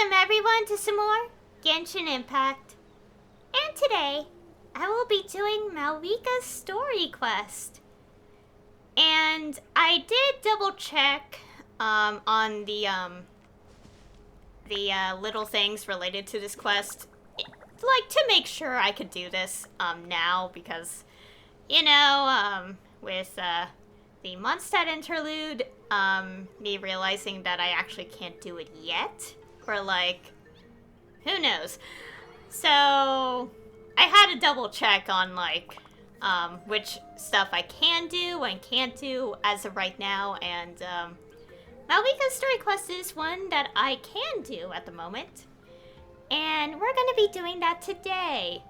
Welcome everyone to some more Genshin Impact. And today, I will be doing Mavuika's story quest. And I did double check on the little things related to this quest, like to make sure I could do this now, because with the Mondstadt interlude, me realizing that I actually can't do it yet, or like, who knows. So I had to double check on like which stuff I can do and can't do as of right now, and Mavuika's story quest is one that I can do at the moment, and we're gonna be doing that today.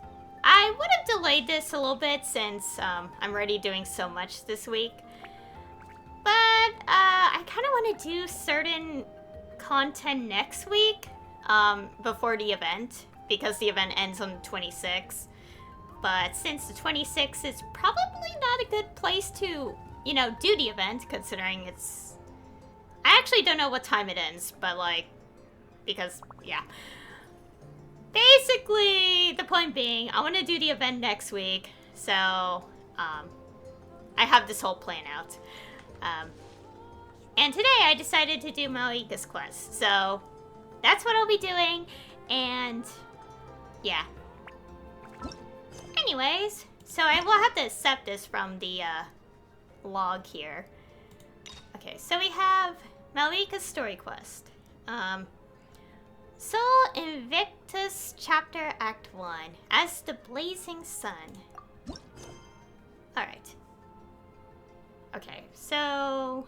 I would have delayed this a little bit since I'm already doing so much this week, but I kind of want to do certain content next week before the event, because the event ends on the 26th. But since the 26th is probably not a good place to, do the event, considering it's... I actually don't know what time it ends, but like, because, yeah. Basically, the point being, I want to do the event next week, so I have this whole plan out. And today I decided to do Mavuika's quest, so that's what I'll be doing, and yeah. Anyways, so I will have to accept this from the log here. Okay, so we have Mavuika's story quest. Sol Invictus Chapter Act 1, as the Blazing Sun. Alright. Okay, so...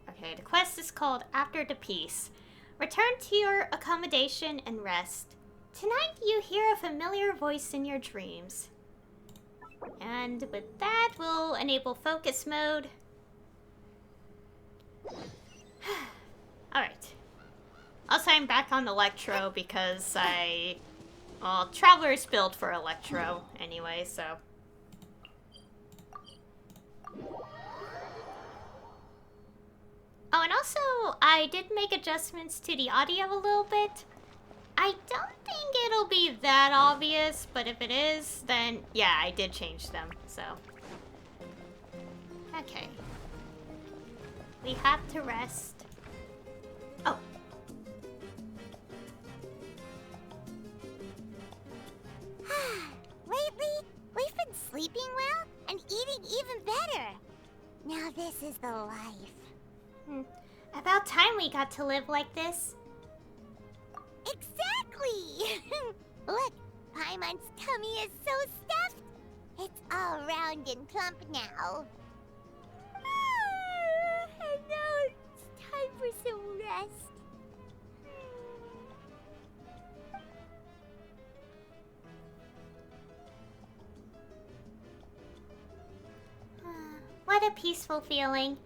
Okay, the quest is called After the Peace. Return to your accommodation and rest. Tonight you hear a familiar voice in your dreams. And with that, we'll enable focus mode. Alright. Also, I'm back on Electro because Traveler is built for Electro anyway, so... Oh, and also, I did make adjustments to the audio a little bit. I don't think it'll be that obvious, but if it is, then yeah, I did change them, so. Okay. We have to rest. Oh. Lately, we've been sleeping well and eating even better. Now this is the life. About time we got to live like this. Exactly! Look, Paimon's tummy is so stuffed. It's all round and plump now. And now it's time for some rest. What a peaceful feeling.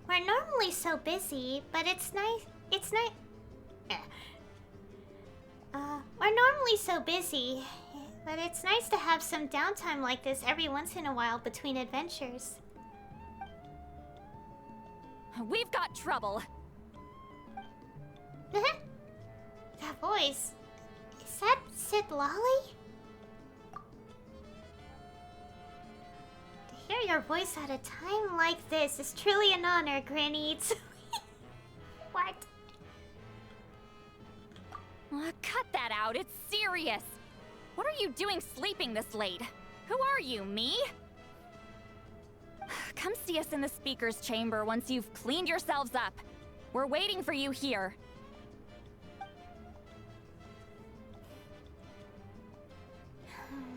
We're normally so busy, but it's nice. We're normally so busy, but it's nice to have some downtime like this every once in a while between adventures. We've got trouble. That voice. Is that Sid Lolly? To hear your voice at a time like this is truly an honor, Granny. What? Cut that out, it's serious. What are you doing sleeping this late? Who are you, me? Come see us in the speaker's chamber once you've cleaned yourselves up. We're waiting for you here.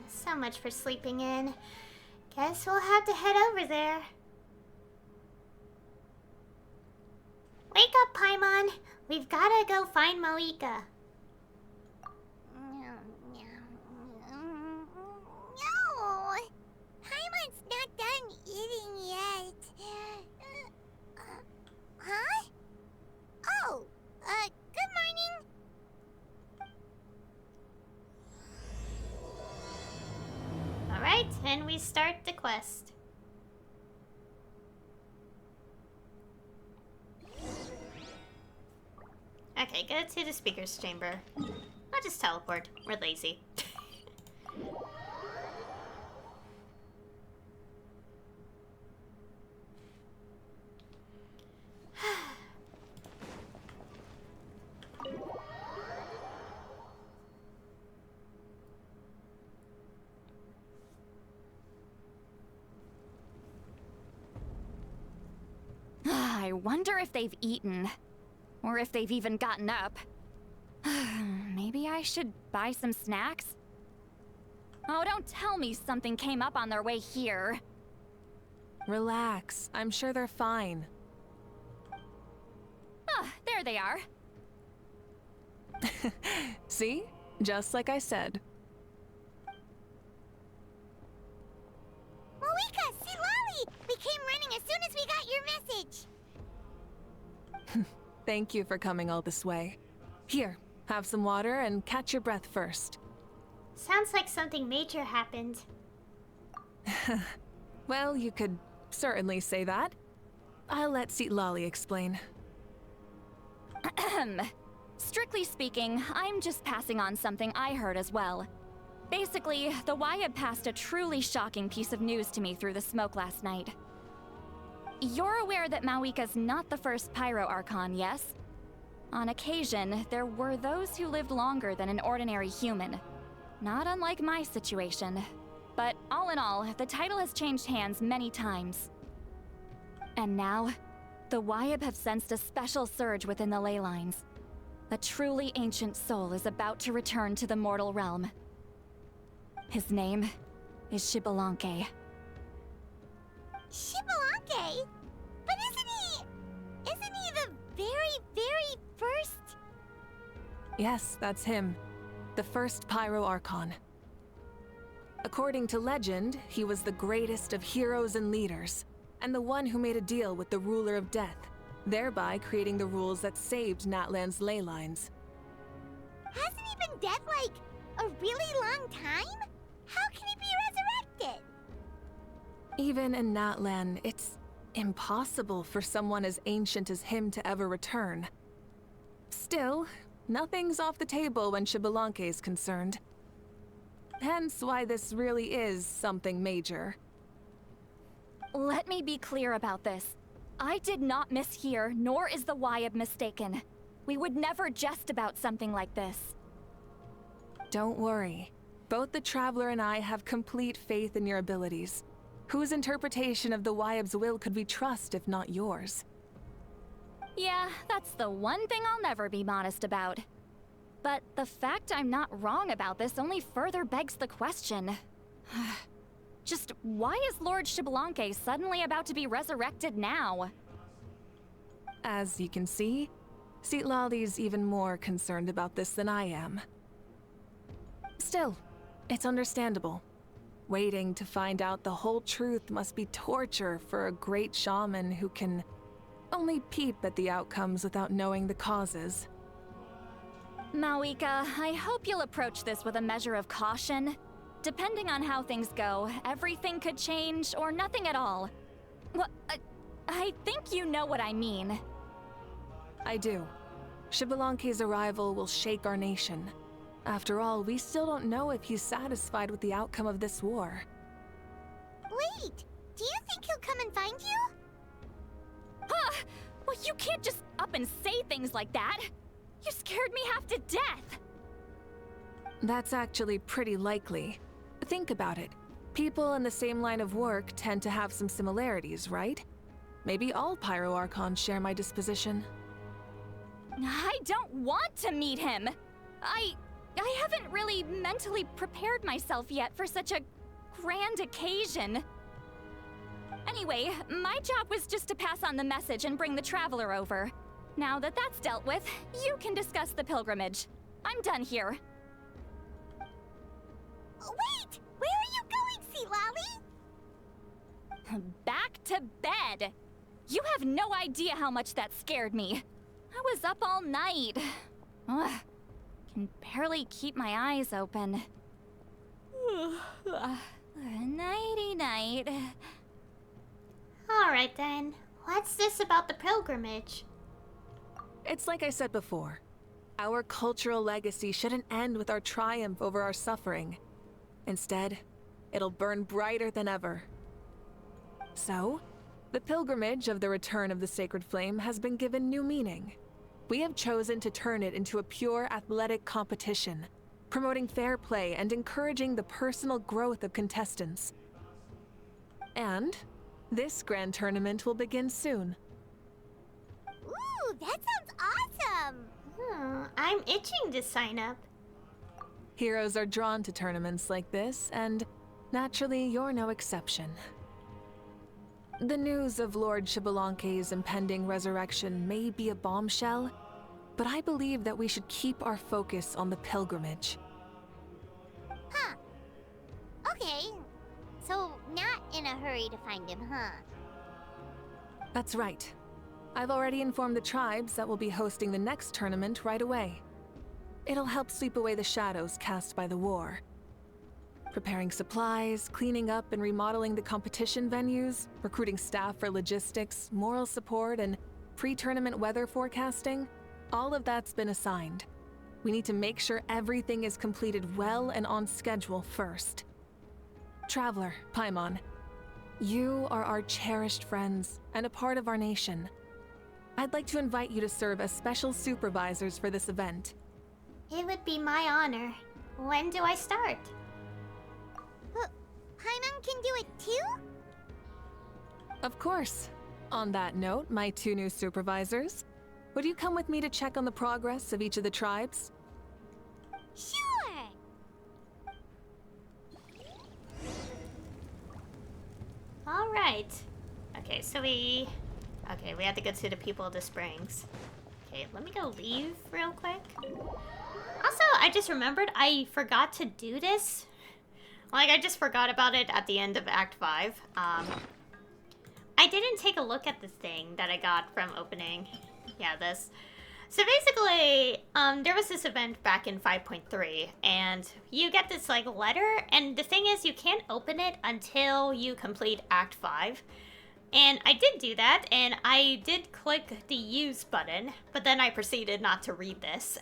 So much for sleeping in. Guess we'll have to head over there. Wake up, Paimon. We've gotta go find Mavuika. No! Paimon's not done eating yet. Huh? Oh, good morning. Alright, and we start the quest. Okay, good. to the speaker's chamber. I'll just teleport. We're lazy. I wonder if they've eaten. Or if they've even gotten up. Maybe I should buy some snacks? Oh, don't tell me something came up on their way here. Relax. I'm sure they're fine. Ah, there they are. See? Just like I said. Mavuika, see Lolly! We came running as soon as we got your message. Thank you for coming all this way. Here, have some water and catch your breath first. Sounds like something major happened. Well, you could certainly say that. I'll let Lolly explain. Strictly speaking, I'm just passing on something I heard as well. Basically, the Wyab passed a truly shocking piece of news to me through the smoke last night. You're aware that Mavuika's not the first Pyro Archon, yes? On occasion, there were those who lived longer than an ordinary human. Not unlike my situation. But all in all, the title has changed hands many times. And now, the Wyab have sensed a special surge within the ley lines. A truly ancient soul is about to return to the mortal realm. His name is Xbalanque. Xbalanque? But isn't he the very first? Yes, that's him. The first Pyro Archon. According to legend, he was the greatest of heroes and leaders, and the one who made a deal with the ruler of death, thereby creating the rules that saved Natlan's ley lines. Hasn't he been dead like a really long time? How can he be resurrected? Even in Natlan, it's impossible for someone as ancient as him to ever return. Still, nothing's off the table when Xbalanque is concerned. Hence why this really is something major. Let me be clear about this. I did not mishear, nor is the Wyab mistaken. We would never jest about something like this. Don't worry. Both the Traveler and I have complete faith in your abilities. Whose interpretation of the Wyab's will could we trust if not yours? Yeah, that's the one thing I'll never be modest about. But the fact I'm not wrong about this only further begs the question. Just why is Lord Xbalanque suddenly about to be resurrected now? As you can see, Lolly's even more concerned about this than I am. Still, it's understandable. Waiting to find out the whole truth must be torture for a great shaman who can only peep at the outcomes without knowing the causes. Mavuika, I hope you'll approach this with a measure of caution. Depending on how things go, everything could change or nothing at all. Well, I think you know what I mean. I do. Xbalanque's arrival will shake our nation. After all, we still don't know if he's satisfied with the outcome of this war. Wait, do you think he'll come and find you? Huh! Well, you can't just up and say things like that. You scared me half to death. That's actually pretty likely. Think about it. People in the same line of work tend to have some similarities, right? Maybe all Pyro Archons share my disposition. I don't want to meet him. I haven't really mentally prepared myself yet for such a grand occasion. Anyway, my job was just to pass on the message and bring the Traveler over. Now that that's dealt with, you can discuss the pilgrimage. I'm done here. Wait! Where are you going, Sea Lolly? Back to bed! You have no idea how much that scared me. I was up all night. Ugh. Can barely keep my eyes open. Nighty-night. Alright then. What's this about the pilgrimage? It's like I said before. Our cultural legacy shouldn't end with our triumph over our suffering. Instead, it'll burn brighter than ever. So, the pilgrimage of the return of the Sacred Flame has been given new meaning. We have chosen to turn it into a pure athletic competition, promoting fair play and encouraging the personal growth of contestants. And this grand tournament will begin soon. Ooh, that sounds awesome! I'm itching to sign up. Heroes are drawn to tournaments like this, and naturally, you're no exception. The news of Lord Xbalanque's impending resurrection may be a bombshell, but I believe that we should keep our focus on the pilgrimage. Huh. Okay. So, not in a hurry to find him, huh? That's right. I've already informed the tribes that we'll be hosting the next tournament right away. It'll help sweep away the shadows cast by the war. Preparing supplies, cleaning up and remodeling the competition venues, recruiting staff for logistics, moral support, and pre-tournament weather forecasting, all of that's been assigned. We need to make sure everything is completed well and on schedule first. Traveler, Paimon, you are our cherished friends and a part of our nation. I'd like to invite you to serve as special supervisors for this event. It would be my honor. When do I start? Paimon can do it too? Of course. On that note, my two new supervisors, would you come with me to check on the progress of each of the tribes? Sure! Alright. Okay, so we have to go to the People of the Springs. Okay, let me go leave real quick. Also, I just remembered I forgot to do this. Like, I just forgot about it at the end of Act 5. I didn't take a look at the thing that I got from opening. Yeah, this. So basically, there was this event back in 5.3, and you get this, like, letter, and the thing is, you can't open it until you complete Act 5. And I did do that, and I did click the use button, but then I proceeded not to read this.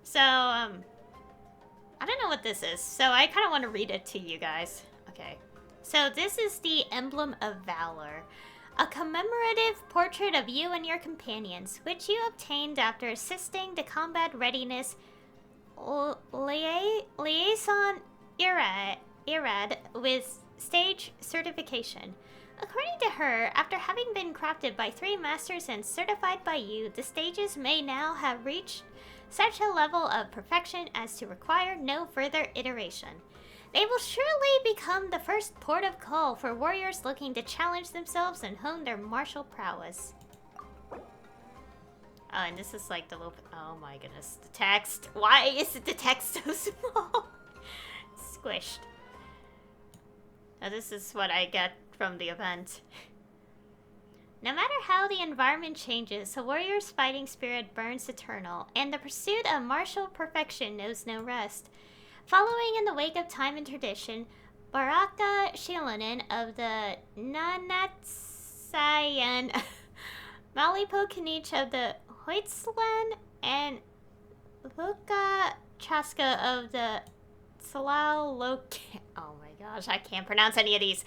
So, I don't know what this is, so I kind of want to read it to you guys. Okay. So this is the Emblem of Valor, a commemorative portrait of you and your companions, which you obtained after assisting the combat readiness liaison Irad with stage certification. According to her, after having been crafted by 3 masters and certified by you, the stages may now have reached such a level of perfection as to require no further iteration. They will surely become the first port of call for warriors looking to challenge themselves and hone their martial prowess. Oh, and this is like the little... Oh my goodness. The text. Why is the text so small? Squished. Now this is what I get from the event. No matter how the environment changes, a warrior's fighting spirit burns eternal, and the pursuit of martial perfection knows no rest. Following in the wake of time and tradition, Baraka Shilanen of the Nanatsayan, Malipo Kanich of the Hoytslan, and Vuka Chaska of the Salao Loke. Oh my gosh, I can't pronounce any of these.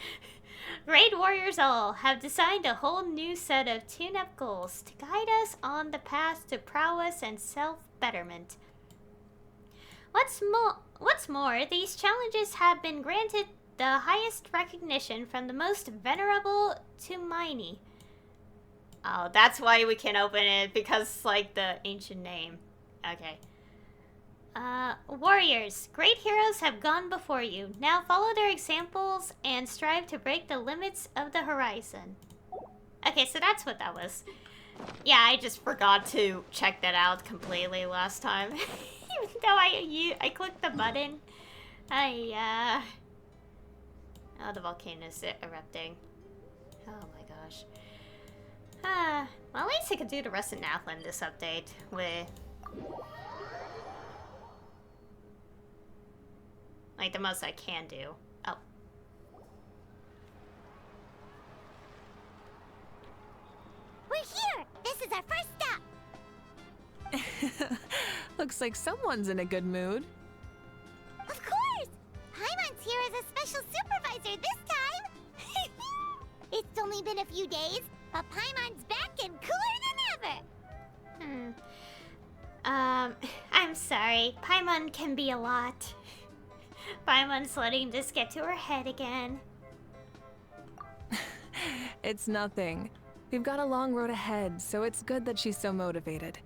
Great warriors all have designed a whole new set of tune-up goals to guide us on the path to prowess and self-betterment. What's more, these challenges have been granted the highest recognition from the most venerable to Miney. Oh, that's why we can open it, because, like, the ancient name. Okay. Warriors, great heroes have gone before you. Now follow their examples and strive to break the limits of the horizon. Okay, so that's what that was. Yeah, I just forgot to check that out completely last time. Even though I clicked the button. Oh, the volcano's erupting. Oh my gosh. Well, at least I could do the rest of Nathland this update with... Like, the most I can do. Oh. We're here! This is our first stop! Looks like someone's in a good mood. Of course! Paimon's here as a special supervisor this time! It's only been a few days, but Paimon's back and cooler than ever! I'm sorry. Paimon can be a lot. Paimon's letting this get to her head again. It's nothing. We've got a long road ahead, so it's good that she's so motivated.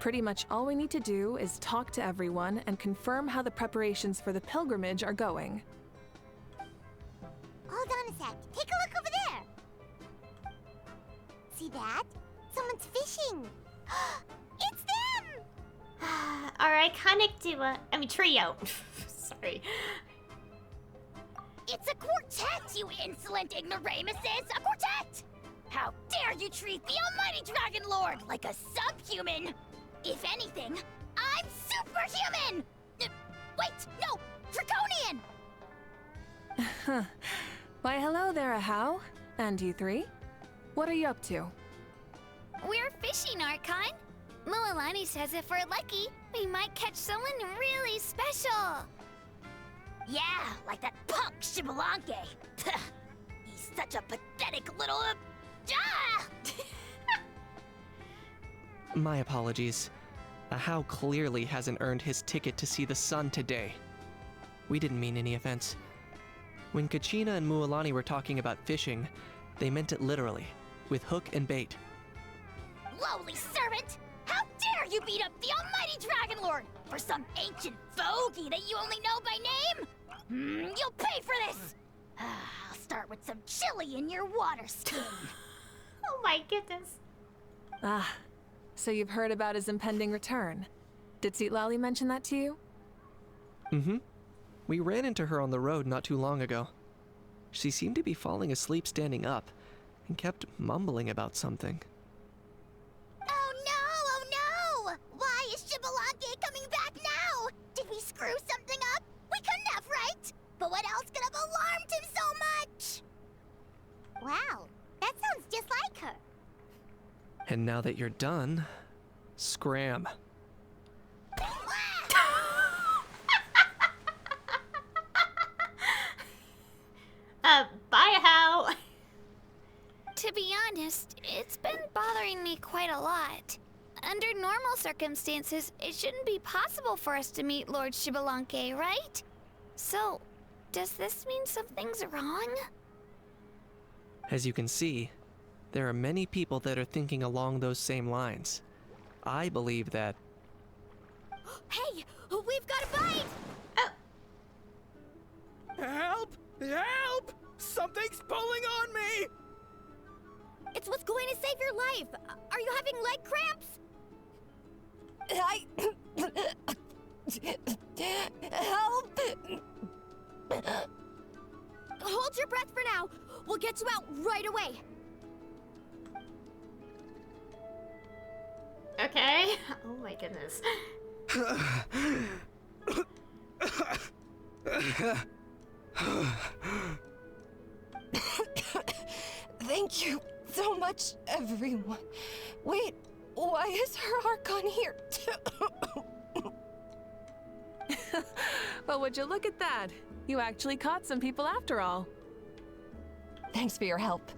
Pretty much all we need to do is talk to everyone and confirm how the preparations for the pilgrimage are going. Hold on a sec. Take a look over there. See that? Someone's fishing. It's them! Our iconic trio. Sorry. It's a quartet, you insolent ignoramuses! A quartet! How dare you treat the almighty Dragon Lord like a subhuman! If anything, I'm superhuman! Wait, no! Draconian! Why, hello there, Ajaw. And you three? What are you up to? We're fishing, Archon. Mualani says if we're lucky, we might catch someone really special. Yeah, like that punk Shibalanke. He's such a pathetic little... My apologies. Ajaw clearly hasn't earned his ticket to see the sun today. We didn't mean any offense. When Kachina and Mualani were talking about fishing, they meant it literally, with hook and bait. Lowly servant! How dare you beat up the almighty Dragon Lord for some ancient fogey that you only know by name? You'll pay for this! I'll start with some chili in your water skin. Oh my goodness. Ah, so you've heard about his impending return. Did Citlali mention that to you? Mm-hmm. We ran into her on the road not too long ago. She seemed to be falling asleep standing up, and kept mumbling about something. Oh no! Why is Shibalanke coming back now? Did we screw something up? We couldn't have, right? But what else could have alarmed him so much? Wow, that sounds just like her. And now that you're done, scram. Bye, How. To be honest, it's been bothering me quite a lot. Under normal circumstances, it shouldn't be possible for us to meet Lord Shibalanke, right? So, does this mean something's wrong? As you can see, there are many people that are thinking along those same lines. I believe that... Hey, we've got a bite! Help! Help! Something's pulling on me! It's what's going to save your life! Are you having leg cramps? Help! Hold your breath for now. We'll get you out right away. Okay. Oh my goodness. Thank you so much, everyone. Wait, why is her Archon here? Well, would you look at that? You actually caught some people after all. Thanks for your help.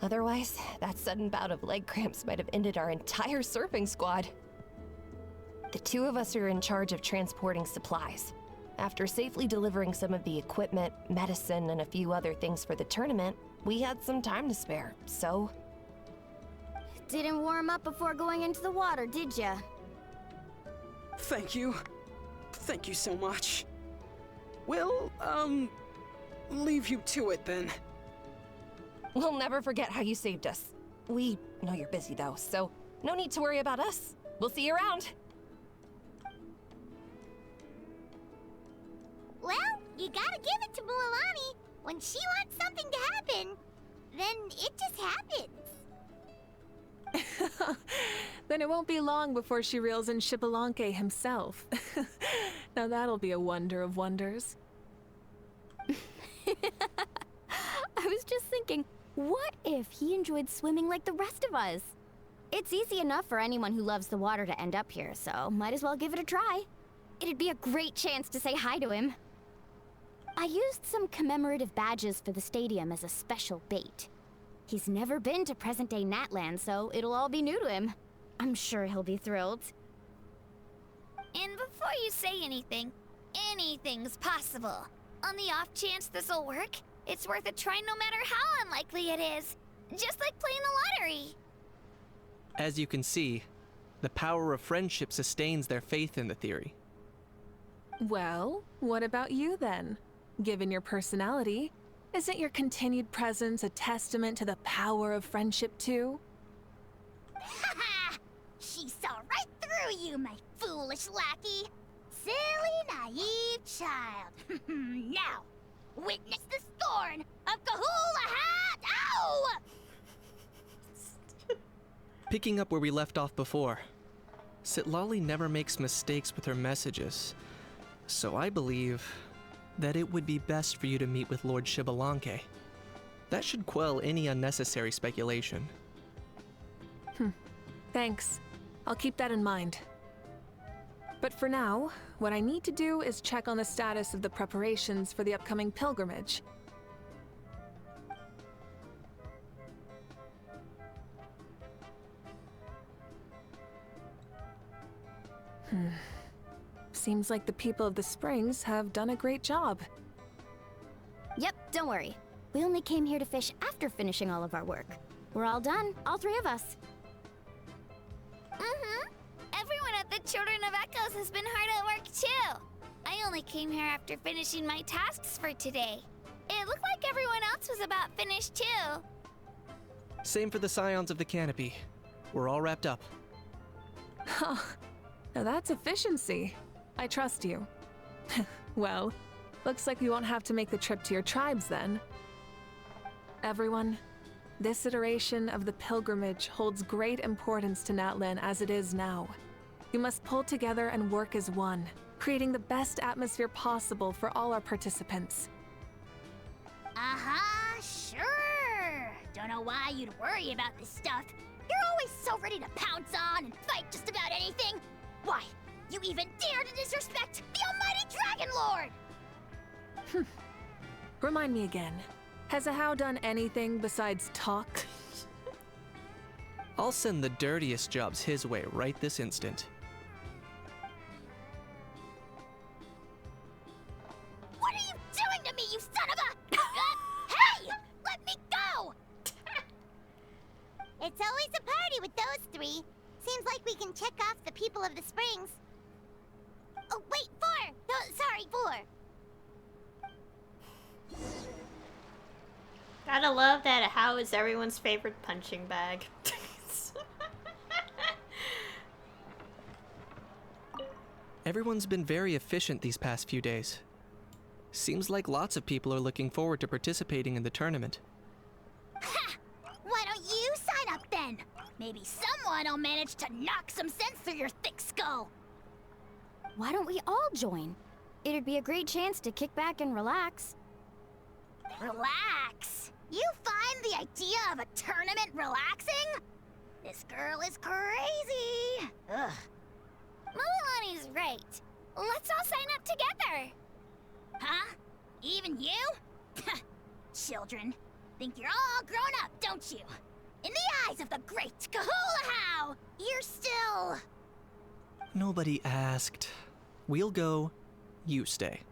Otherwise, that sudden bout of leg cramps might have ended our entire surfing squad. The two of us are in charge of transporting supplies. After safely delivering some of the equipment, medicine, and a few other things for the tournament, we had some time to spare, so... Didn't warm up before going into the water, did ya? Thank you. Thank you so much. We'll, leave you to it then. We'll never forget how you saved us. We know you're busy though, so no need to worry about us. We'll see you around. Well, you gotta give it to Mualani. When she wants something to happen, then it just happens. Then it won't be long before she reels in Shibalanke himself. Now that'll be a wonder of wonders. I was just thinking, what if he enjoyed swimming like the rest of us? It's easy enough for anyone who loves the water to end up here, so might as well give it a try. It'd be a great chance to say hi to him. I used some commemorative badges for the stadium as a special bait. He's never been to present-day Natland, so it'll all be new to him. I'm sure he'll be thrilled. And before you say anything, anything's possible. On the off chance this'll work, it's worth a try no matter how unlikely it is. Just like playing the lottery. As you can see, the power of friendship sustains their faith in the theory. Well, what about you then? Given your personality, isn't your continued presence a testament to the power of friendship too? Haha! She saw right through you, my foolish lackey. Silly, naive child. Now, witness the scorn of Kahula Hat! Ow! Picking up where we left off before, Sitlali never makes mistakes with her messages, so I believe that it would be best for you to meet with Lord Shibalanke. That should quell any unnecessary speculation. Thanks. I'll keep that in mind. But for now, what I need to do is check on the status of the preparations for the upcoming pilgrimage. Seems like the people of the Springs have done a great job. Yep, don't worry. We only came here to fish after finishing all of our work. We're all done, all three of us. Everyone at the Children of Echoes has been hard at work too. I only came here after finishing my tasks for today. It looked like everyone else was about finished too. Same for the Scions of the Canopy. We're all wrapped up. Huh. Now that's efficiency. I trust you. Well, looks like we won't have to make the trip to your tribes then. Everyone, this iteration of the pilgrimage holds great importance to Natlan as it is now. We must pull together and work as one, creating the best atmosphere possible for all our participants. Sure. Don't know why you'd worry about this stuff. You're always so ready to pounce on and fight just about anything. Why, you even dare to disrespect the almighty Dragon Lord! Remind me again, has Ajaw done anything besides talk? I'll send the dirtiest jobs his way right this instant. What are you doing to me, you son of a... Hey! Let me go! It's always a party with those three. Seems like we can check off the people of the Springs. Oh, wait, 4! No, sorry, 4. Gotta love that How is everyone's favorite punching bag. Everyone's been very efficient these past few days. Seems like lots of people are looking forward to participating in the tournament. Ha! Why don't you sign up then? Maybe someone will manage to knock some sense through your thick skull. Why don't we all join? It'd be a great chance to kick back and relax. Relax? You find the idea of a tournament relaxing? This girl is crazy. Ugh. Mulilani's right. Let's all sign up together. Huh? Even you? Children, think you're all grown up, don't you? In the eyes of the great Kahula, you're still... Nobody asked. We'll go. You stay.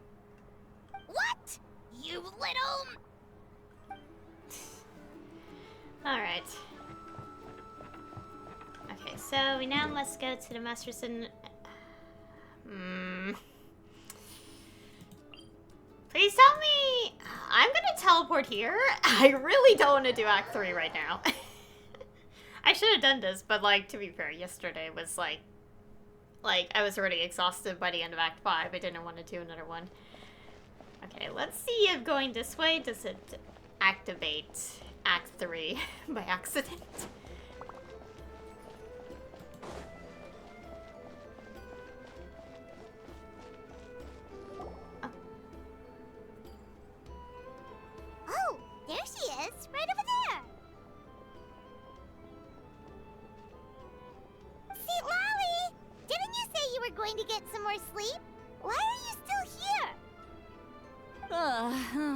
What? You little... Alright. Okay, so we now must go to the Masterson... Please tell me... I'm gonna teleport here. I really don't want to do Act 3 right now. I should have done this, but like, to be fair, yesterday was like, I was already exhausted by the end of Act 5. I didn't want to do another one. Okay, let's see if going this way, does it activate Act 3 by accident? Oh, there she is, right over there. we're going to get some more sleep? Why are you still here?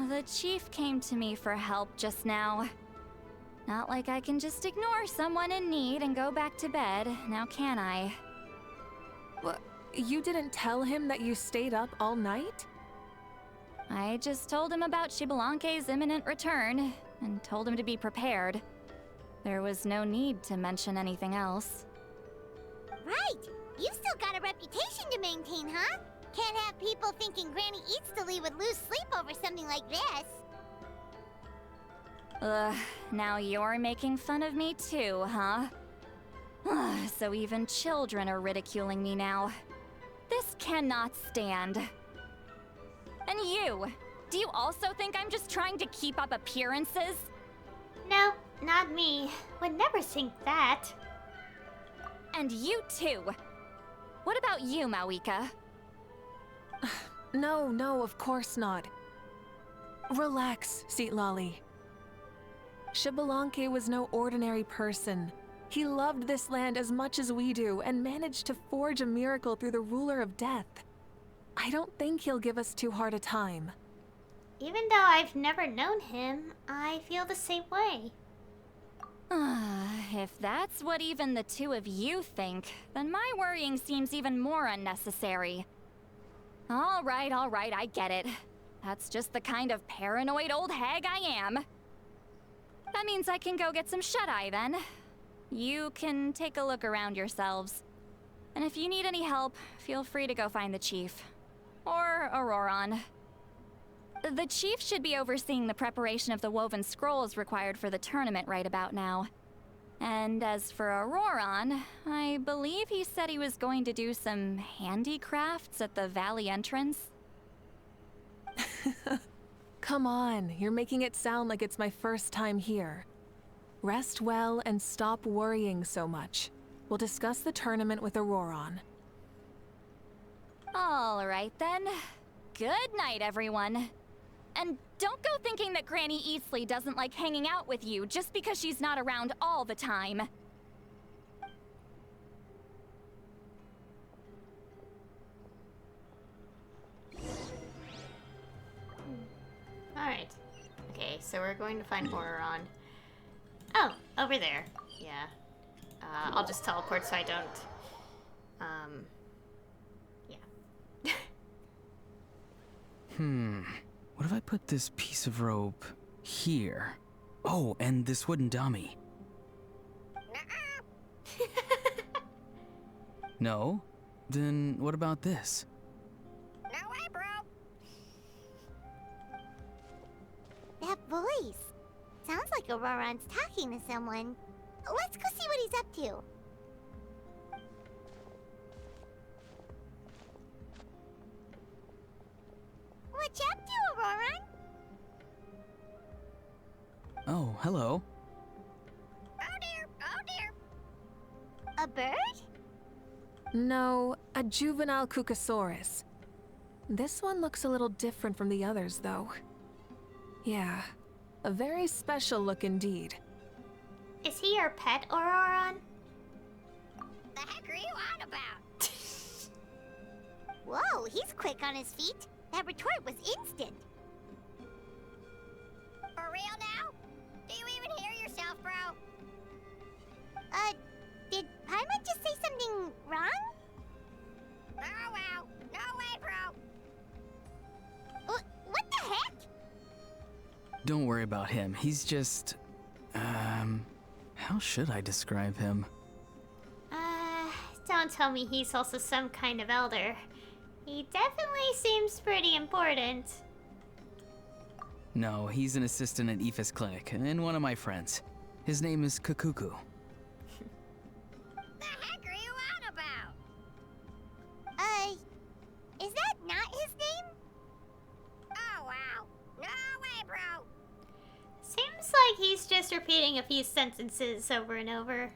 The chief came to me for help just now. Not like I can just ignore someone in need and go back to bed, now can I? What? You didn't tell him that you stayed up all night? I just told him about Shibalanke's imminent return, and told him to be prepared. There was no need to mention anything else. Right! You've still got a reputation to maintain, huh? Can't have people thinking Granny Eatsley would lose sleep over something like this. Now you're making fun of me too, huh? So even children are ridiculing me now. This cannot stand. And you! Do you also think I'm just trying to keep up appearances? No, not me. Would never think that. And you too! What about you, Mavuika? No, of course not. Relax, Seatlolly. Shibalanke was no ordinary person. He loved this land as much as we do and managed to forge a miracle through the ruler of death. I don't think he'll give us too hard a time. Even though I've never known him, I feel the same way. If that's what even the two of you think, then my worrying seems even more unnecessary. All right, I get it. That's just the kind of paranoid old hag I am. That means I can go get some shut-eye then. You can take a look around yourselves. And if you need any help, feel free to go find the chief. Or Auroron. The chief should be overseeing the preparation of the woven scrolls required for the tournament right about now. And as for Auroron, I believe he said he was going to do some handicrafts at the valley entrance. Come on, you're making it sound like it's my first time here. Rest well and stop worrying so much. We'll discuss the tournament with Auroron. All right then. Good night, everyone. And don't go thinking that Granny Eatsley doesn't like hanging out with you just because she's not around all the time. Alright. Okay, so we're going to find Auroron. Oh, over there. Yeah. I'll just teleport so I don't... yeah. What if I put this piece of rope here? Oh, and this wooden dummy. No? Then what about this? No way, bro. That voice. Sounds like Auroron's talking to someone. Let's go see what he's up to. What you up to, Auroron? Oh, hello. Oh dear, oh dear. A bird? No, a juvenile Kukasaurus. This one looks a little different from the others, though. Yeah, a very special look indeed. Is he your pet, Auroron? The heck are you on about? Whoa, he's quick on his feet. That retort was instant. For real now? Do you even hear yourself, bro? Did Paimon just say something wrong? Oh wow, no way, bro. What the heck? Don't worry about him. He's just... how should I describe him? Don't tell me he's also some kind of elder. He definitely seems pretty important. No, he's an assistant at Aoife's clinic, and one of my friends. His name is Kakuku. The heck are you on about? Is that not his name? Oh wow, no way, bro. Seems like he's just repeating a few sentences over and over.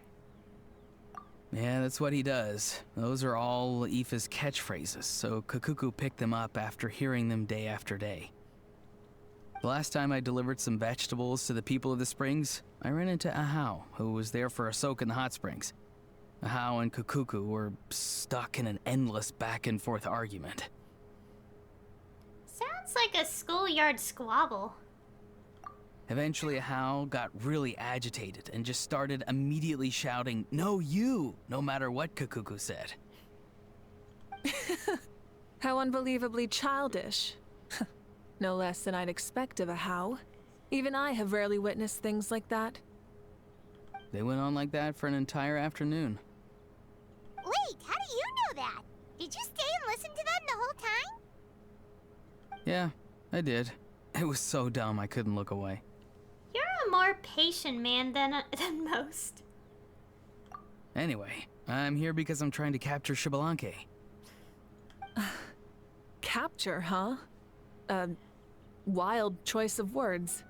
Yeah, that's what he does. Those are all Aoife's catchphrases, so Kakuku picked them up after hearing them day after day. The last time I delivered some vegetables to the people of the springs, I ran into Ajaw, who was there for a soak in the hot springs. Ajaw and Kukuku were stuck in an endless back and forth argument. Sounds like a schoolyard squabble. Eventually, Ajaw got really agitated and just started immediately shouting, "No, you!" no matter what Kukuku said. How unbelievably childish. No less than I'd expect of Ajaw. Even I have rarely witnessed things like that. They went on like that for an entire afternoon. Wait, how do you know that? Did you stay and listen to them the whole time? Yeah, I did. It was so dumb I couldn't look away. You're a more patient man than most. Anyway, I'm here because I'm trying to capture Xbalanque. Capture, huh? Wild choice of words.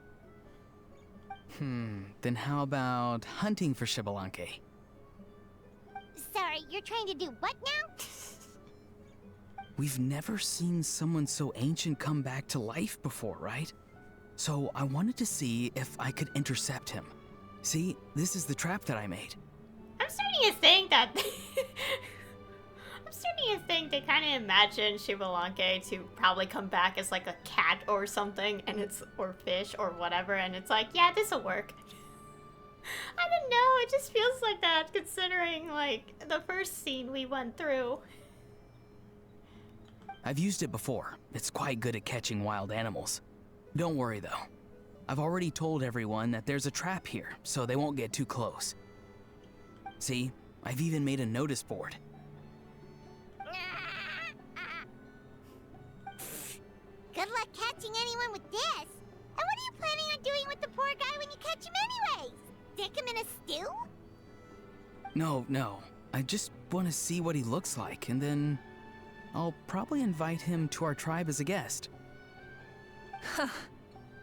Then how about hunting for Xbalanque? Sorry, you're trying to do what now? We've never seen someone so ancient come back to life before, right? So I wanted to see if I could intercept him. See, this is the trap that I made. I'm starting to think that... I'm starting to think they kind of imagine Xbalanque to probably come back as like a cat or something, and or fish or whatever, and it's like, yeah, this'll work. I don't know, it just feels like that considering like the first scene we went through. I've used it before. It's quite good at catching wild animals. Don't worry though. I've already told everyone that there's a trap here, so they won't get too close. See, I've even made a notice board. Good luck catching anyone with this. And what are you planning on doing with the poor guy when you catch him anyways? Stick him in a stew? No. I just want to see what he looks like, and then I'll probably invite him to our tribe as a guest.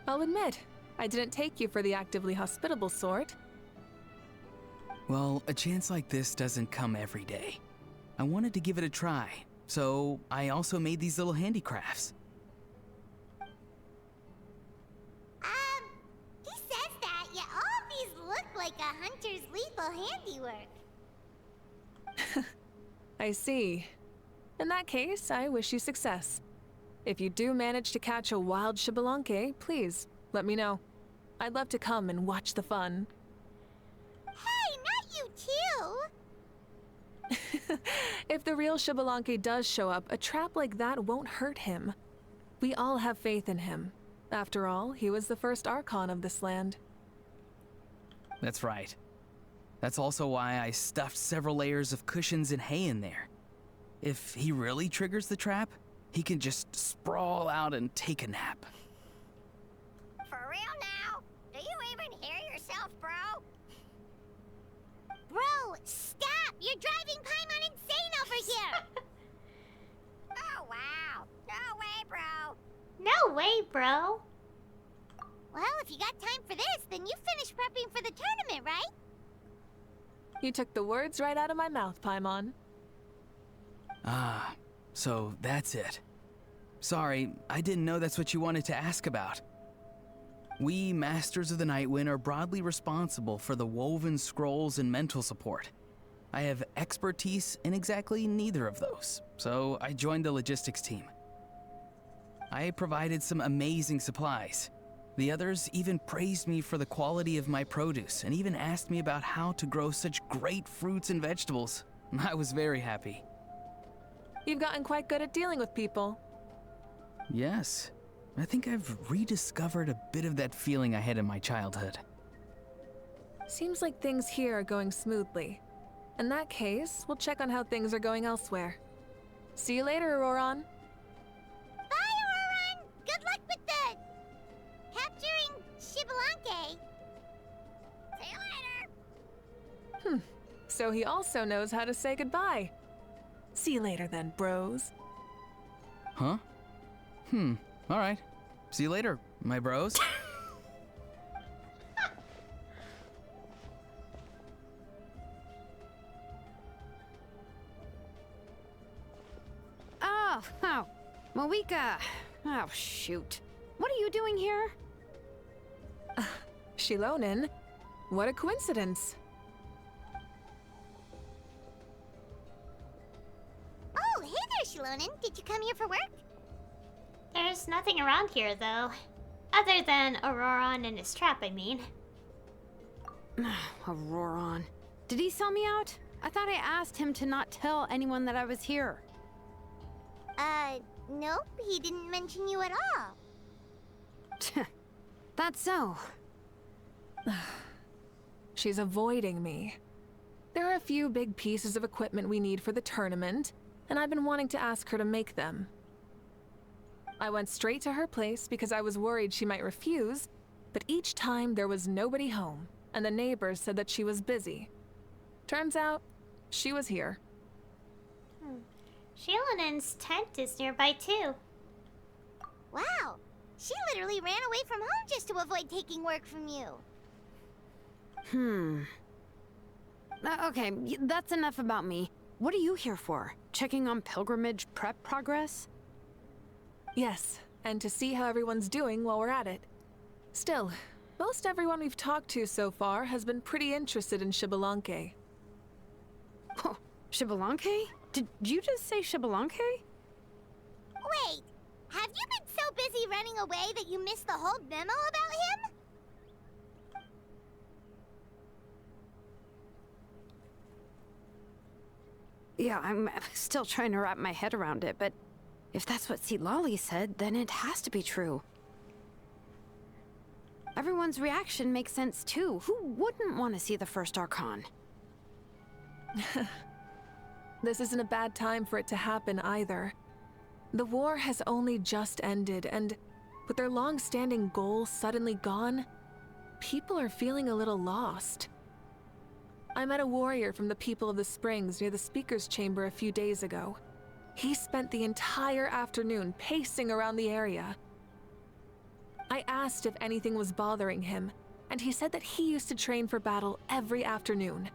I'll admit, I didn't take you for the actively hospitable sort. Well, a chance like this doesn't come every day. I wanted to give it a try, so I also made these little handicrafts. He says that, yet all of these look like a hunter's lethal handiwork. I see. In that case, I wish you success. If you do manage to catch a wild Xbalanque, please, let me know. I'd love to come and watch the fun. Hey, not you too! If the real Xbalanque does show up, a trap like that won't hurt him. We all have faith in him. After all, he was the first Archon of this land. That's right. That's also why I stuffed several layers of cushions and hay in there. If he really triggers the trap, he can just sprawl out and take a nap. For real now? Do you even hear yourself, bro? Bro, stop! You're driving Paimon insane over here! Oh, wow. No way, bro. No way, bro. Well, if you got time for this, then you finished prepping for the tournament, right? You took the words right out of my mouth, Paimon. Ah, so that's it. Sorry, I didn't know that's what you wanted to ask about. We, Masters of the Nightwind, are broadly responsible for the woven scrolls and mental support. I have expertise in exactly neither of those, so I joined the logistics team. I provided some amazing supplies. The others even praised me for the quality of my produce and even asked me about how to grow such great fruits and vegetables. I was very happy. You've gotten quite good at dealing with people. Yes, I think I've rediscovered a bit of that feeling I had in my childhood. Seems like things here are going smoothly. In that case, we'll check on how things are going elsewhere. See you later, Auroron. Bye, Auroron! Good luck with the... capturing Xbalanque. See you later! So he also knows how to say goodbye. See you later then, bros. Huh? Alright. See you later, my bros. Oh, Mavuika. Oh, shoot. What are you doing here? Shilonin? What a coincidence. Shilonen. Did you come here for work? There's nothing around here, though. Other than Auroron and his trap, I mean. Auroron. Did he sell me out? I thought I asked him to not tell anyone that I was here. Nope. He didn't mention you at all. That's so. She's avoiding me. There are a few big pieces of equipment we need for the tournament, and I've been wanting to ask her to make them. I went straight to her place because I was worried she might refuse, but each time there was nobody home, and the neighbors said that she was busy. Turns out, she was here. Shilonen's tent is nearby, too. Wow. She literally ran away from home just to avoid taking work from you. Okay, that's enough about me. What are you here for? Checking on pilgrimage prep progress? Yes, and to see how everyone's doing while we're at it. Still, most everyone we've talked to so far has been pretty interested in Xbalanque. Oh, Xbalanque? Did you just say Xbalanque? Wait, have you been so busy running away that you missed the whole memo about him? Yeah, I'm still trying to wrap my head around it, but if that's what Lolly said, then it has to be true. Everyone's reaction makes sense too. Who wouldn't want to see the first Archon? This isn't a bad time for it to happen either. The war has only just ended, and with their long-standing goal suddenly gone, people are feeling a little lost. I met a warrior from the People of the Springs near the Speaker's Chamber a few days ago. He spent the entire afternoon pacing around the area. I asked if anything was bothering him, and he said that he used to train for battle every afternoon.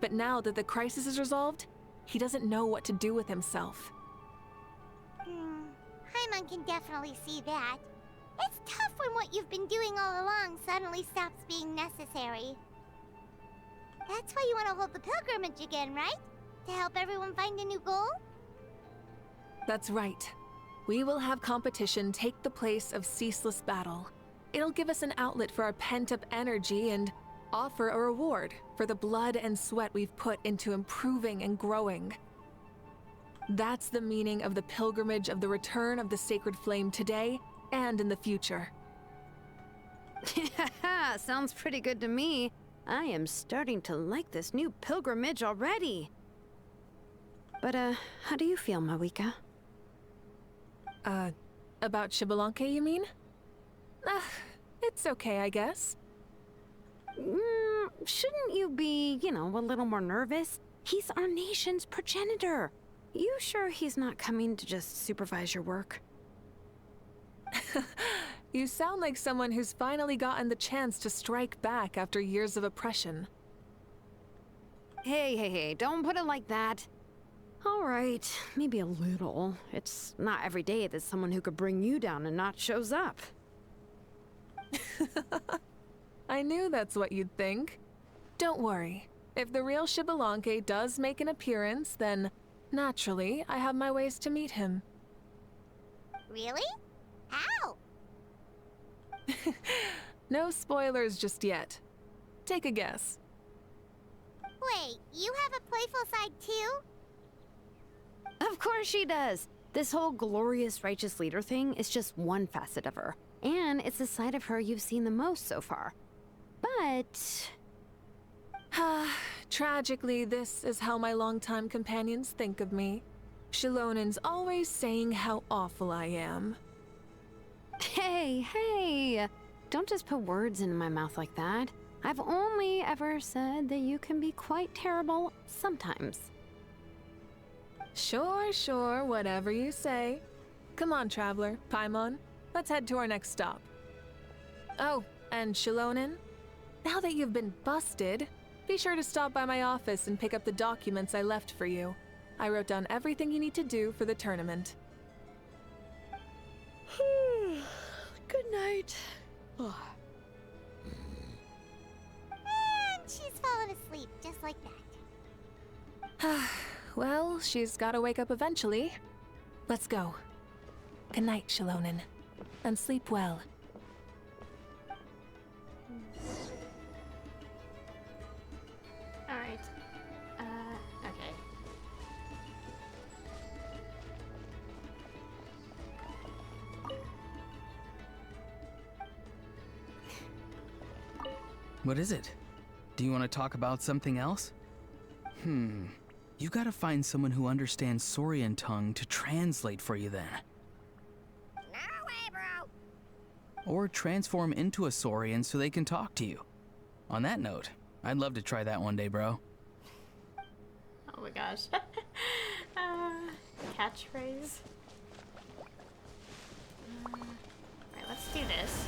But now that the crisis is resolved, he doesn't know what to do with himself. Paimon can definitely see that. It's tough when what you've been doing all along suddenly stops being necessary. That's why you want to hold the pilgrimage again, right? To help everyone find a new goal? That's right. We will have competition take the place of ceaseless battle. It'll give us an outlet for our pent-up energy and offer a reward for the blood and sweat we've put into improving and growing. That's the meaning of the pilgrimage of the return of the sacred flame today and in the future. Sounds pretty good to me. I am starting to like this new pilgrimage already. But, how do you feel, Mavuika? About Xbalanque, you mean? It's okay, I guess. Shouldn't you be, a little more nervous? He's our nation's progenitor. You sure he's not coming to just supervise your work? You sound like someone who's finally gotten the chance to strike back after years of oppression. Hey, don't put it like that. All right, maybe a little. It's not every day that someone who could bring you down a notch shows up. I knew that's what you'd think. Don't worry. If the real Xbalanque does make an appearance, then naturally I have my ways to meet him. Really? How? No spoilers just yet. Take a guess. Wait, you have a playful side too? Of course she does. This whole glorious righteous leader thing is just one facet of her. And it's the side of her you've seen the most so far. But... Tragically, this is how my longtime companions think of me. Shilonen's always saying how awful I am. Hey! Don't just put words into my mouth like that. I've only ever said that you can be quite terrible sometimes. Sure, whatever you say. Come on, Traveler, Paimon. Let's head to our next stop. Oh, and Shilonen, now that you've been busted, be sure to stop by my office and pick up the documents I left for you. I wrote down everything you need to do for the tournament. Good night. And she's fallen asleep just like that. Well, she's gotta wake up eventually. Let's go. Good night, Shilonen. And sleep well. Alright. Okay. What is it? Do you want to talk about something else? You gotta find someone who understands Saurian tongue to translate for you then. No way, bro. Or transform into a Saurian so they can talk to you. On that note, I'd love to try that one day, bro. Oh my gosh. Catchphrase. Alright, let's do this.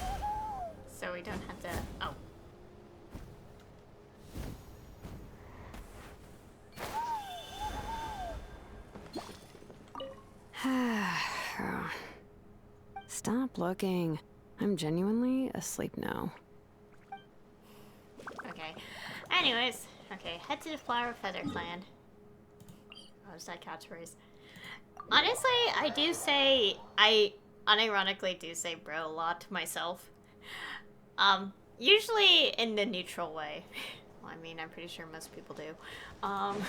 So we don't have to. Oh. Stop looking. I'm genuinely asleep now. Okay. Anyways, okay, head to the Flower Feather Clan. Oh, is that catchphrase? Honestly, I unironically do say bro a lot to myself. Usually in the neutral way. Well, I mean, I'm pretty sure most people do. Like,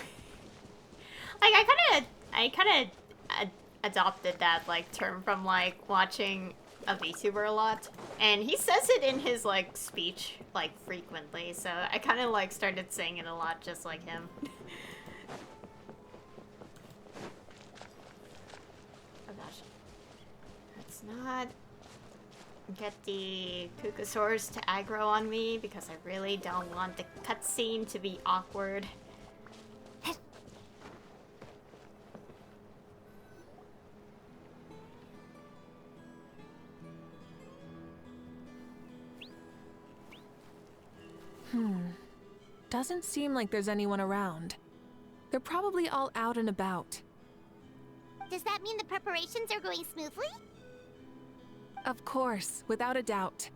I kinda adopted that, like, term from, like, watching a VTuber a lot. And he says it in his, like, speech, like, frequently. So I kind of, like, started saying it a lot just like him. Oh, gosh. Let's not get the Kukasaurs to aggro on me because I really don't want the cutscene to be awkward. Doesn't seem like there's anyone around. They're probably all out and about. Does that mean the preparations are going smoothly? Of course, without a doubt.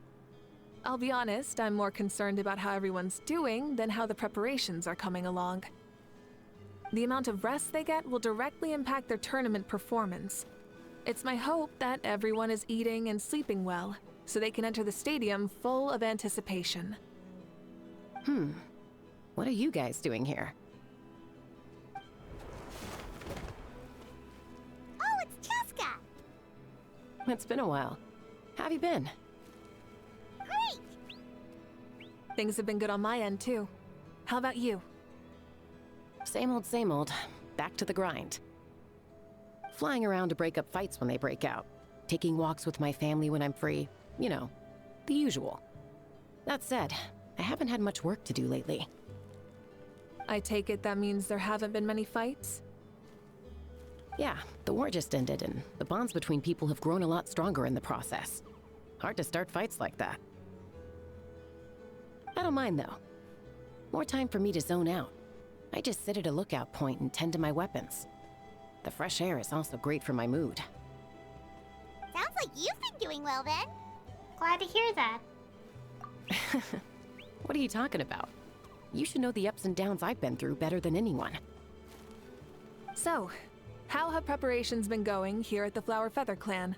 I'll be honest, I'm more concerned about how everyone's doing than how the preparations are coming along. The amount of rest they get will directly impact their tournament performance. It's my hope that everyone is eating and sleeping well, so they can enter the stadium full of anticipation. What are you guys doing here? Oh, it's Chaska! It's been a while. How have you been? Great! Things have been good on my end, too. How about you? Same old, same old. Back to the grind. Flying around to break up fights when they break out. Taking walks with my family when I'm free. You know, the usual. That said, I haven't had much work to do lately. I take it that means there haven't been many fights? Yeah, the war just ended, and the bonds between people have grown a lot stronger in the process. Hard to start fights like that. I don't mind, though. More time for me to zone out. I just sit at a lookout point and tend to my weapons. The fresh air is also great for my mood. Sounds like you've been doing well then. Glad to hear that. What are you talking about? You should know the ups and downs I've been through better than anyone. So, how have preparations been going here at the Flower Feather Clan?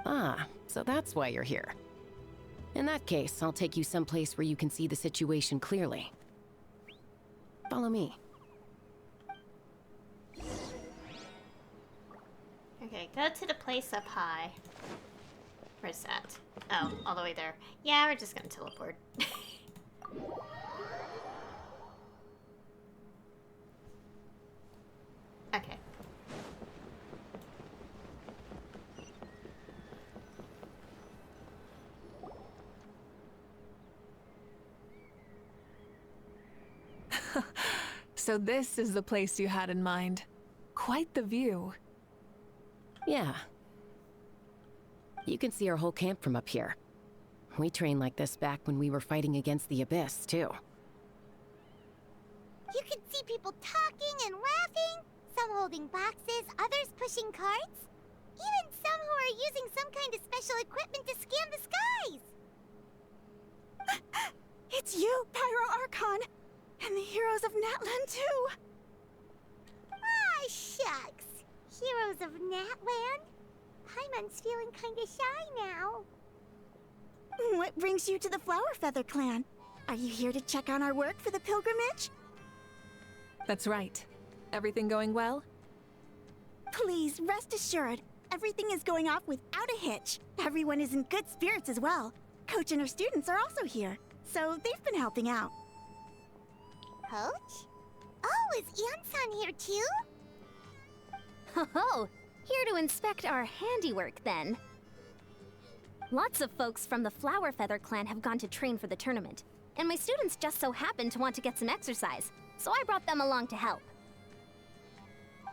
Ah, so that's why you're here. In that case, I'll take you someplace where you can see the situation clearly. Follow me. Okay, go to the place up high. Where's that? Oh, all the way there. Yeah, we're just gonna teleport. Okay. So this is the place you had in mind. Quite the view. Yeah. You can see our whole camp from up here. We trained like this back when we were fighting against the Abyss, too. You can see people talking and laughing, some holding boxes, others pushing carts. Even some who are using some kind of special equipment to scan the skies. It's you, Pyro Archon! And the heroes of Natlan, too! Ah, shucks. Heroes of Natland? Paimon's feeling kinda shy now. What brings you to the Flower Feather Clan? Are you here to check on our work for the pilgrimage? That's right. Everything going well? Please, rest assured, everything is going off without a hitch. Everyone is in good spirits as well. Coach and her students are also here, so they've been helping out. Coach? Oh, is Ian-san here too? Ho-ho! Here to inspect our handiwork, then. Lots of folks from the Flower Feather Clan have gone to train for the tournament, and my students just so happened to want to get some exercise, so I brought them along to help.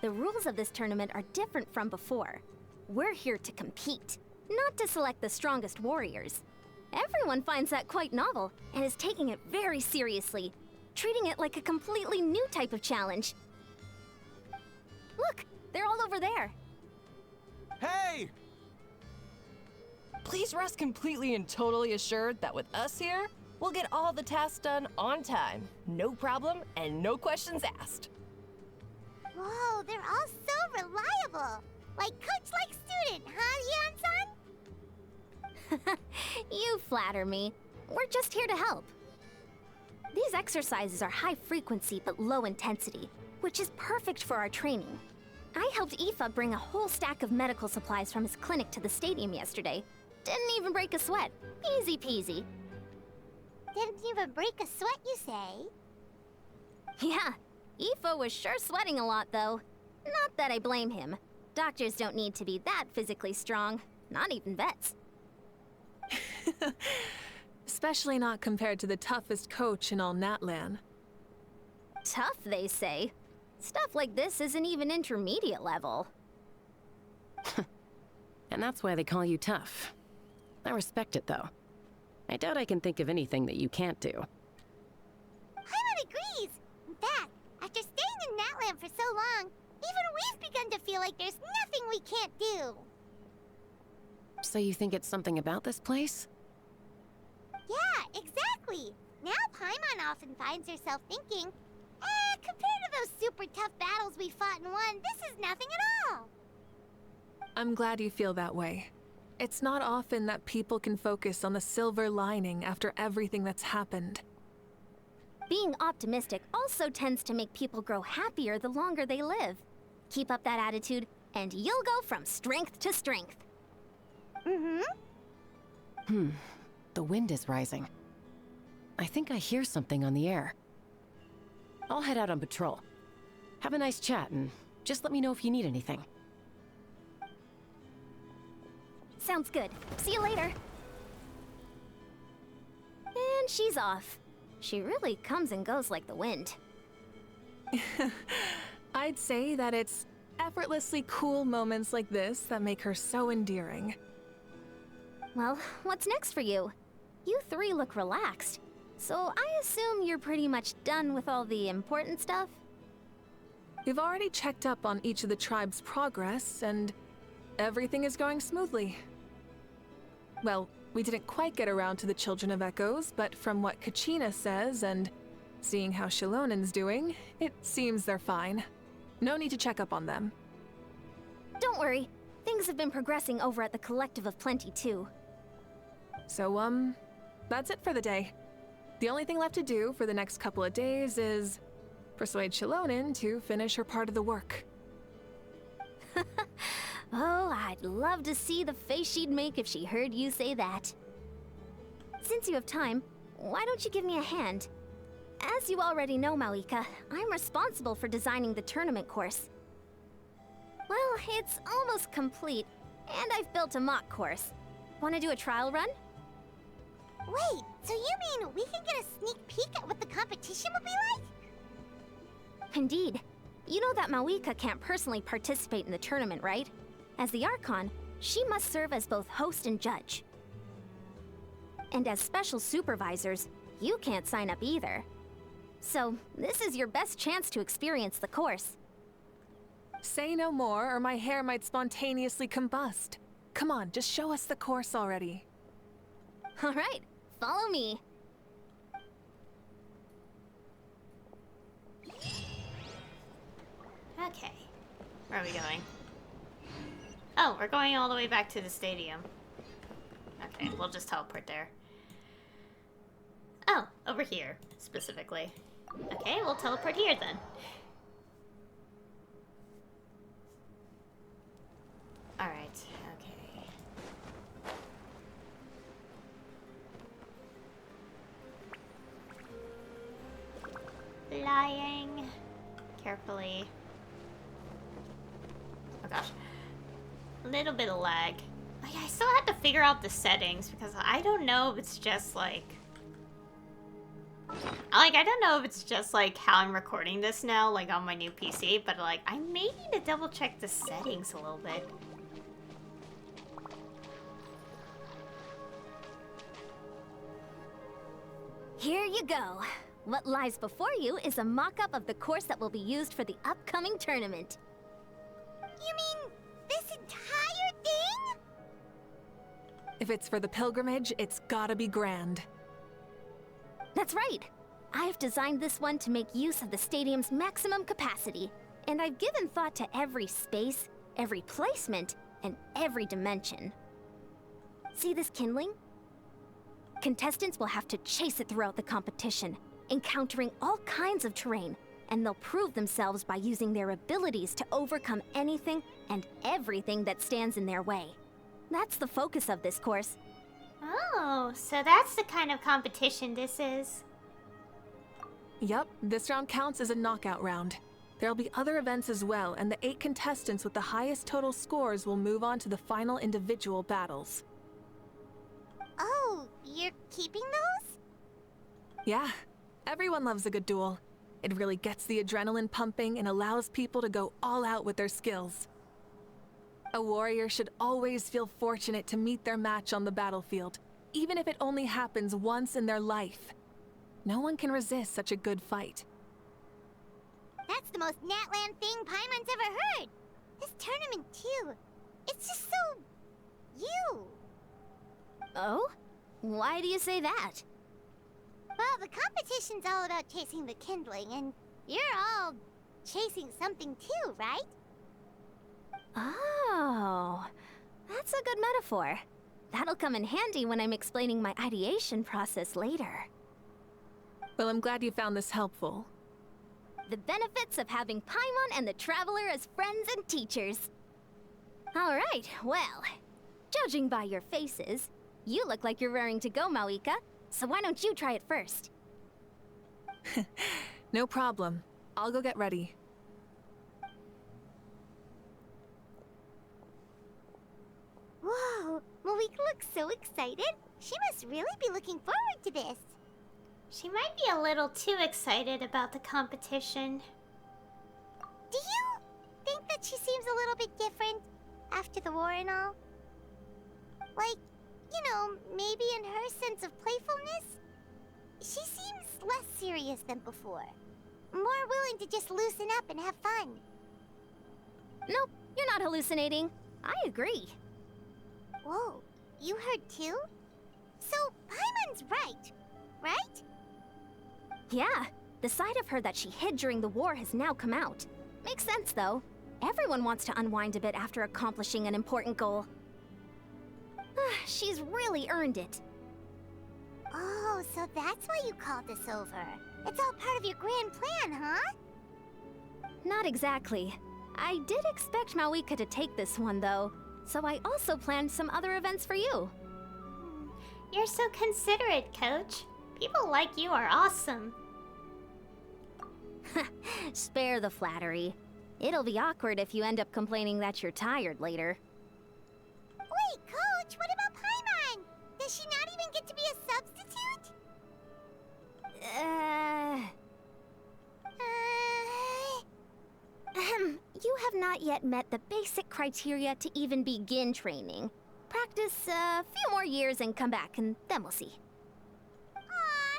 The rules of this tournament are different from before. We're here to compete, not to select the strongest warriors. Everyone finds that quite novel, and is taking it very seriously, treating it like a completely new type of challenge. Look, they're all over there. Hey! Please rest completely and totally assured that with us here, we'll get all the tasks done on time. No problem and no questions asked. Whoa, they're all so reliable. Like coach, like student, huh, Ian-san? You flatter me. We're just here to help. These exercises are high frequency but low intensity, which is perfect for our training. I helped Aoife bring a whole stack of medical supplies from his clinic to the stadium yesterday. Didn't even break a sweat. Easy peasy. Didn't even break a sweat, you say? Yeah, Aoife was sure sweating a lot though. Not that I blame him. Doctors don't need to be that physically strong. Not even vets. Especially not compared to the toughest coach in all Natlan. Tough, they say. Stuff like this isn't even intermediate level. And that's why they call you tough. I respect it, though. I doubt I can think of anything that you can't do. Paimon agrees. In fact, after staying in Natland for so long, even we've begun to feel like there's nothing we can't do. So you think it's something about this place? Yeah, exactly. Now Paimon often finds herself thinking, compared to those super tough battles we fought and won, this is nothing at all. I'm glad you feel that way. It's not often that people can focus on the silver lining after everything that's happened. Being optimistic also tends to make people grow happier the longer they live. Keep up that attitude, and you'll go from strength to strength. The wind is rising. I think I hear something on the air. I'll head out on patrol. Have a nice chat, and just let me know if you need anything. Sounds good. See you later. And she's off. She really comes and goes like the wind. I'd say that it's effortlessly cool moments like this that make her so endearing. Well, what's next for you? You three look relaxed. So I assume you're pretty much done with all the important stuff? We've already checked up on each of the tribe's progress, and everything is going smoothly. Well, we didn't quite get around to the Children of Echoes, but from what Kachina says and seeing how Shilonen's doing, it seems they're fine. No need to check up on them. Don't worry. Things have been progressing over at the Collective of Plenty, too. So, that's it for the day. The only thing left to do for the next couple of days is persuade Shilonen to finish her part of the work. Oh, I'd love to see the face she'd make if she heard you say that. Since you have time, why don't you give me a hand? As you already know, Mavuika, I'm responsible for designing the tournament course. Well, it's almost complete, and I've built a mock course. Want to do a trial run? Wait, so you mean we can get a sneak peek at what the competition will be like? Indeed. You know that Mavuika can't personally participate in the tournament, right? As the Archon, she must serve as both host and judge. And as special supervisors, you can't sign up either. So, this is your best chance to experience the course. Say no more, or my hair might spontaneously combust. Come on, just show us the course already. All right, follow me. Okay. Where are we going? Oh, we're going all the way back to the stadium. Okay, we'll just teleport there. Oh, over here, specifically. Okay, we'll teleport here then. Alright, okay. Flying carefully. Oh gosh. A little bit of lag. Oh, yeah, I still have to figure out the settings because I don't know if it's just like... I don't know if it's just like how I'm recording this now, like on my new PC, but like I may need to double check the settings a little bit. Here you go. What lies before you is a mock-up of the course that will be used for the upcoming tournament. You mean this entire thing? If it's for the pilgrimage, it's gotta be grand. That's right. I've designed this one to make use of the stadium's maximum capacity, and I've given thought to every space, every placement, and every dimension. See this kindling? Contestants will have to chase it throughout the competition, encountering all kinds of terrain, and they'll prove themselves by using their abilities to overcome anything and everything that stands in their way. That's the focus of this course. Oh, so that's the kind of competition this is. Yup, this round counts as a knockout round. There'll be other events as well, and the 8 contestants with the highest total scores will move on to the final individual battles. Oh, you're keeping those? Yeah, everyone loves a good duel. It really gets the adrenaline pumping and allows people to go all out with their skills. A warrior should always feel fortunate to meet their match on the battlefield, even if it only happens once in their life. No one can resist such a good fight. That's the most Natland thing Paimon's ever heard. This tournament, too. It's just so... you. Oh? Why do you say that? Well, the competition's all about chasing the kindling, and you're all chasing something too, right? Oh, that's a good metaphor. That'll come in handy when I'm explaining my ideation process later. Well, I'm glad you found this helpful. The benefits of having Paimon and the Traveler as friends and teachers. All right, well, judging by your faces, you look like you're raring to go, Mavuika. So why don't you try it first? No problem. I'll go get ready. Whoa, Mavuika looks so excited. She must really be looking forward to this. She might be a little too excited about the competition. Do you think that she seems a little bit different after the war and all? Like, you know, maybe in her sense of playfulness? She seems less serious than before. More willing to just loosen up and have fun. Nope, you're not hallucinating. I agree. Whoa, you heard too? So, Paimon's right? Yeah, the side of her that she hid during the war has now come out. Makes sense, though. Everyone wants to unwind a bit after accomplishing an important goal. She's really earned it. Oh, so that's why you called this over. It's all part of your grand plan, huh? Not exactly. I did expect Mavuika to take this one, though. So I also planned some other events for you. You're so considerate, Coach. People like you are awesome. Spare the flattery. It'll be awkward if you end up complaining that you're tired later. Wait, Coach, what about Paimon? Does she not even get to be a substitute? You have not yet met the basic criteria to even begin training. Practice a few more years and come back, and then we'll see. Aw,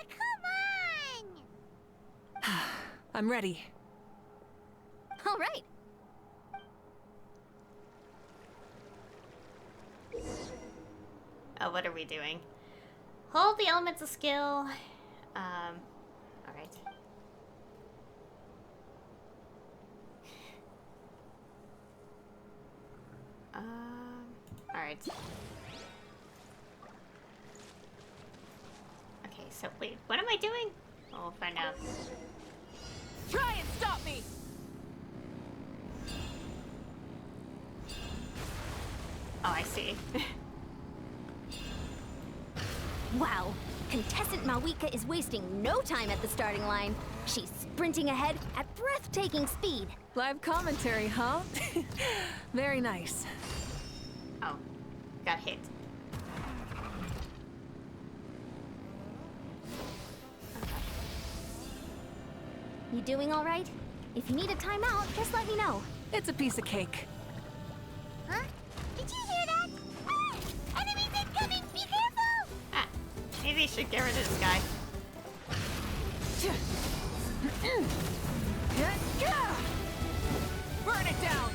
come on! I'm ready. All right. Oh, what are we doing? Hold the elemental skill. Alright. Alright. Okay, so wait, what am I doing? We'll find out. Try and stop me! Oh, I see. Wow. Contestant Mavuika is wasting no time at the starting line. She's sprinting ahead at breathtaking speed. Live commentary, huh? Very nice. Oh, got hit. You doing all right? If you need a timeout, just let me know. It's a piece of cake. Huh? Did you hear that? Ah! Enemies incoming! Be careful! Ah, maybe I should get rid of this guy. Burn it down!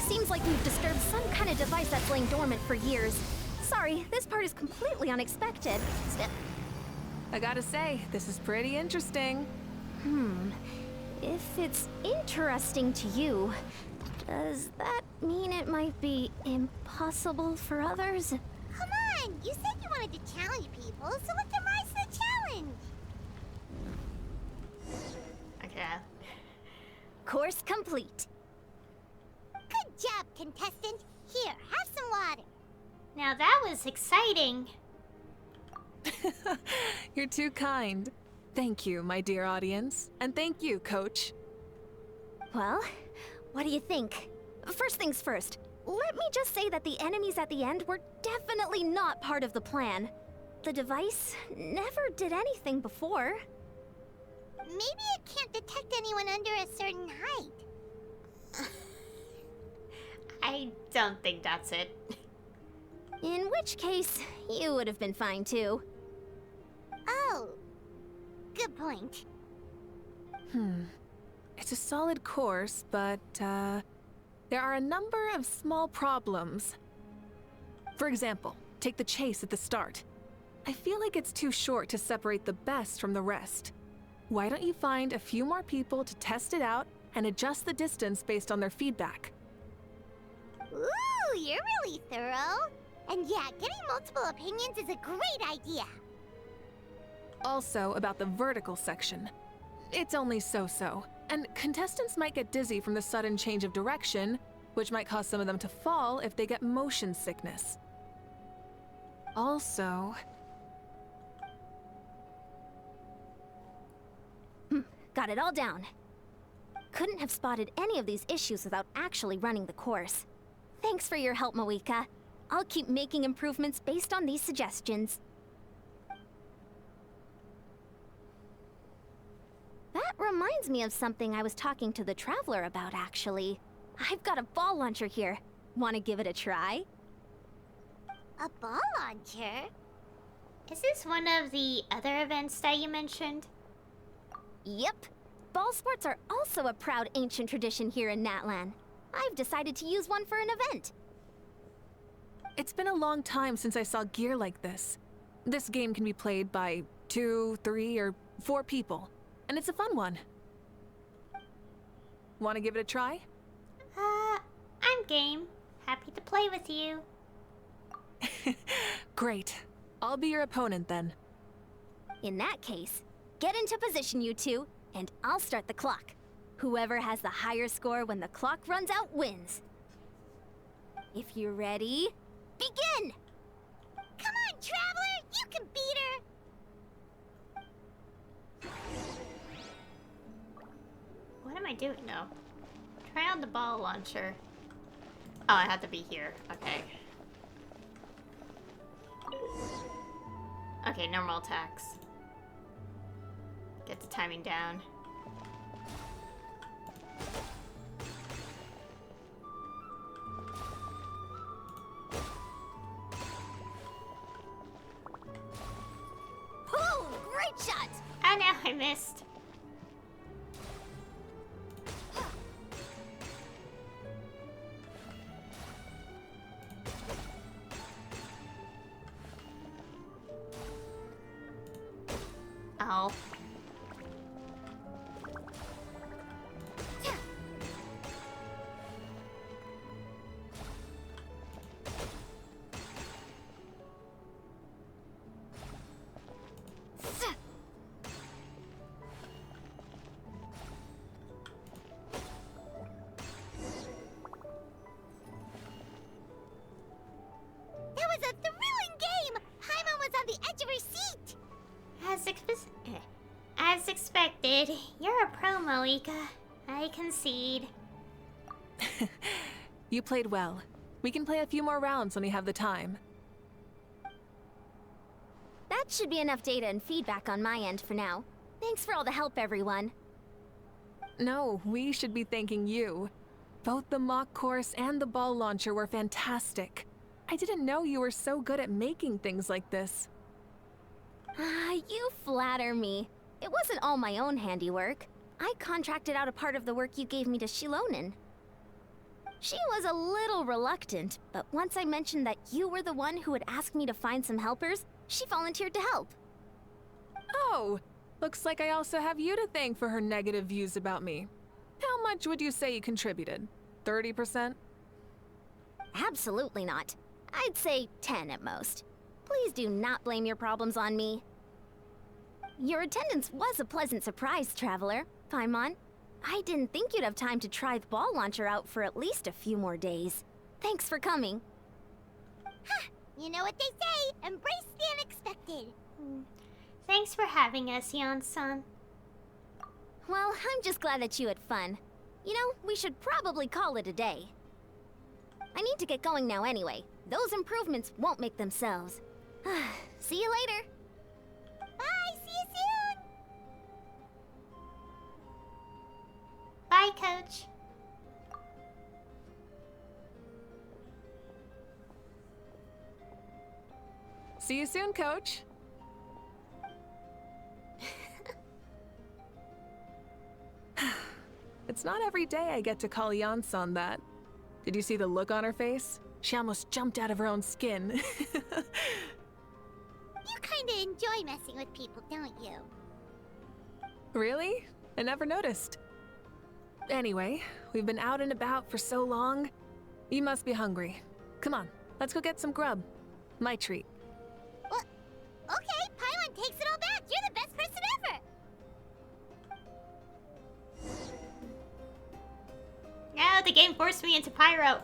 Seems like we've disturbed some kind of device that's laying dormant for years. Sorry, this part is completely unexpected. I gotta say, this is pretty interesting. If it's interesting to you, does that mean it might be impossible for others? Come on! You said you wanted to challenge people, so let them rise to the challenge! Okay. Course complete. Good job, contestant! Here, have some water. Now that was exciting. You're too kind. Thank you, my dear audience. And thank you, Coach. Well, what do you think? First things first, let me just say that the enemies at the end were definitely not part of the plan. The device never did anything before. Maybe it can't detect anyone under a certain height. I don't think that's it. In which case, you would have been fine too. Oh, good point. It's a solid course, but, there are a number of small problems. For example, take the chase at the start. I feel like it's too short to separate the best from the rest. Why don't you find a few more people to test it out and adjust the distance based on their feedback? Ooh, you're really thorough. And yeah, getting multiple opinions is a great idea. Also, about the vertical section. It's only so-so, and contestants might get dizzy from the sudden change of direction, which might cause some of them to fall if they get motion sickness. Also... Got it all down. Couldn't have spotted any of these issues without actually running the course. Thanks for your help, Mavuika. I'll keep making improvements based on these suggestions. That reminds me of something I was talking to the Traveler about, actually. I've got a ball launcher here. Want to give it a try? A ball launcher? Is this one of the other events that you mentioned? Yep. Ball sports are also a proud ancient tradition here in Natlan. I've decided to use one for an event. It's been a long time since I saw gear like this. This game can be played by 2, 3, or 4 people, and it's a fun one. Want to give it a try? I'm game. Happy to play with you. Great. I'll be your opponent then. In that case, get into position, you two, and I'll start the clock. Whoever has the higher score when the clock runs out wins. If you're ready, begin! Come on, Traveler! You can beat her! What am I doing now? Try on the ball launcher. Oh, I have to be here. Okay. Okay, normal attacks. Get the timing down. Ooh, great shot! Oh no, I missed. Oh. conceded. You're a pro, Mavuika. I concede. You played well. We can play a few more rounds when we have the time. That should be enough data and feedback on my end for now. Thanks for all the help, everyone. No, we should be thanking you. Both the mock course and the ball launcher were fantastic. I didn't know you were so good at making things like this. You flatter me. It wasn't all my own handiwork. I contracted out a part of the work you gave me to Shilonen. She was a little reluctant, but once I mentioned that you were the one who would ask me to find some helpers, she volunteered to help. Oh, looks like I also have you to thank for her negative views about me. How much would you say you contributed? 30%? Absolutely not. I'd say 10 at most. Please do not blame your problems on me. Your attendance was a pleasant surprise, Traveler. Paimon, I didn't think you'd have time to try the ball launcher out for at least a few more days. Thanks for coming. Ha! You know what they say, embrace the unexpected. Thanks for having us, Yan-san. Well, I'm just glad that you had fun. You know, we should probably call it a day. I need to get going now anyway. Those improvements won't make themselves. See you later. Bye, see you soon. Bye, Coach. See you soon, Coach. It's not every day I get to call Yansan that. Did you see the look on her face? She almost jumped out of her own skin. You kinda enjoy messing with people, don't you? Really? I never noticed. Anyway, we've been out and about for so long. You must be hungry. Come on, let's go get some grub. My treat. Well, okay, Paimon takes it all back. You're the best person ever. Yeah, the game forced me into Pyro.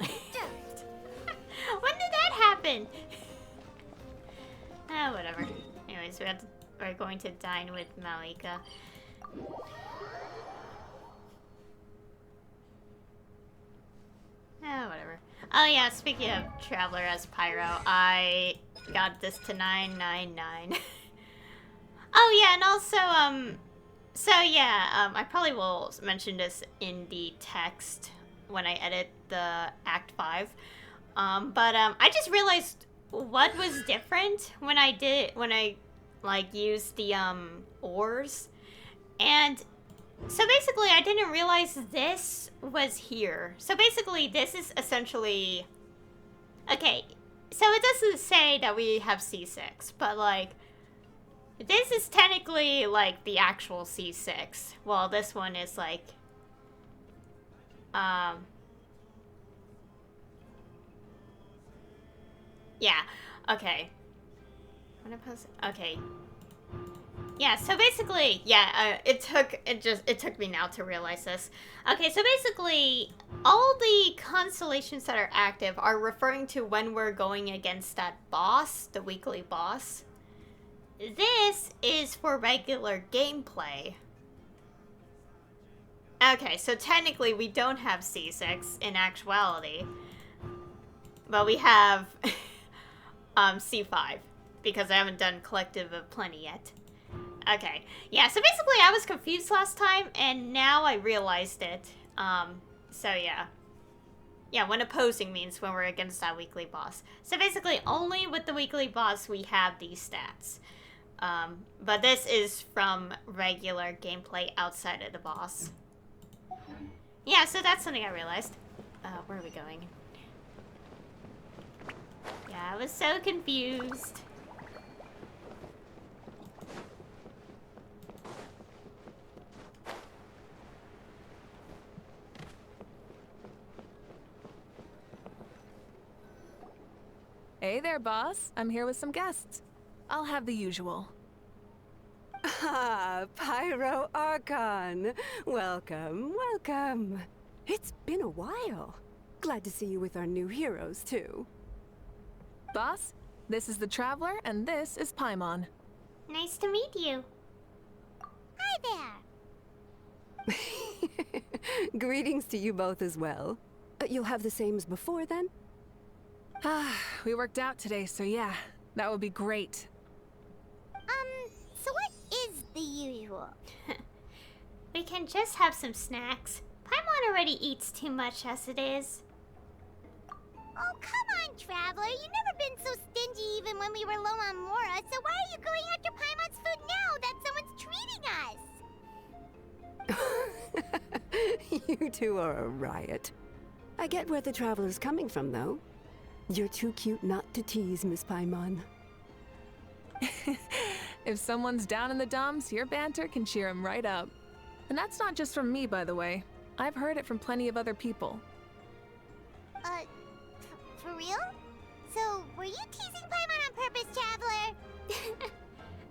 When did that happen? Ah, whatever. Anyways, we're going to dine with Mavuika. Ah, whatever. Oh yeah, speaking of Traveler as Pyro, I got this to 999. Oh yeah, and also, so yeah, I probably will mention this in the text when I edit the Act 5. I just realized what was different when I like used the ores. And so basically I didn't realize this was here. So basically this is essentially, okay, so it doesn't say that we have C6, but like this is technically like the actual C6. Well, this one is like yeah, okay. Okay. Yeah, so basically, yeah, it took me now to realize this. Okay, so basically, all the constellations that are active are referring to when we're going against that boss, the weekly boss. This is for regular gameplay. Okay, so technically we don't have C6 in actuality. But we have C5, because I haven't done Collective of Plenty yet. Okay, yeah, so basically I was confused last time, and now I realized it. So yeah. Yeah, when opposing means when we're against that weekly boss. So basically, only with the weekly boss we have these stats. But this is from regular gameplay outside of the boss. Yeah, so that's something I realized. Where are we going? Yeah, I was so confused. Hey there, boss. I'm here with some guests. I'll have the usual. Ah, Pyro Archon. Welcome, welcome. It's been a while. Glad to see you with our new heroes, too. Boss, this is the Traveler, and this is Paimon. Nice to meet you. Hi there. Greetings to you both as well. You'll have the same as before, then? We worked out today, so yeah, that would be great. So what is the usual? We can just have some snacks. Paimon already eats too much as it is. Oh, come on, Traveler. You've never been so stingy even when we were low on Mora, so why are you going after Paimon's food now that someone's treating us? You two are a riot. I get where the Traveler's coming from, though. You're too cute not to tease, Miss Paimon. If someone's down in the dumps, your banter can cheer him right up. And that's not just from me, by the way. I've heard it from plenty of other people. For real? So, were you teasing Paimon on purpose, Traveler?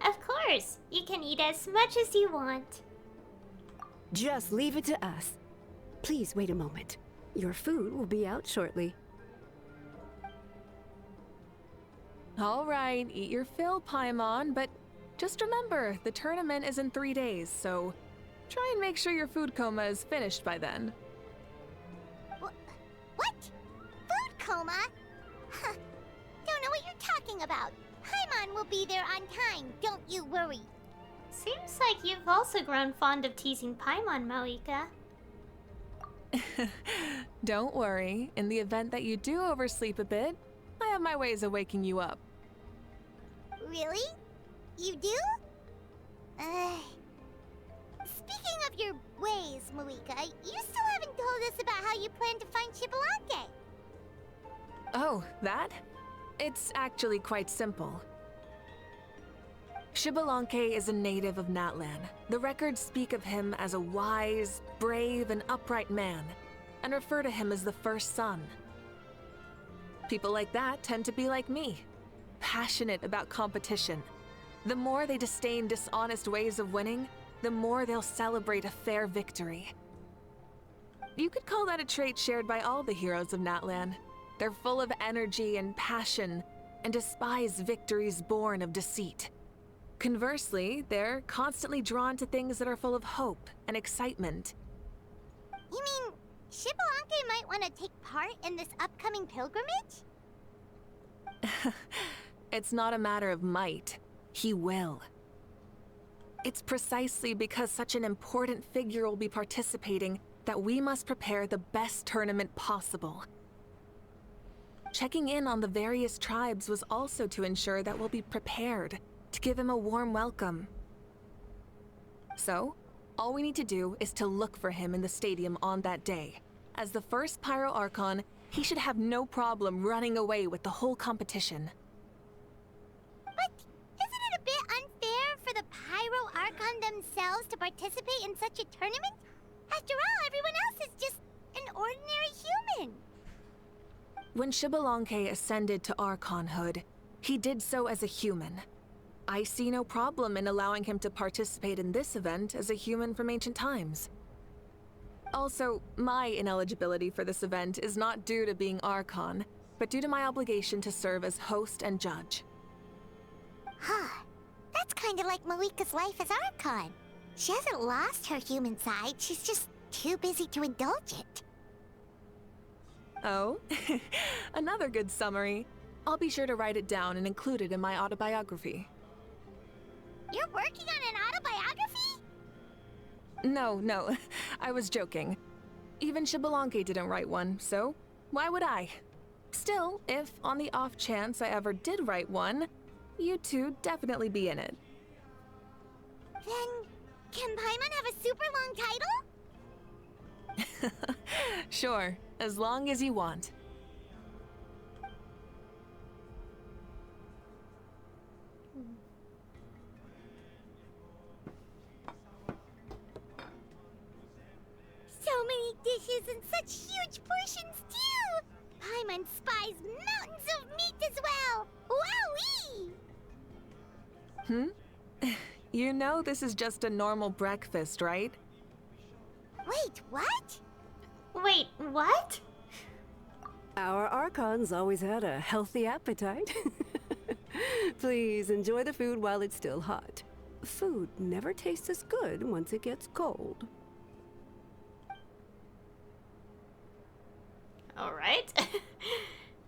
Of course, you can eat as much as you want. Just leave it to us. Please wait a moment. Your food will be out shortly. All right, eat your fill, Paimon, but just remember, the tournament is in 3 days, so try and make sure your food coma is finished by then. What? Food coma? Huh. Don't know what you're talking about. Paimon will be there on time, don't you worry. Seems like you've also grown fond of teasing Paimon, Mavuika. Don't worry, in the event that you do oversleep a bit, I have my ways of waking you up. Really? You do? Speaking of your ways, Mavuika, you still haven't told us about how you plan to find Xbalanque. Oh, that? It's actually quite simple. Xbalanque is a native of Natlan. The records speak of him as a wise, brave, and upright man, and refer to him as the first son. People like that tend to be like me, passionate about competition. The more they disdain dishonest ways of winning, the more they'll celebrate a fair victory. You could call that a trait shared by all the heroes of Natlan. They're full of energy and passion, and despise victories born of deceit. Conversely, they're constantly drawn to things that are full of hope and excitement. You mean Xbalanque might want to take part in this upcoming pilgrimage? It's not a matter of might. He will. It's precisely because such an important figure will be participating that we must prepare the best tournament possible. Checking in on the various tribes was also to ensure that we'll be prepared to give him a warm welcome. So, all we need to do is to look for him in the stadium on that day. As the first Pyro Archon, he should have no problem running away with the whole competition. But isn't it a bit unfair for the Pyro Archon themselves to participate in such a tournament? After all, everyone else is just an ordinary human. When Xbalanque ascended to Archonhood, he did so as a human. I see no problem in allowing him to participate in this event as a human from ancient times. Also, my ineligibility for this event is not due to being Archon, but due to my obligation to serve as host and judge. Huh. That's kind of like Mavuika's life as Archon. She hasn't lost her human side, she's just too busy to indulge it. Oh, another good summary. I'll be sure to write it down and include it in my autobiography. You're working on an autobiography? No, I was joking. Even Xbalanque didn't write one, so why would I? Still, if on the off chance I ever did write one, you two definitely be in it. Then, can Paimon have a super long title? Sure, as long as you want. So many dishes and such huge portions, too! Paimon spies mountains of meat as well! Wowee! You know this is just a normal breakfast, right? Wait, what? Wait, what? Our Archons always had a healthy appetite. Please enjoy the food while it's still hot. Food never tastes as good once it gets cold. Alright.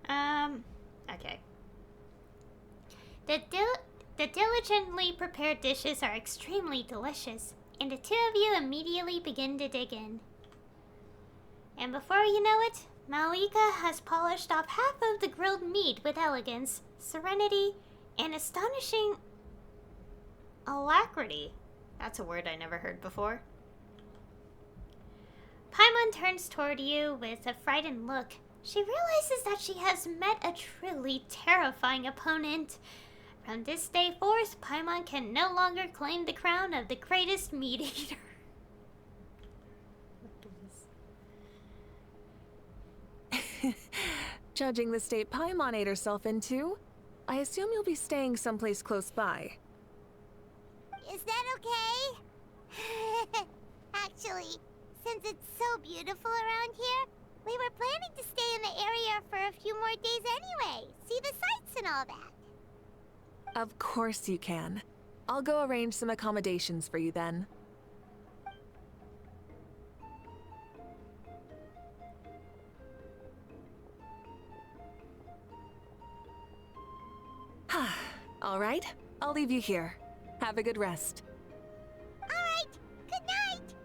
Okay. The diligently prepared dishes are extremely delicious, and the two of you immediately begin to dig in. And before you know it, Mavuika has polished off half of the grilled meat with elegance, serenity, and astonishing alacrity. That's a word I never heard before. Paimon turns toward you with a frightened look. She realizes that she has met a truly terrifying opponent. From this day forth, Paimon can no longer claim the crown of the greatest meat eater. Judging the state Paimon ate herself into, I assume you'll be staying someplace close by. Is that okay? Actually, since it's so beautiful around here, we were planning to stay in the area for a few more days anyway. See the sights and all that. Of course you can. I'll go arrange some accommodations for you then. All right, I'll leave you here. Have a good rest. All right, good night.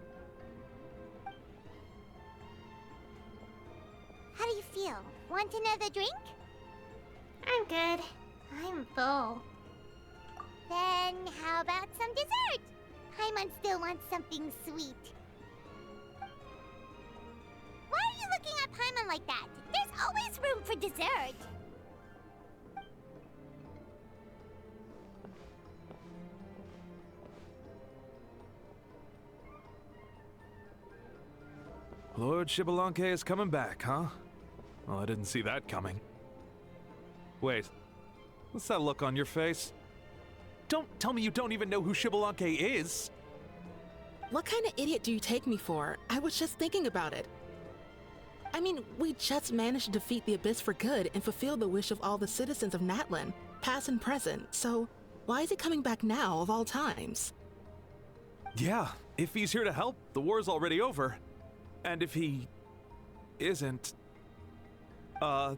How do you feel? Want another drink? I'm good. I'm full. Then how about some dessert? Paimon still wants something sweet. Why are you looking at Paimon like that? There's always room for dessert. Lord Xbalanque is coming back, huh? Well, I didn't see that coming. Wait, what's that look on your face? Don't tell me you don't even know who Xbalanque is! What kind of idiot do you take me for? I was just thinking about it. I mean, we just managed to defeat the Abyss for good and fulfill the wish of all the citizens of Natlan, past and present, so why is he coming back now of all times? Yeah, if he's here to help, the war's already over. And if he isn't... I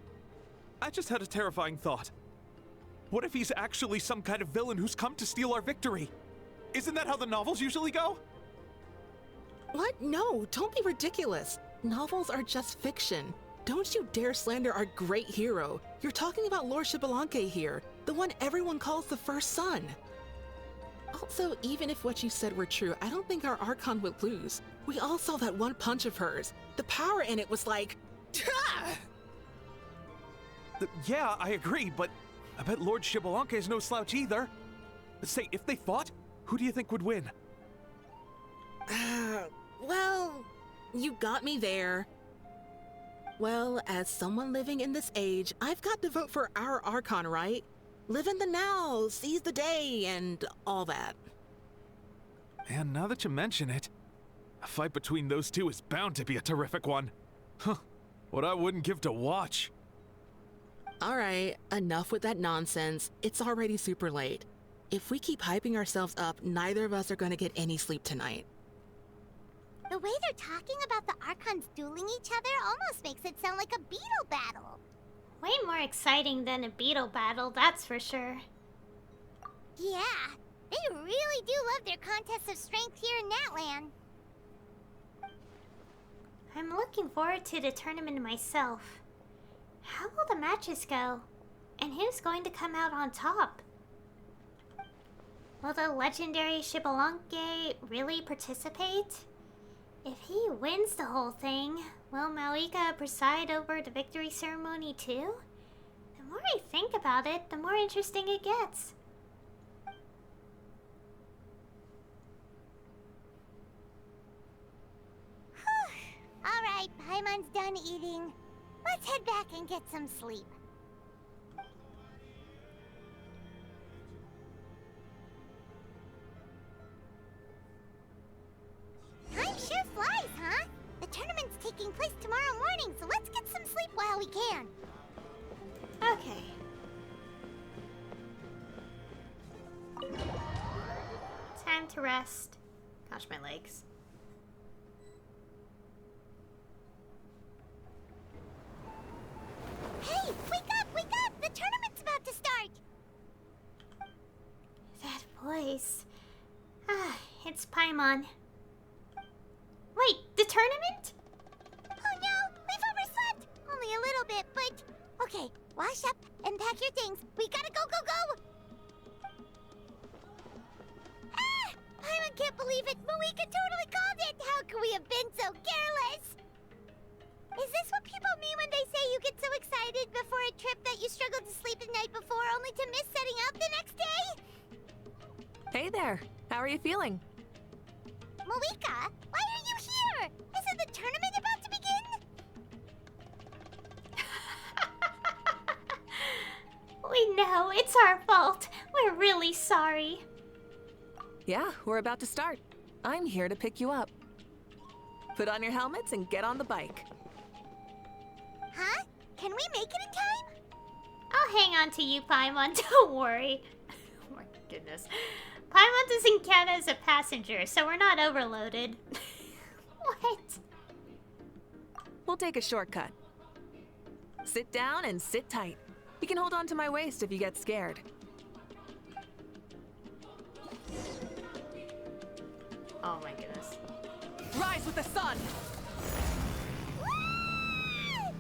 just had a terrifying thought. What if he's actually some kind of villain who's come to steal our victory? Isn't that how the novels usually go? What? No, don't be ridiculous. Novels are just fiction. Don't you dare slander our great hero. You're talking about Lord Xbalanque here, the one everyone calls the First Son. Also, even if what you said were true, I don't think our Archon would lose. We all saw that one punch of hers. The power in it was like... Yeah, I agree, but I bet Lord Xbalanque is no slouch either. Say, if they fought, who do you think would win? Well, you got me there. Well, as someone living in this age, I've got to vote for our Archon, right? Live in the now, seize the day, and all that. Man, now that you mention it, a fight between those two is bound to be a terrific one. Huh, what I wouldn't give to watch. Alright, enough with that nonsense. It's already super late. If we keep hyping ourselves up, neither of us are gonna get any sleep tonight. The way they're talking about the Archons dueling each other almost makes it sound like a beetle battle. Way more exciting than a beetle battle, that's for sure. Yeah, they really do love their contests of strength here in Natlan. I'm looking forward to the tournament myself. How will the matches go? And who's going to come out on top? Will the legendary Xbalanque really participate? If he wins the whole thing, will Mavuika preside over the victory ceremony too? The more I think about it, the more interesting it gets. Alright, Paimon's done eating. Let's head back and get some sleep. Time sure flies, huh? The tournament's taking place tomorrow morning, so let's get some sleep while we can. Okay. Time to rest. Gosh, my legs. It's Paimon. Wait, the tournament? Oh no, we've overslept! Only a little bit, but... Okay, wash up and pack your things. We gotta go, go, go! Ah! Paimon can't believe it! Mavuika totally called it! How could we have been so careless? Is this what people mean when they say you get so excited before a trip that you struggled to sleep the night before only to miss setting out the next day? Hey there. How are you feeling? Mavuika, why are you here? Isn't the tournament about to begin? We know, it's our fault. We're really sorry. Yeah, we're about to start. I'm here to pick you up. Put on your helmets and get on the bike. Huh? Can we make it in time? I'll hang on to you, Paimon. Don't worry. Oh my goodness. Paimon doesn't count as a passenger, so we're not overloaded. What? We'll take a shortcut. Sit down and sit tight. You can hold on to my waist if you get scared. Oh my goodness. Rise with the sun!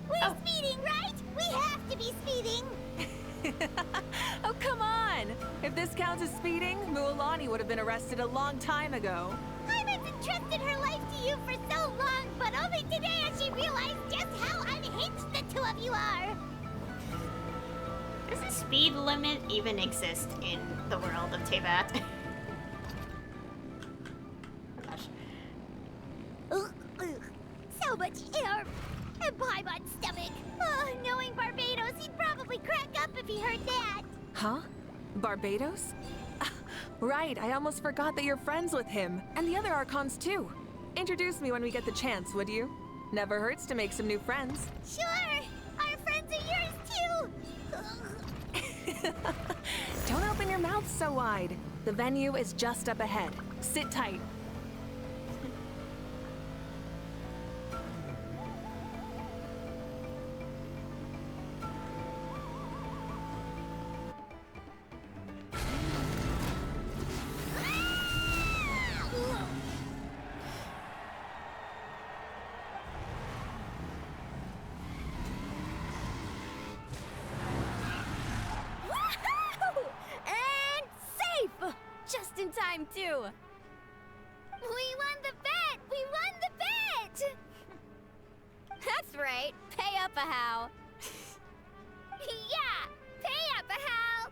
We're speeding, right? We have to be speeding! Oh, come on! If this counts as speeding, Mualani would have been arrested a long time ago. Paimon's entrusted her life to you for so long, but only today has she realized just how unhinged the two of you are! Does a speed limit even exist in the world of Teyvat? Gosh. Ugh, ugh. So much air! And Paimon's stomach! Oh, knowing Barbados, he'd probably crack up if he heard that! Huh? Barbados? Right, I almost forgot that you're friends with him, and the other Archons too. Introduce me when we get the chance, would you? Never hurts to make some new friends. Sure! Our friends are yours too! Don't open your mouth so wide. The venue is just up ahead. Sit tight. Just in time, too. We won the bet! We won the bet! That's right. Pay up a how. Yeah! Pay up, Ajaw!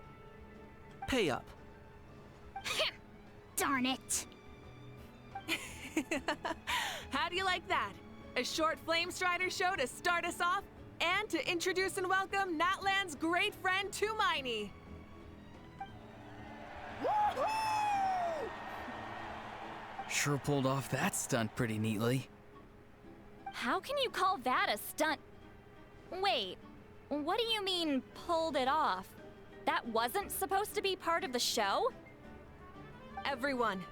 Pay up. Darn it! How do you like that? A short Flame Strider show to start us off, and to introduce and welcome Natlan's great friend, Tumaini. Sure pulled off that stunt pretty neatly. How can you call that a stunt? Wait, what do you mean, pulled it off? That wasn't supposed to be part of the show? Everyone,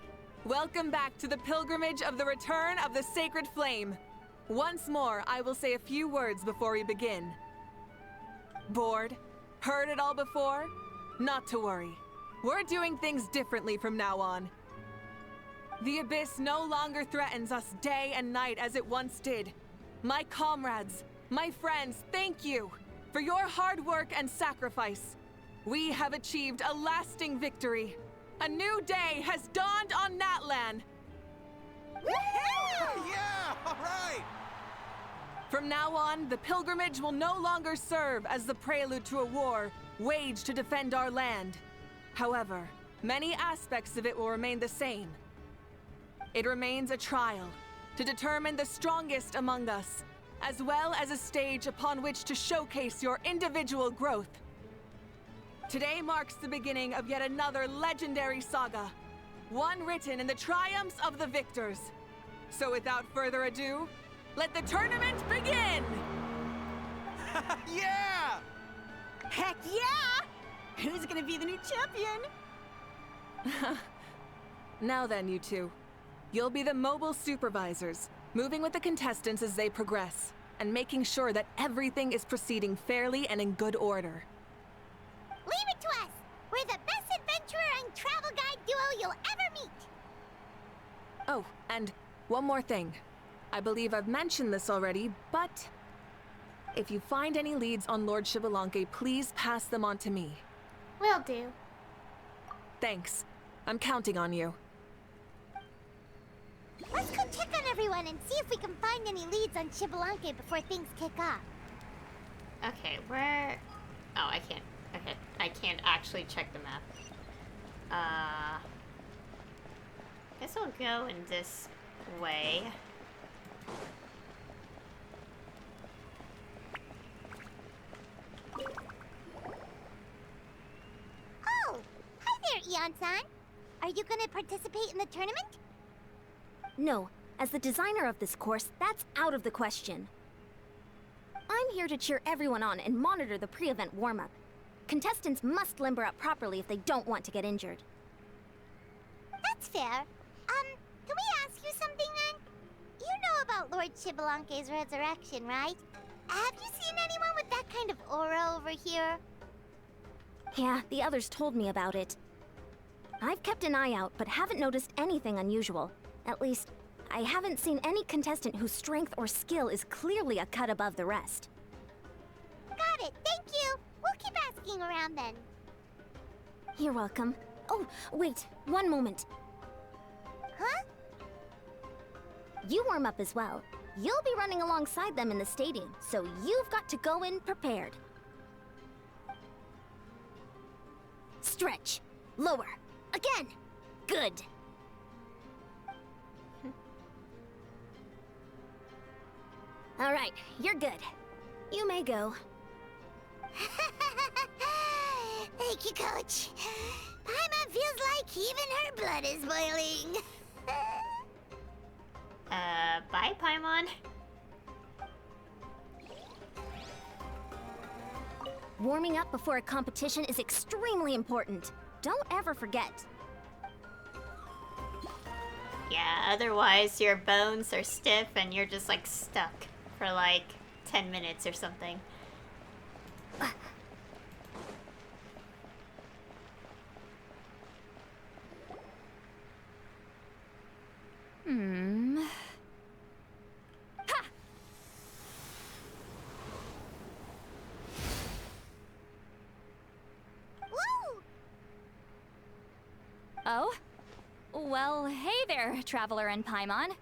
welcome back to the pilgrimage of the return of the Sacred Flame. Once more, I will say a few words before we begin. Bored? Heard it all before? Not to worry. We're doing things differently from now on. The Abyss no longer threatens us day and night as it once did. My comrades, my friends, thank you for your hard work and sacrifice. We have achieved a lasting victory. A new day has dawned on Natlan. Yeah! All right! From now on, the pilgrimage will no longer serve as the prelude to a war waged to defend our land. However, many aspects of it will remain the same. It remains a trial to determine the strongest among us, as well as a stage upon which to showcase your individual growth. Today marks the beginning of yet another legendary saga, one written in the triumphs of the victors. So without further ado, let the tournament begin! Yeah! Heck yeah! Who's gonna be the new champion? Now then, you two. You'll be the mobile supervisors, moving with the contestants as they progress, and making sure that everything is proceeding fairly and in good order. Leave it to us! We're the best adventurer and travel guide duo you'll ever meet! Oh, and one more thing. I believe I've mentioned this already, but if you find any leads on Lord Xbalanque, please pass them on to me. Will do. Thanks. I'm counting on you. Let's go check on everyone and see if we can find any leads on Xbalanque before things kick off. Okay, where... Oh, I can't. Okay, I can't actually check the map. Guess I'll go in this way. Oh! Hi there, Eon-san! Are you gonna participate in the tournament? No. As the designer of this course, that's out of the question. I'm here to cheer everyone on and monitor the pre-event warm-up. Contestants must limber up properly if they don't want to get injured. That's fair. Can we ask you something then? You know about Lord Xbalanque's resurrection, right? Have you seen anyone with that kind of aura over here? Yeah, the others told me about it. I've kept an eye out, but haven't noticed anything unusual. At least, I haven't seen any contestant whose strength or skill is clearly a cut above the rest. Got it, thank you! We'll keep asking around then. You're welcome. Oh, wait, one moment. Huh? You warm up as well. You'll be running alongside them in the stadium, so you've got to go in prepared. Stretch. Lower. Again. Good. All right, you're good. You may go. Thank you, Coach. Paimon feels like even her blood is boiling. Bye, Paimon. Warming up before a competition is extremely important. Don't ever forget. Yeah, otherwise your bones are stiff and you're just like stuck for like 10 minutes or something. Ha! Woo! Oh? Well, hey there, Traveler and Paimon.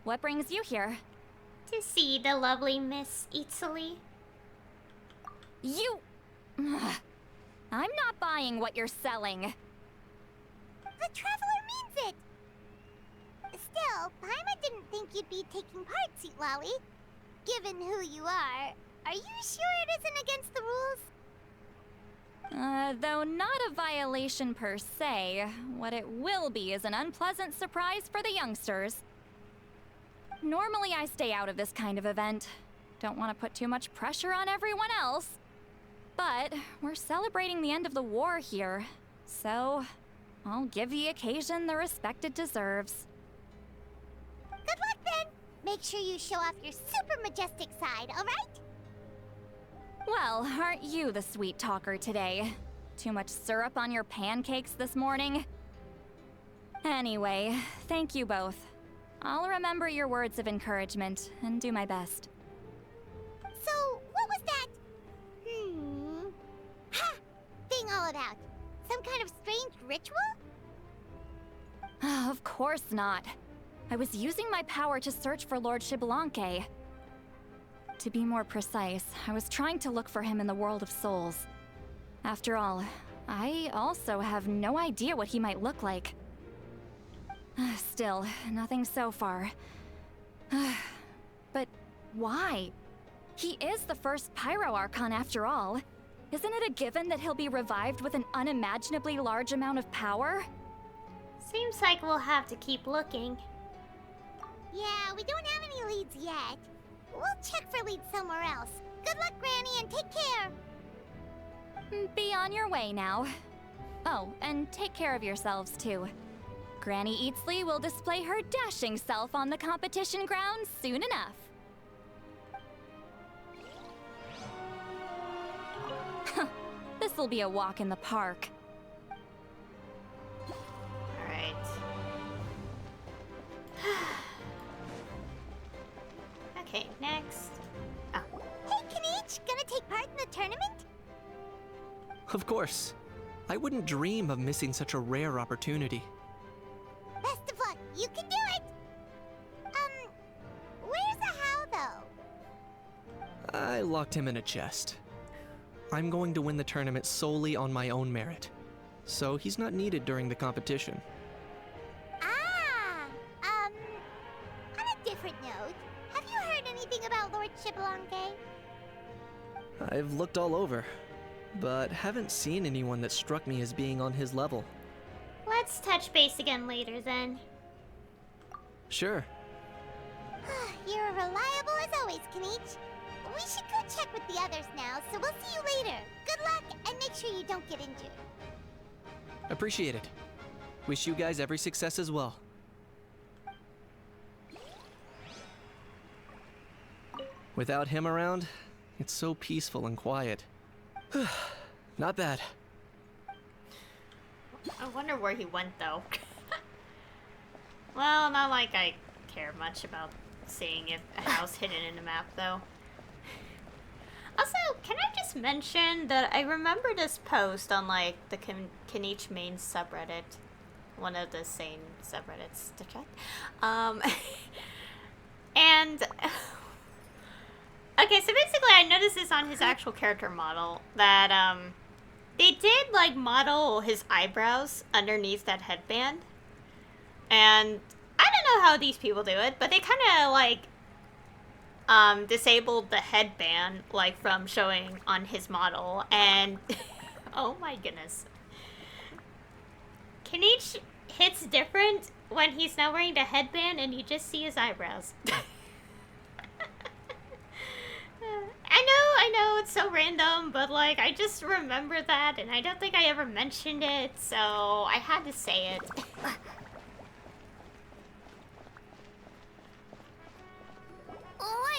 What brings you here? To see the lovely Miss Itsuli. You... I'm not buying what you're selling. The Traveler means it! Still, Paimon didn't think you'd be taking part, Sweet Lolly. Given who you are you sure it isn't against the rules? Though not a violation per se, what it will be is an unpleasant surprise for the youngsters. Normally I stay out of this kind of event. Don't want to put too much pressure on everyone else. But we're celebrating the end of the war here, so I'll give the occasion the respect it deserves. Good luck then! Make sure you show off your super majestic side, alright? Well, aren't you the sweet talker today? Too much syrup on your pancakes this morning? Anyway, thank you both. I'll remember your words of encouragement and do my best. So, what was that? Ha! Thing all about? Some kind of strange ritual? Of course not. I was using my power to search for Lord Xbalanque. To be more precise, I was trying to look for him in the world of souls. After all, I also have no idea what he might look like. Still, nothing so far. But why? He is the first Pyro Archon after all. Isn't it a given that he'll be revived with an unimaginably large amount of power? Seems like we'll have to keep looking. Yeah, we don't have any leads yet. We'll check for leads somewhere else. Good luck, Granny, and take care! Be on your way now. Oh, and take care of yourselves too. Granny Eatsley will display her dashing self on the competition grounds soon enough. This'll be a walk in the park. Alright. Okay, next. Oh. Hey, Kinich, gonna take part in the tournament? Of course. I wouldn't dream of missing such a rare opportunity. Best of luck, you can do it! Where's Ajaw, though? I locked him in a chest. I'm going to win the tournament solely on my own merit, so he's not needed during the competition. On a different note, have you heard anything about Lord Xbalanque? I've looked all over, but haven't seen anyone that struck me as being on his level. Let's touch base again later then. Sure. You're reliable as always, Kinich. We should go check with the others now, so we'll see you later. Good luck, and make sure you don't get injured. Appreciate it. Wish you guys every success as well. Without him around, it's so peaceful and quiet. Not bad. I wonder where he went though. Well, not like I care much about seeing if a house hidden in the map though. Also, can I just mention that I remember this post on like the Kinich main subreddit, one of the same subreddits to check. And okay, so basically I noticed this on his actual character model that they did like model his eyebrows underneath that headband. And I don't know how these people do it, but they kind of like disabled the headband like from showing on his model, and oh my goodness, Kinich hits different when he's not wearing the headband and you just see his eyebrows. I know it's so random, but like I just remember that and I don't think I ever mentioned it, so I had to say it.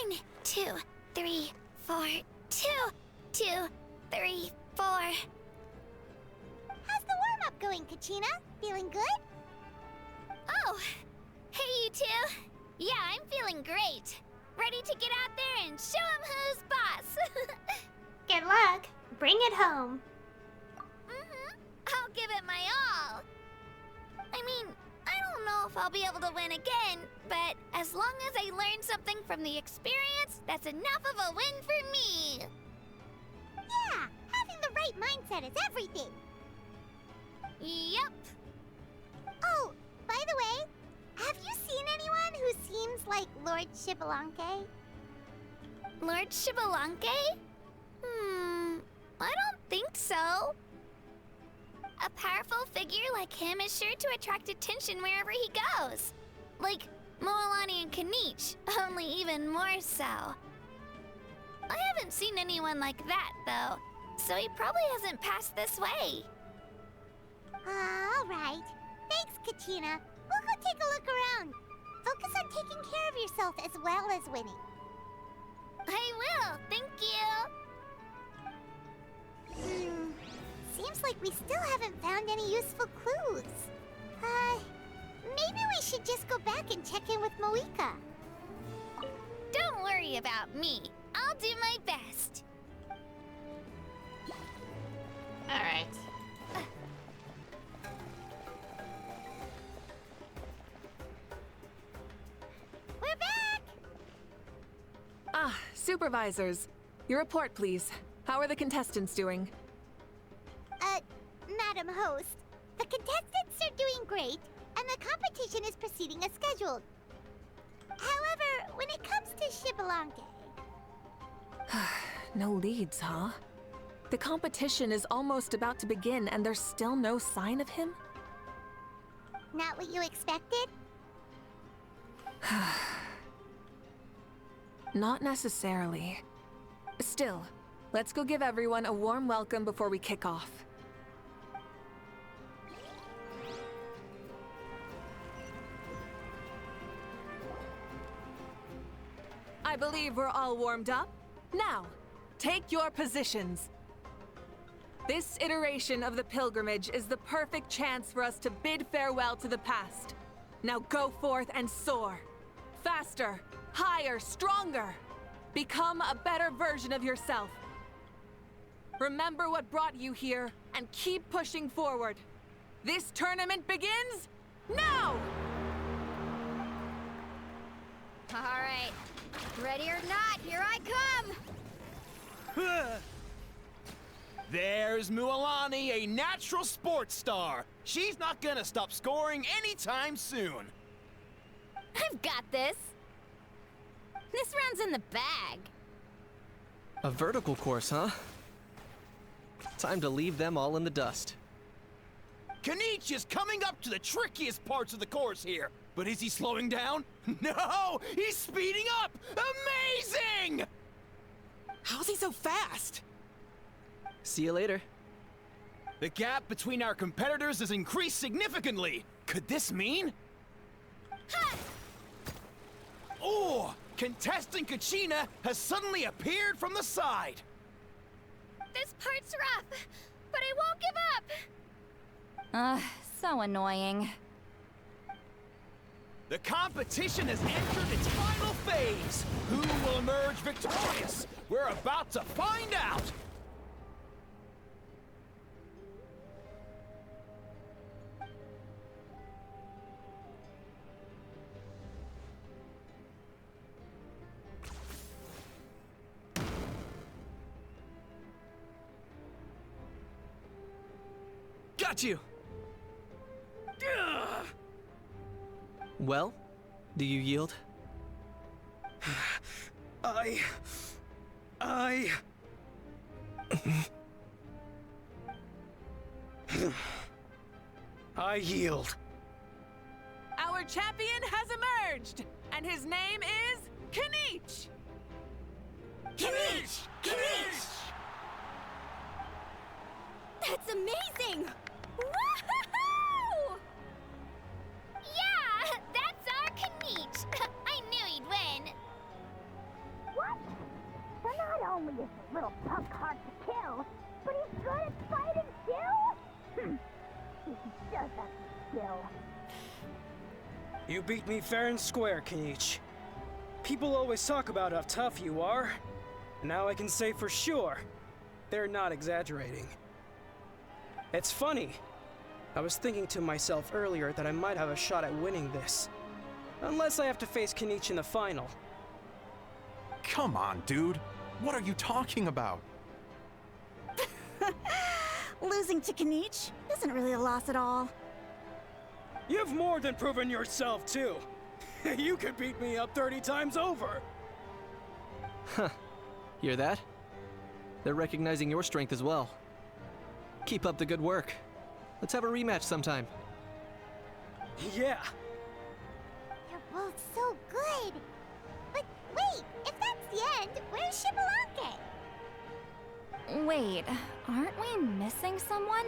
1, 2, 3, 4, 2, 2, 3, 4. How's the warm-up going, Kachina? Feeling good? Oh, hey you two. Yeah, I'm feeling great. Ready to get out there and show 'em who's boss. Good luck. Bring it home. I'll give it my all. I mean, I don't know if I'll be able to win again, but as long as I learn something from the experience, that's enough of a win for me. Yeah, having the right mindset is everything. Yep. Oh, by the way, have you seen anyone who seems like Lord Xbalanque? Lord Xbalanque? I don't think so. A powerful figure like him is sure to attract attention wherever he goes. Like Moalani and Kinich, only even more so. I haven't seen anyone like that, though, so he probably hasn't passed this way. Alright. Thanks, Kachina. We'll go take a look around. Focus on taking care of yourself as well as winning. I will, thank you. Seems like we still haven't found any useful clues. Maybe we should just go back and check in with Mavuika. Don't worry about me. I'll do my best. Alright. We're back! Ah, supervisors. Your report, please. How are the contestants doing? Madam Host, the contestants are doing great, and the competition is proceeding as scheduled. However, when it comes to Xbalanque... No leads, huh? The competition is almost about to begin and there's still no sign of him? Not what you expected? Not necessarily. Still, let's go give everyone a warm welcome before we kick off. I believe we're all warmed up. Now, take your positions. This iteration of the pilgrimage is the perfect chance for us to bid farewell to the past. Now go forth and soar. Faster, higher, stronger. Become a better version of yourself. Remember what brought you here and keep pushing forward. This tournament begins now! Alright. Ready or not, here I come! There's Mualani, a natural sports star. She's not gonna stop scoring anytime soon. I've got this. This round's in the bag. A vertical course, huh? Time to leave them all in the dust. Kanich is coming up to the trickiest parts of the course here. But is he slowing down? No! He's speeding up! Amazing! How's he so fast? See you later. The gap between our competitors has increased significantly. Could this mean? Oh! Contestant Kachina has suddenly appeared from the side. This part's rough, but I won't give up. So annoying. The competition has entered its final phase. Who will emerge victorious? We're about to find out. Got you! Well, do you yield? I yield. Our champion has emerged, and his name is Kanich! Kanich! Kanich! That's amazing! Woohoo! Yeah, that's our Kanich. I knew he'd win. What? So not only is the little punk hard to kill, but he's good at fighting too? He does have skill. You beat me fair and square, Kanich. People always talk about how tough you are. Now I can say for sure, they're not exaggerating. It's funny. I was thinking to myself earlier that I might have a shot at winning this. Unless I have to face Kanich in the final. Come on, dude. What are you talking about? Losing to Kanich isn't really a loss at all. You've more than proven yourself, too. You could beat me up 30 times over. Huh. Hear that? They're recognizing your strength as well. Keep up the good work. Let's have a rematch sometime. Yeah. You're both so good. But wait, if that's the end, where's Shibalake? Wait, aren't we missing someone?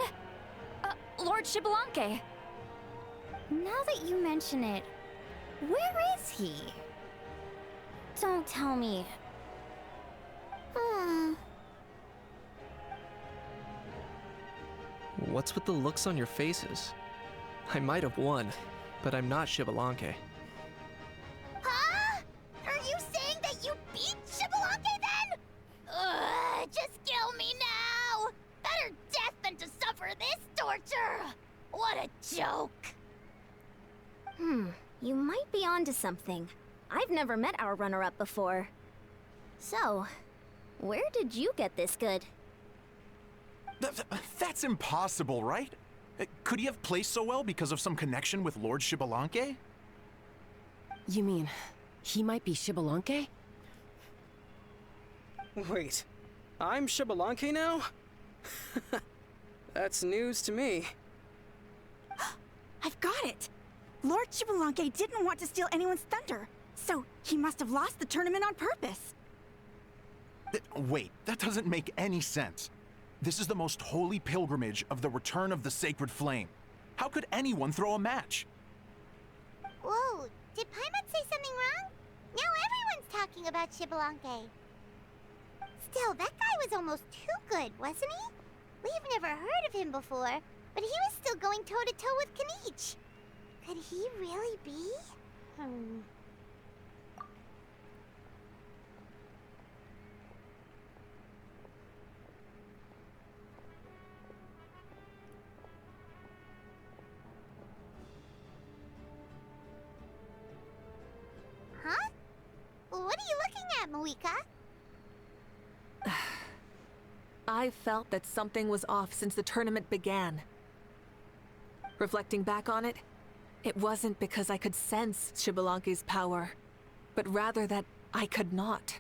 Lord Shibalake. Now that you mention it, where is he? Don't tell me. What's with the looks on your faces? I might have won, but I'm not Shibalake. Huh? Are you saying that you beat Shibalake then? Just kill me now! Better death than to suffer this torture! What a joke! You might be onto something. I've never met our runner-up before. So, where did you get this good? That's impossible, right? Could he have placed so well because of some connection with Lord Shibalake? You mean, he might be Shibalake? Wait, I'm Shibalake now? That's news to me. I've got it! Lord Shibalake didn't want to steal anyone's thunder, so he must have lost the tournament on purpose. Wait, that doesn't make any sense. This is the most holy pilgrimage of the return of the sacred flame. How could anyone throw a match? Whoa, did Paimon say something wrong? Now everyone's talking about Shibalake. Still, that guy was almost too good, wasn't he? We've never heard of him before, but he was still going toe-to-toe with Kanich. Could he really be? Mavuika? I felt that something was off since the tournament began. Reflecting back on it, it wasn't because I could sense Xbalanque's power, but rather that I could not.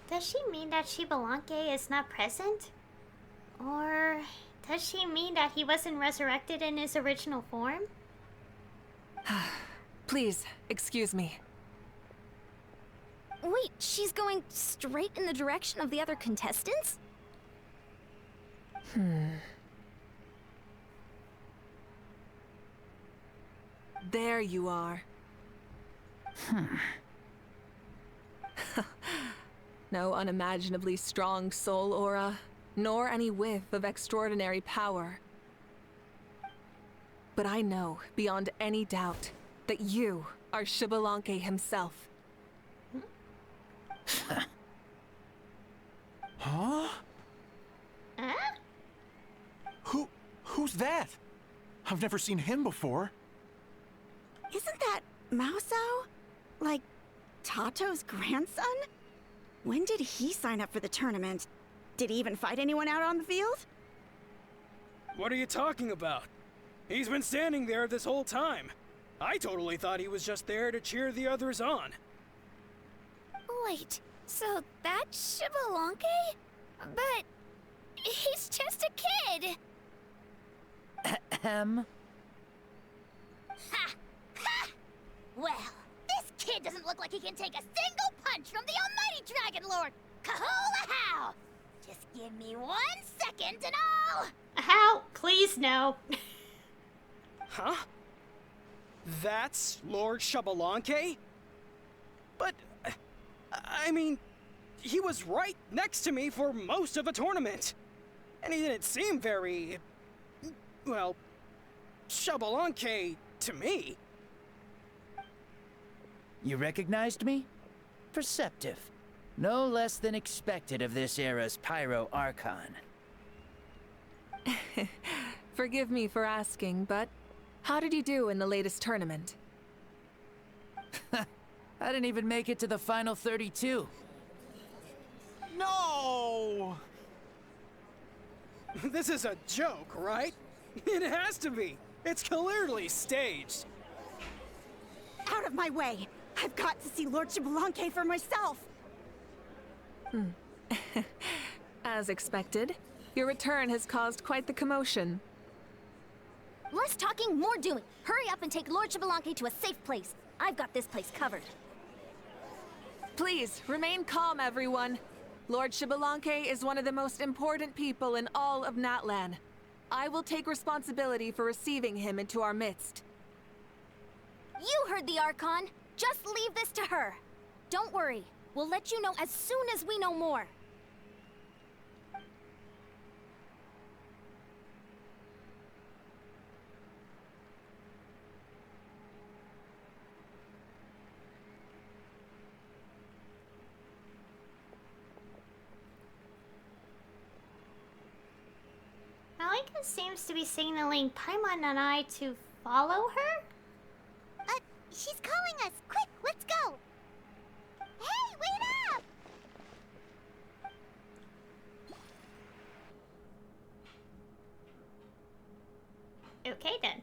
Does she mean that Xbalanque is not present? Or does she mean that he wasn't resurrected in his original form? Please, excuse me. Wait, she's going straight in the direction of the other contestants? There you are. No unimaginably strong soul aura, nor any whiff of extraordinary power. But I know, beyond any doubt, that you are Xbalanque himself. Huh? Who's that? I've never seen him before. Isn't that Mauso? Like, Tato's grandson? When did he sign up for the tournament? Did he even fight anyone out on the field? What are you talking about? He's been standing there this whole time. I totally thought he was just there to cheer the others on. Wait, so that's Xbalanque? But he's just a kid. Ha! Ha! Well, this kid doesn't look like he can take a single punch from the almighty Dragon Lord! Kahola how! Just give me 1 second and I'll... How? Please, no. Huh? That's Lord Xbalanque? But, I mean, he was right next to me for most of the tournament. And he didn't seem very, well, Xbalanque to me. You recognized me? Perceptive. No less than expected of this era's Pyro Archon. Forgive me for asking, but how did you do in the latest tournament? I didn't even make it to the final 32. No! This is a joke, right? It has to be. It's clearly staged. Out of my way! I've got to see Lord Xbalanque for myself! As expected, your return has caused quite the commotion. Less talking, more doing. Hurry up and take Lord Xbalanque to a safe place. I've got this place covered. Please, remain calm, everyone. Lord Xbalanque is one of the most important people in all of Natlan. I will take responsibility for receiving him into our midst. You heard the Archon. Just leave this to her. Don't worry. We'll let you know as soon as we know more. Mavuika seems to be signaling Paimon and I to follow her? She's calling us! Quick, let's go! Hey, wait up! Okay then.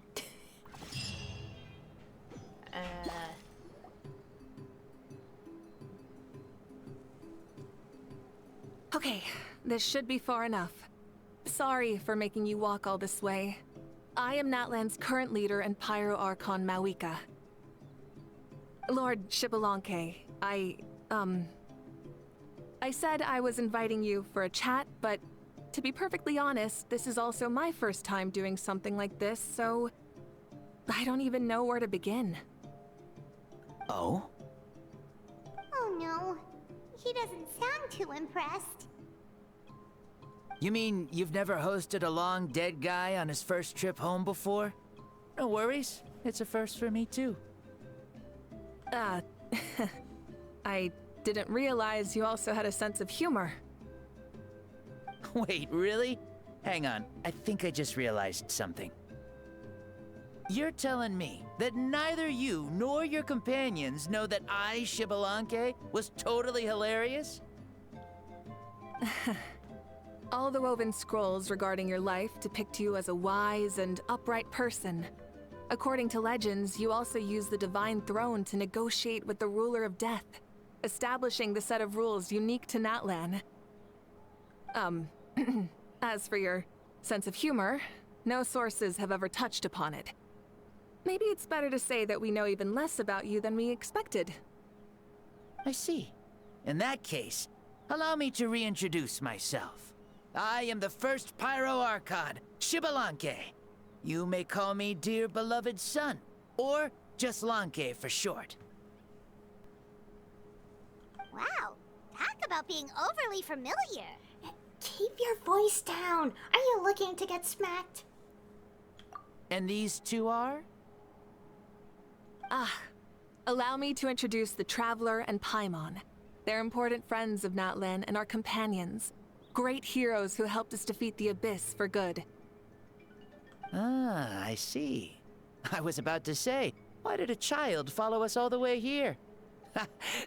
Okay, this should be far enough. Sorry for making you walk all this way. I am Natlan's current leader and Pyro Archon Mavuika. Lord Xbalanque, I said I was inviting you for a chat, but to be perfectly honest, this is also my first time doing something like this, so I don't even know where to begin. Oh? Oh no, he doesn't sound too impressed. You mean you've never hosted a long dead guy on his first trip home before? No worries, it's a first for me too. I didn't realize you also had a sense of humor. Wait, really? Hang on, I think I just realized something. You're telling me that neither you nor your companions know that I, Xbalanque, was totally hilarious? All the woven scrolls regarding your life depict you as a wise and upright person. According to legends, you also use the Divine Throne to negotiate with the Ruler of Death, establishing the set of rules unique to Natlan. As for your sense of humor, no sources have ever touched upon it. Maybe it's better to say that we know even less about you than we expected. I see. In that case, allow me to reintroduce myself. I am the first Pyro Archon, Xbalanque. You may call me dear beloved son, or just Lanque for short. Wow, talk about being overly familiar. Keep your voice down. Are you looking to get smacked? And these two are? Allow me to introduce the Traveler and Paimon. They're important friends of Natlan and our companions. Great heroes who helped us defeat the Abyss for good. Ah, I see. I was about to say, why did a child follow us all the way here?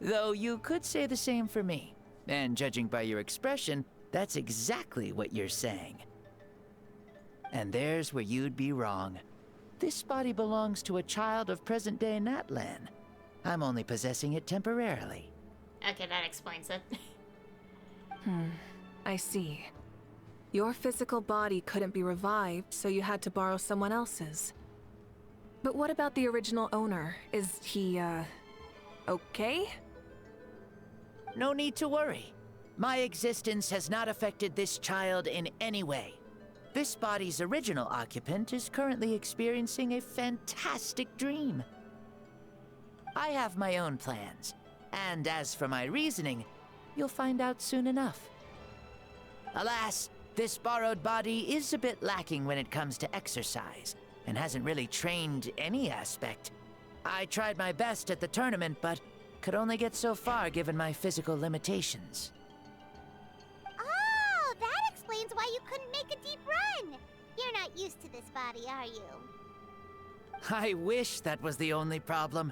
Though you could say the same for me. And judging by your expression, that's exactly what you're saying. And there's where you'd be wrong. This body belongs to a child of present-day Natlan. I'm only possessing it temporarily. Okay, that explains it. I see. Your physical body couldn't be revived, so you had to borrow someone else's. But what about the original owner? Is he, okay? No need to worry. My existence has not affected this child in any way. This body's original occupant is currently experiencing a fantastic dream. I have my own plans, and as for my reasoning, you'll find out soon enough. Alas, this borrowed body is a bit lacking when it comes to exercise, and hasn't really trained any aspect. I tried my best at the tournament, but could only get so far given my physical limitations. Oh, that explains why you couldn't make a deep run. You're not used to this body, are you? I wish that was the only problem.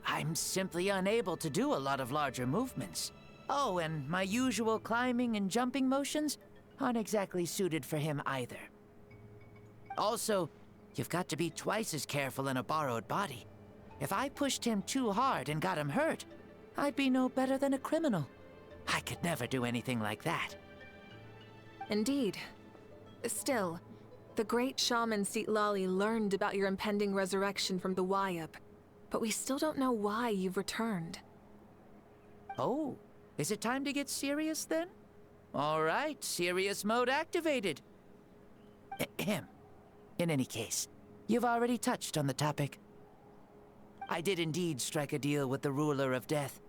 I'm simply unable to do a lot of larger movements. Oh, and my usual climbing and jumping motions aren't exactly suited for him either. Also, you've got to be twice as careful in a borrowed body. If I pushed him too hard and got him hurt, I'd be no better than a criminal. I could never do anything like that. Indeed. Still, the great shaman Citlali learned about your impending resurrection from the Wayup, but we still don't know why you've returned. Oh, is it time to get serious then? All right, serious mode activated. Ahem. In any case, you've already touched on the topic. I did indeed strike a deal with the Ruler of Death.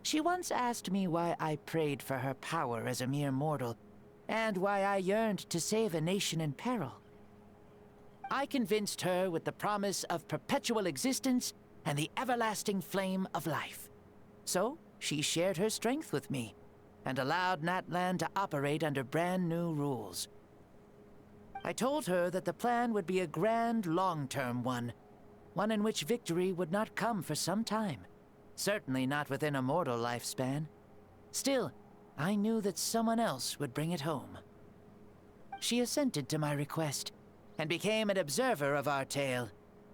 She once asked me why I prayed for her power as a mere mortal, and why I yearned to save a nation in peril. I convinced her with the promise of perpetual existence and the everlasting flame of life. So, she shared her strength with me, and allowed Natlan to operate under brand new rules. I told her that the plan would be a grand, long-term one in which victory would not come for some time. Certainly not within a mortal lifespan. Still, I knew that someone else would bring it home. She assented to my request, and became an observer of our tale.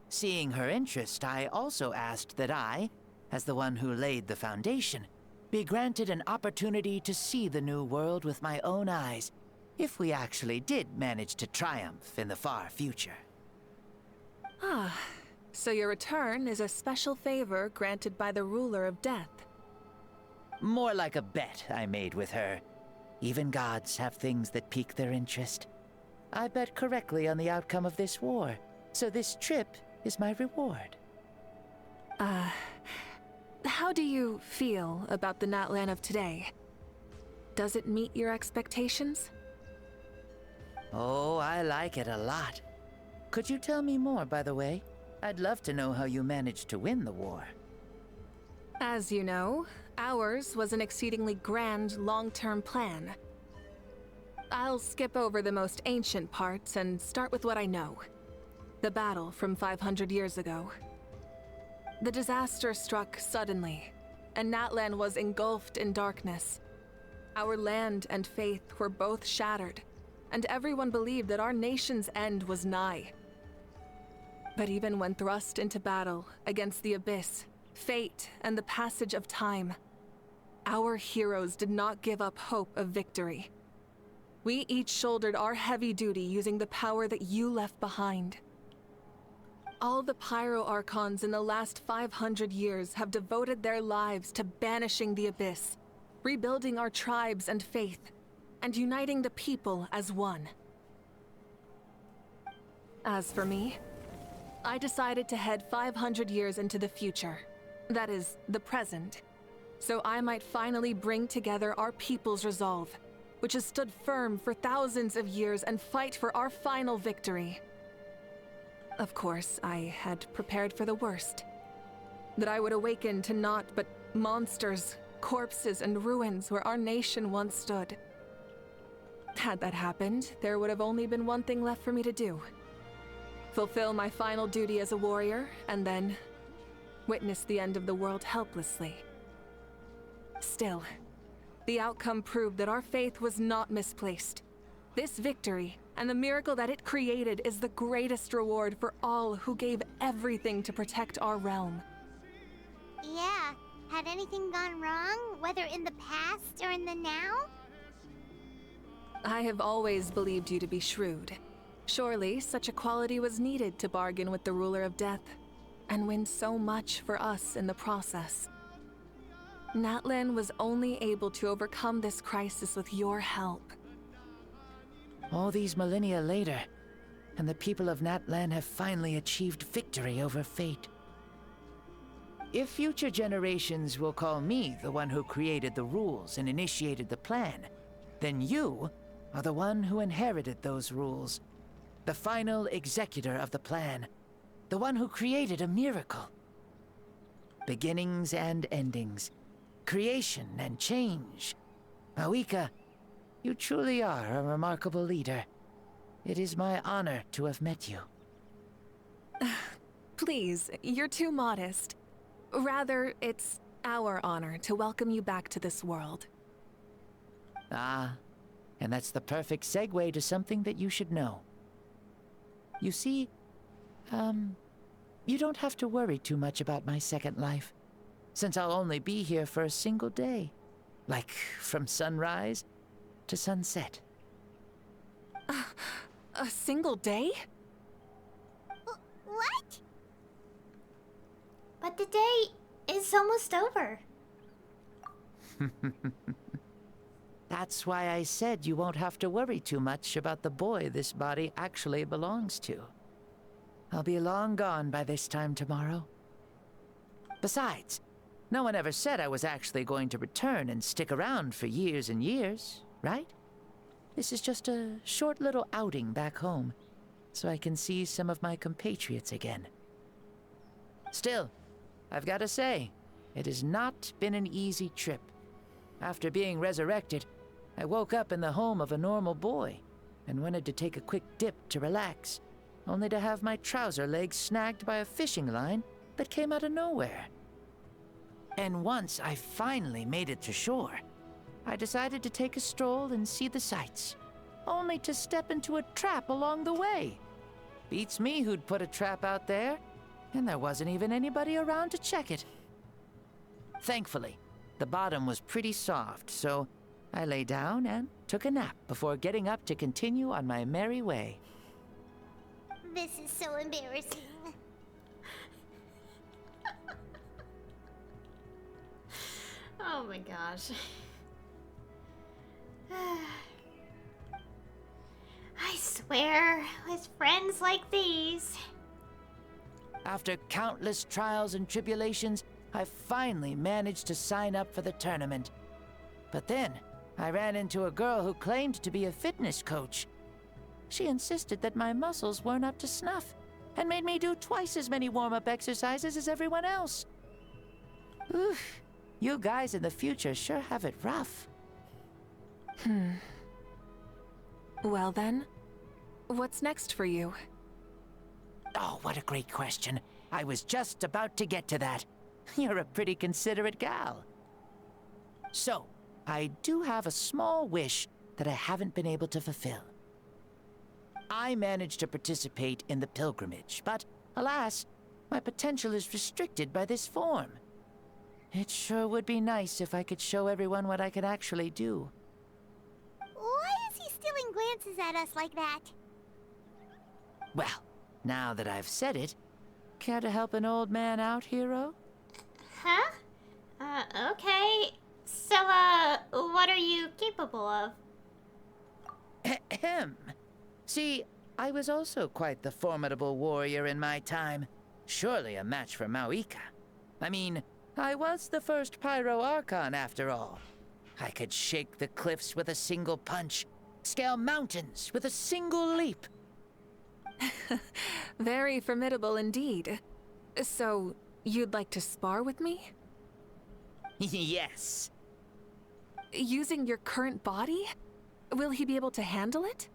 Seeing her interest, I also asked that I, as the one who laid the foundation, be granted an opportunity to see the new world with my own eyes, if we actually did manage to triumph in the far future. So your return is a special favor granted by the Ruler of Death. More like a bet I made with her. Even gods have things that pique their interest. I bet correctly on the outcome of this war, so this trip is my reward. How do you feel about the Natlan of today? Does it meet your expectations? Oh, I like it a lot. Could you tell me more, by the way? I'd love to know how you managed to win the war. As you know, ours was an exceedingly grand, long-term plan. I'll skip over the most ancient parts and start with what I know. The battle from 500 years ago. The disaster struck suddenly, and Natlan was engulfed in darkness. Our land and faith were both shattered, and everyone believed that our nation's end was nigh. But even when thrust into battle against the abyss, fate, and the passage of time, our heroes did not give up hope of victory. We each shouldered our heavy duty using the power that you left behind. All the Pyro Archons in the last 500 years have devoted their lives to banishing the abyss, rebuilding our tribes and faith, and uniting the people as one. As for me, I decided to head 500 years into the future, that is, the present, so I might finally bring together our people's resolve, which has stood firm for thousands of years, and fight for our final victory. Of course, I had prepared for the worst. That I would awaken to naught but monsters, corpses, and ruins where our nation once stood. Had that happened, there would have only been one thing left for me to do. Fulfill my final duty as a warrior, and then witness the end of the world helplessly. Still, the outcome proved that our faith was not misplaced. This victory, and the miracle that it created, is the greatest reward for all who gave everything to protect our realm. Yeah, had anything gone wrong, whether in the past or in the now? I have always believed you to be shrewd. Surely, such a quality was needed to bargain with the ruler of death, and win so much for us in the process. Natlan was only able to overcome this crisis with your help. All these millennia later, and the people of Natlan have finally achieved victory over fate. If future generations will call me the one who created the rules and initiated the plan, then you are the one who inherited those rules. The final executor of the plan. The one who created a miracle. Beginnings and endings. Creation and change. Mavuika, you truly are a remarkable leader. It is my honor to have met you. Please, you're too modest. Rather, it's our honor to welcome you back to this world. Ah, and that's the perfect segue to something that you should know. You see, you don't have to worry too much about my second life, since I'll only be here for a single day. Like, from sunrise to sunset. A single day? What? But the day is almost over. That's why I said you won't have to worry too much about the boy this body actually belongs to. I'll be long gone by this time tomorrow. Besides, no one ever said I was actually going to return and stick around for years and years, right? This is just a short little outing back home, so I can see some of my compatriots again. Still, I've got to say, it has not been an easy trip. After being resurrected, I woke up in the home of a normal boy and wanted to take a quick dip to relax, only to have my trouser legs snagged by a fishing line that came out of nowhere. And once I finally made it to shore, I decided to take a stroll and see the sights, only to step into a trap along the way. Beats me who'd put a trap out there, and there wasn't even anybody around to check it. Thankfully, the bottom was pretty soft, so I lay down and took a nap before getting up to continue on my merry way. This is so embarrassing. Oh my gosh. I swear, with friends like these. After countless trials and tribulations, I finally managed to sign up for the tournament. But then, I ran into a girl who claimed to be a fitness coach. She insisted that my muscles weren't up to snuff, and made me do twice as many warm-up exercises as everyone else. Oof, you guys in the future sure have it rough. Well then, what's next for you? Oh, what a great question. I was just about to get to that. You're a pretty considerate gal. So, I do have a small wish that I haven't been able to fulfill. I managed to participate in the pilgrimage, but alas, my potential is restricted by this form. It sure would be nice if I could show everyone what I can actually do. Why is he stealing glances at us like that? Well, now that I've said it, care to help an old man out, hero? Huh? Okay. So, what are you capable of? Ahem. See, I was also quite the formidable warrior in my time. Surely a match for Mavuika. I mean, I was the first Pyro Archon after all. I could shake the cliffs with a single punch, scale mountains with a single leap. Very formidable indeed. So, you'd like to spar with me? Yes. Using your current body? Will he be able to handle it?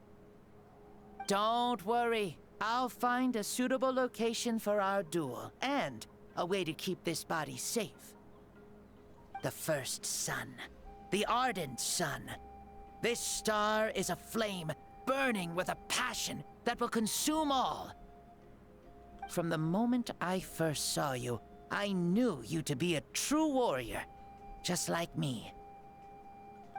Don't worry. I'll find a suitable location for our duel, and a way to keep this body safe. The first sun. The ardent sun. This star is a flame, burning with a passion that will consume all. From the moment I first saw you, I knew you to be a true warrior, just like me.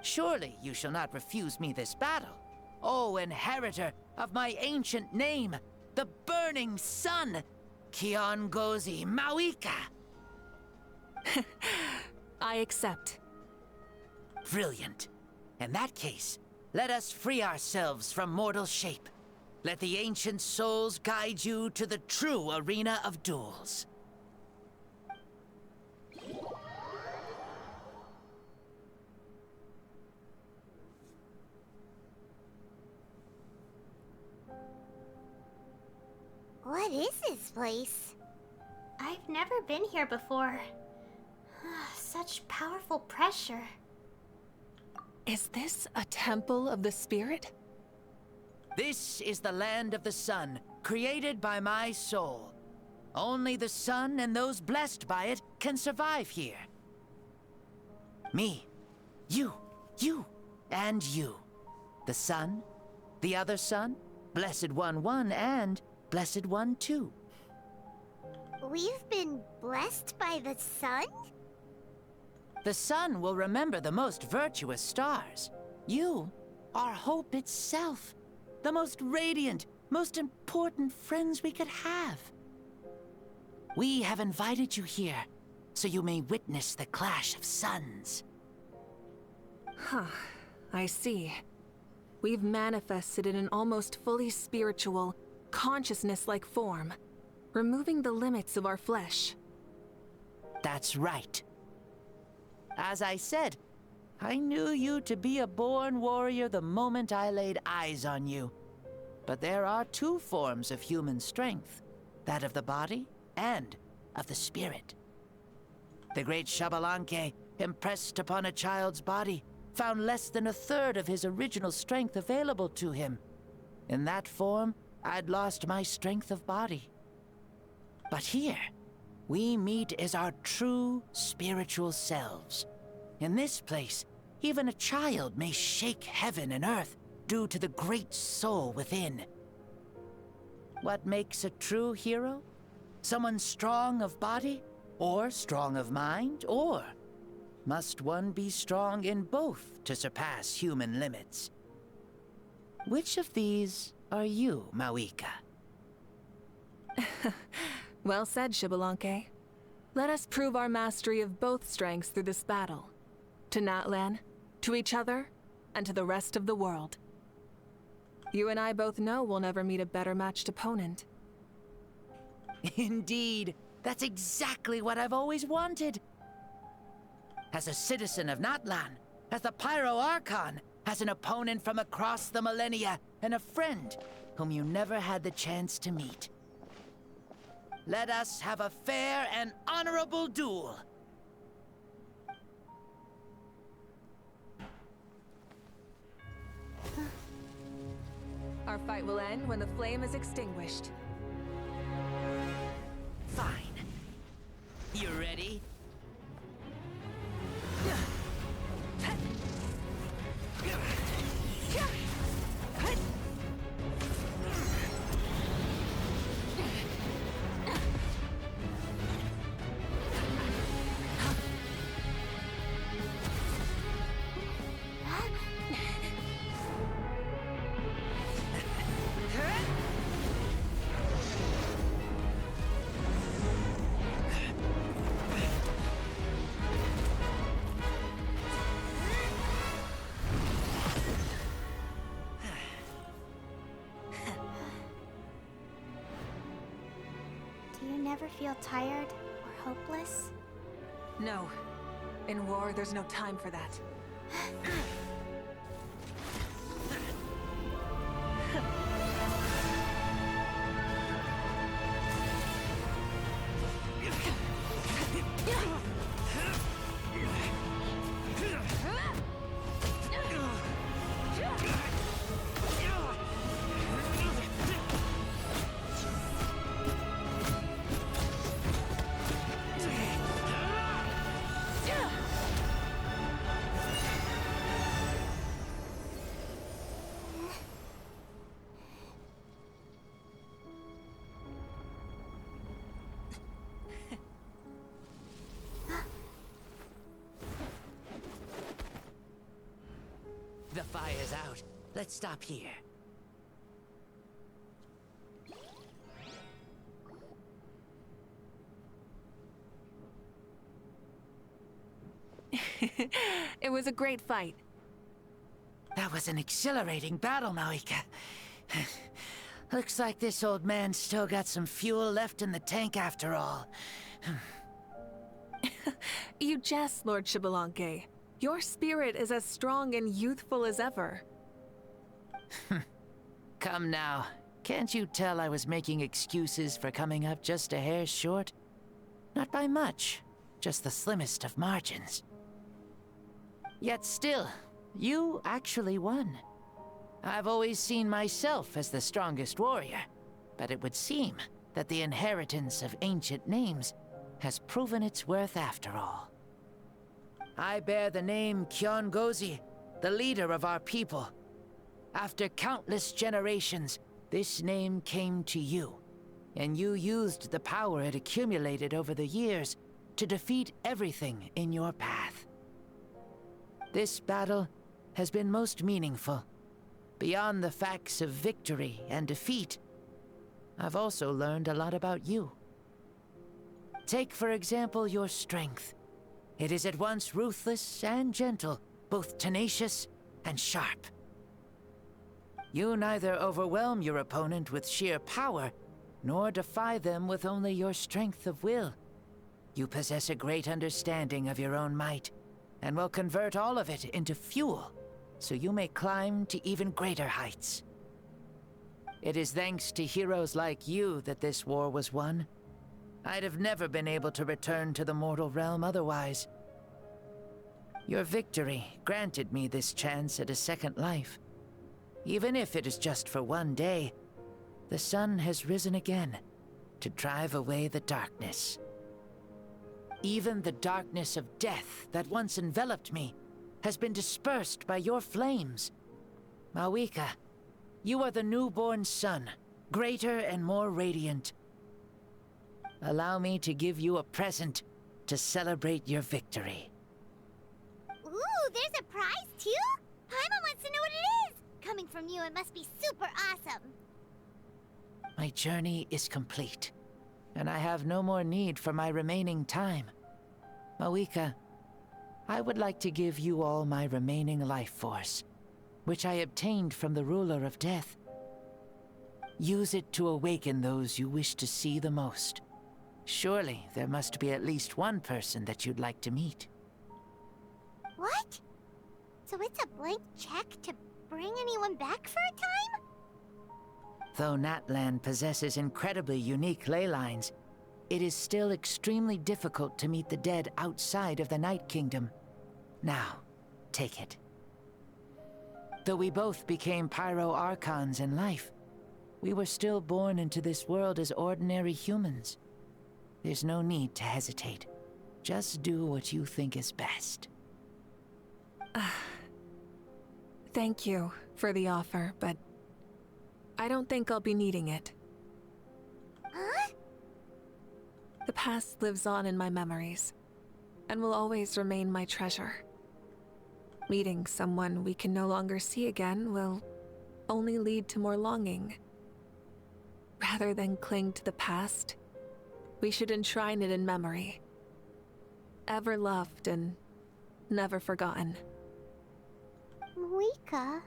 Surely you shall not refuse me this battle, O inheritor of my ancient name, the Burning Sun, Kiongozi Mavuika. I accept. Brilliant. In that case, let us free ourselves from mortal shape. Let the ancient souls guide you to the true arena of duels. What is this place? I've never been here before. Such powerful pressure. Is this a temple of the spirit? This is the land of the sun, created by my soul. Only the sun and those blessed by it can survive here. Me, you, and you. The sun, the other sun, Blessed One 1, and Blessed One 2. We've been blessed by the sun? The sun will remember the most virtuous stars. You are hope itself. The most radiant, most important friends we could have. We have invited you here, so you may witness the clash of suns. Huh, I see. We've manifested in an almost fully spiritual, consciousness-like form, removing the limits of our flesh. That's right. As I said, I knew you to be a born warrior the moment I laid eyes on you. But there are two forms of human strength, that of the body and of the spirit. The great Xbalanque, impressed upon a child's body, found less than a third of his original strength available to him. In that form, I'd lost my strength of body. But here, we meet as our true spiritual selves. In this place, even a child may shake heaven and earth due to the great soul within. What makes a true hero? Someone strong of body, or strong of mind, or must one be strong in both to surpass human limits? Which of these are you, Mavuika? Well said, Xbalanque. Let us prove our mastery of both strengths through this battle. To Natlan, to each other, and to the rest of the world. You and I both know we'll never meet a better matched opponent. Indeed, that's exactly what I've always wanted. As a citizen of Natlan, as the Pyro Archon, as an opponent from across the millennia, and a friend whom you never had the chance to meet. Let us have a fair and honorable duel. Our fight will end when the flame is extinguished. ever feel tired or hopeless? No. In war, there's no time for that. The fire's out. Let's stop here. It was a great fight. That was an exhilarating battle, Mavuika. Looks like this old man's still got some fuel left in the tank after all. You jest, Lord Xbalanque. Your spirit is as strong and youthful as ever. Come now. Can't you tell I was making excuses for coming up just a hair short? Not by much, just the slimmest of margins. Yet still, you actually won. I've always seen myself as the strongest warrior, but it would seem that the inheritance of ancient names has proven its worth after all. I bear the name Kyongozi, the leader of our people. After countless generations, this name came to you, and you used the power it accumulated over the years to defeat everything in your path. This battle has been most meaningful. Beyond the facts of victory and defeat, I've also learned a lot about you. Take, for example, your strength. It is at once ruthless and gentle, both tenacious and sharp. You neither overwhelm your opponent with sheer power, nor defy them with only your strength of will. You possess a great understanding of your own might, and will convert all of it into fuel, so you may climb to even greater heights. It is thanks to heroes like you that this war was won. I'd have never been able to return to the mortal realm otherwise. Your victory granted me this chance at a second life. Even if it is just for one day, the sun has risen again to drive away the darkness. Even the darkness of death that once enveloped me has been dispersed by your flames. Mavuika, you are the newborn sun, greater and more radiant. Allow me to give you a present to celebrate your victory. Ooh, there's a prize too? Paimon wants to know what it is! Coming from you, it must be super awesome. My journey is complete, and I have no more need for my remaining time. Mavuika, I would like to give you all my remaining life force, which I obtained from the ruler of death. Use it to awaken those you wish to see the most. Surely there must be at least one person that you'd like to meet. What? So it's a blank check to bring anyone back for a time? Though Natlan possesses incredibly unique ley lines, it is still extremely difficult to meet the dead outside of the Night Kingdom. Now, take it. Though we both became Pyro-Archons in life, we were still born into this world as ordinary humans. There's no need to hesitate. Just do what you think is best. Thank you for the offer, but I don't think I'll be needing it. Huh? The past lives on in my memories, and will always remain my treasure. Meeting someone we can no longer see again will only lead to more longing. Rather than cling to the past, we should enshrine it in memory. Ever loved and never forgotten. Mavuika.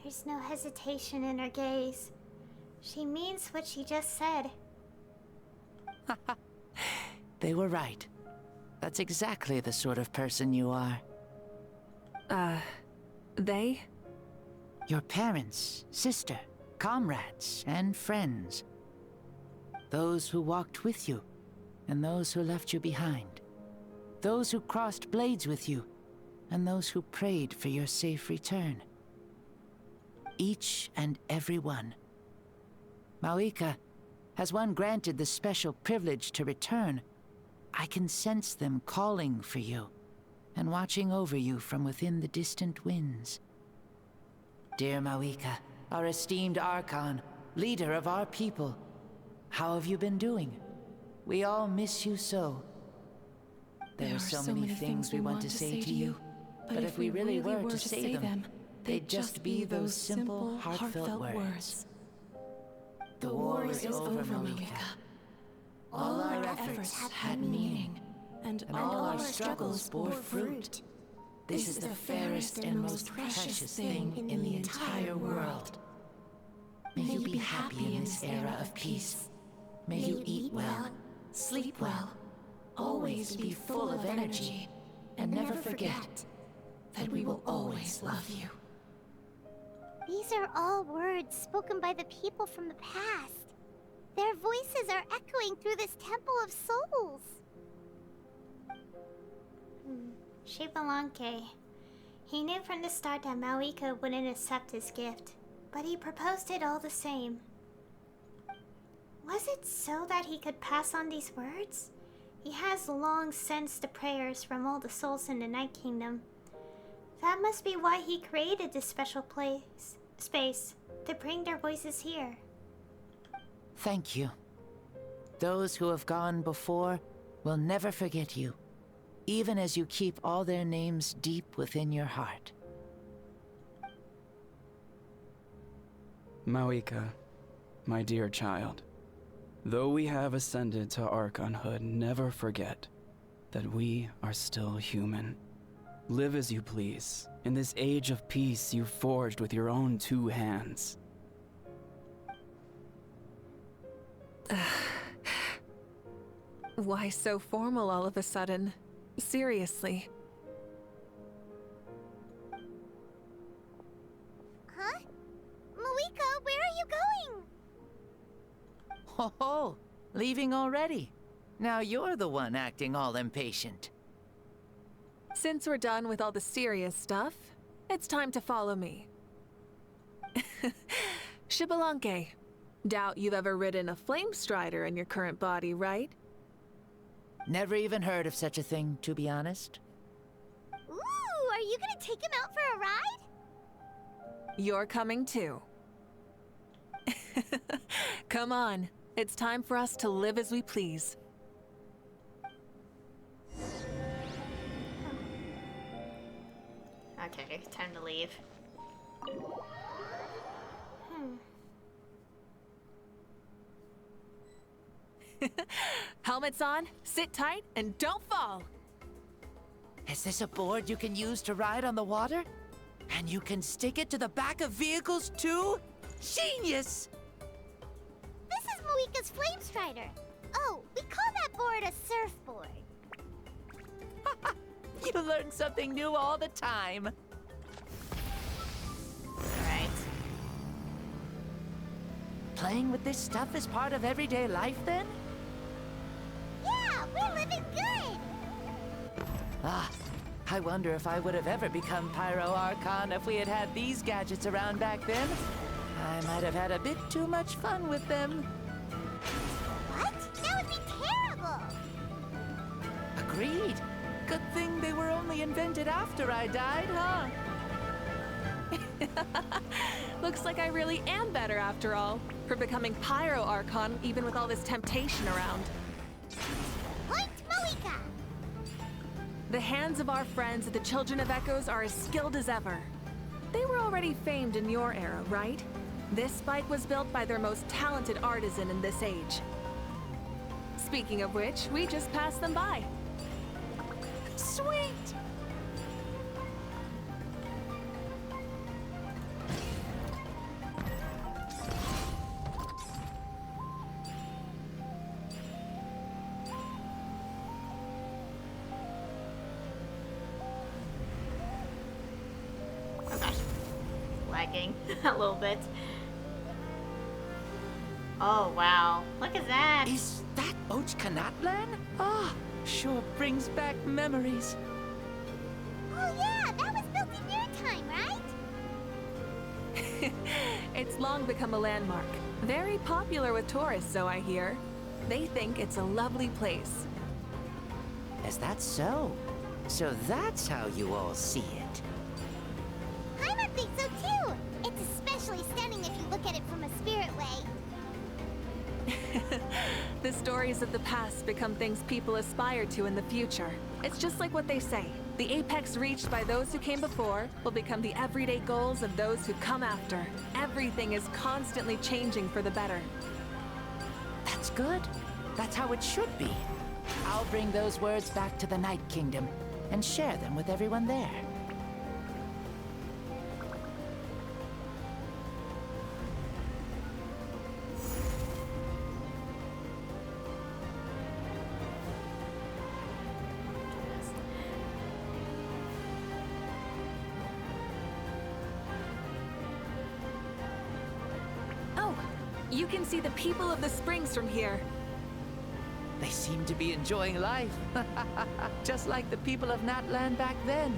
There's no hesitation in her gaze. She means what she just said. They were right. That's exactly the sort of person you are. They? Your parents, sister, comrades, and friends. Those who walked with you, and those who left you behind. Those who crossed blades with you, and those who prayed for your safe return. Each and every one. Mavuika, has one granted the special privilege to return, I can sense them calling for you, and watching over you from within the distant winds. Dear Mavuika, our esteemed Archon, leader of our people, how have you been doing? We all miss you so. There are so many things we want to say to you, but if we really were to say them, they'd just be those simple, heartfelt words. The war is over, Mavuika. All our efforts had meaning, and all our struggles bore fruit. This is the fairest and most precious thing in the entire world. May you be happy in this era of peace. May you eat well, sleep well, always be full of energy, and never forget that we will always love you. These are all words spoken by the people from the past. Their voices are echoing through this Temple of Souls. Xbalanque. He knew from the start that Mavuika wouldn't accept his gift, but he proposed it all the same. Was it so that he could pass on these words? He has long sensed the prayers from all the souls in the Night Kingdom. That must be why he created this special space, to bring their voices here. Thank you. Those who have gone before will never forget you, even as you keep all their names deep within your heart. Mavuika, my dear child, though we have ascended to Archonhood, never forget that we are still human. Live as you please, in this age of peace you forged with your own 2 hands. Why so formal all of a sudden? Seriously. Huh? Mavuika, where are you going? Ho ho! Leaving already? Now you're the one acting all impatient. Since we're done with all the serious stuff, it's time to follow me. Xbalanque, doubt you've ever ridden a flame strider in your current body, right? Never even heard of such a thing, to be honest. Ooh, are you gonna take him out for a ride? You're coming too. Come on, it's time for us to live as we please. Okay, time to leave. Helmets on, sit tight, and don't fall! Is this a board you can use to ride on the water? And you can stick it to the back of vehicles too? Genius! This is Mavuika's Flame Strider. Oh, we call that board a surfboard. You learn something new all the time. Alright. Playing with this stuff is part of everyday life then? Yeah, we're living good! Ah, I wonder if I would have ever become Pyro Archon if we had had these gadgets around back then. I might have had a bit too much fun with them. What? That would be terrible! Agreed. Good thing they were only invented after I died, huh? Looks like I really am better after all, for becoming Pyro Archon even with all this temptation around. Point Mavuika! The hands of our friends at the Children of Echoes are as skilled as ever. They were already famed in your era, right? This bike was built by their most talented artisan in this age. Speaking of which, we just passed them by. Sweet! lagging a little bit. Oh wow, look at that! Is that Ochkanatlan? Ah, sure brings back memories. Oh yeah, that was built in your time, right? It's long become a landmark. Very popular with tourists, so I hear. They think it's a lovely place. Is that so? So that's how you all see it. I think so too! It's especially stunning if you look at it from a spirit way. The stories of the past become things people aspire to in the future. It's just like what they say. The apex reached by those who came before will become the everyday goals of those who come after. Everything is constantly changing for the better. That's good. That's how it should be. I'll bring those words back to the Night Kingdom and share them with everyone there. Oh, you can see the people of the springs from here. They seem to be enjoying life. Just like the people of Natlan back then.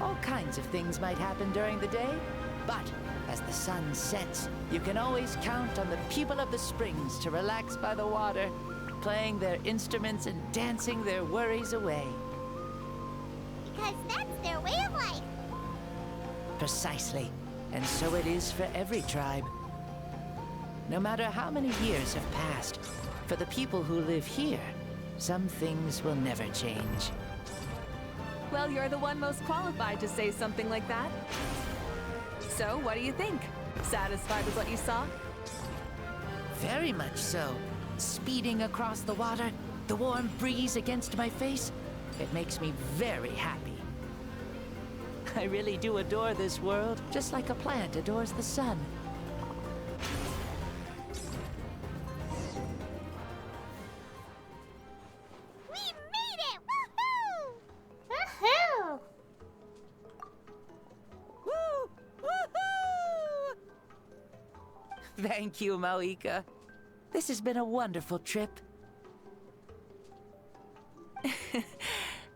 All kinds of things might happen during the day, but as the sun sets, you can always count on the people of the springs to relax by the water, playing their instruments and dancing their worries away. Because that's their way of life. Precisely. And so it is for every tribe. No matter how many years have passed, for the people who live here, some things will never change. Well, you're the one most qualified to say something like that. So, what do you think? Satisfied with what you saw? Very much so. Speeding across the water, the warm breeze against my face, it makes me very happy. I really do adore this world, just like a plant adores the sun. Woohoo! Woo! Woohoo! Thank you, Mavuika. This has been a wonderful trip.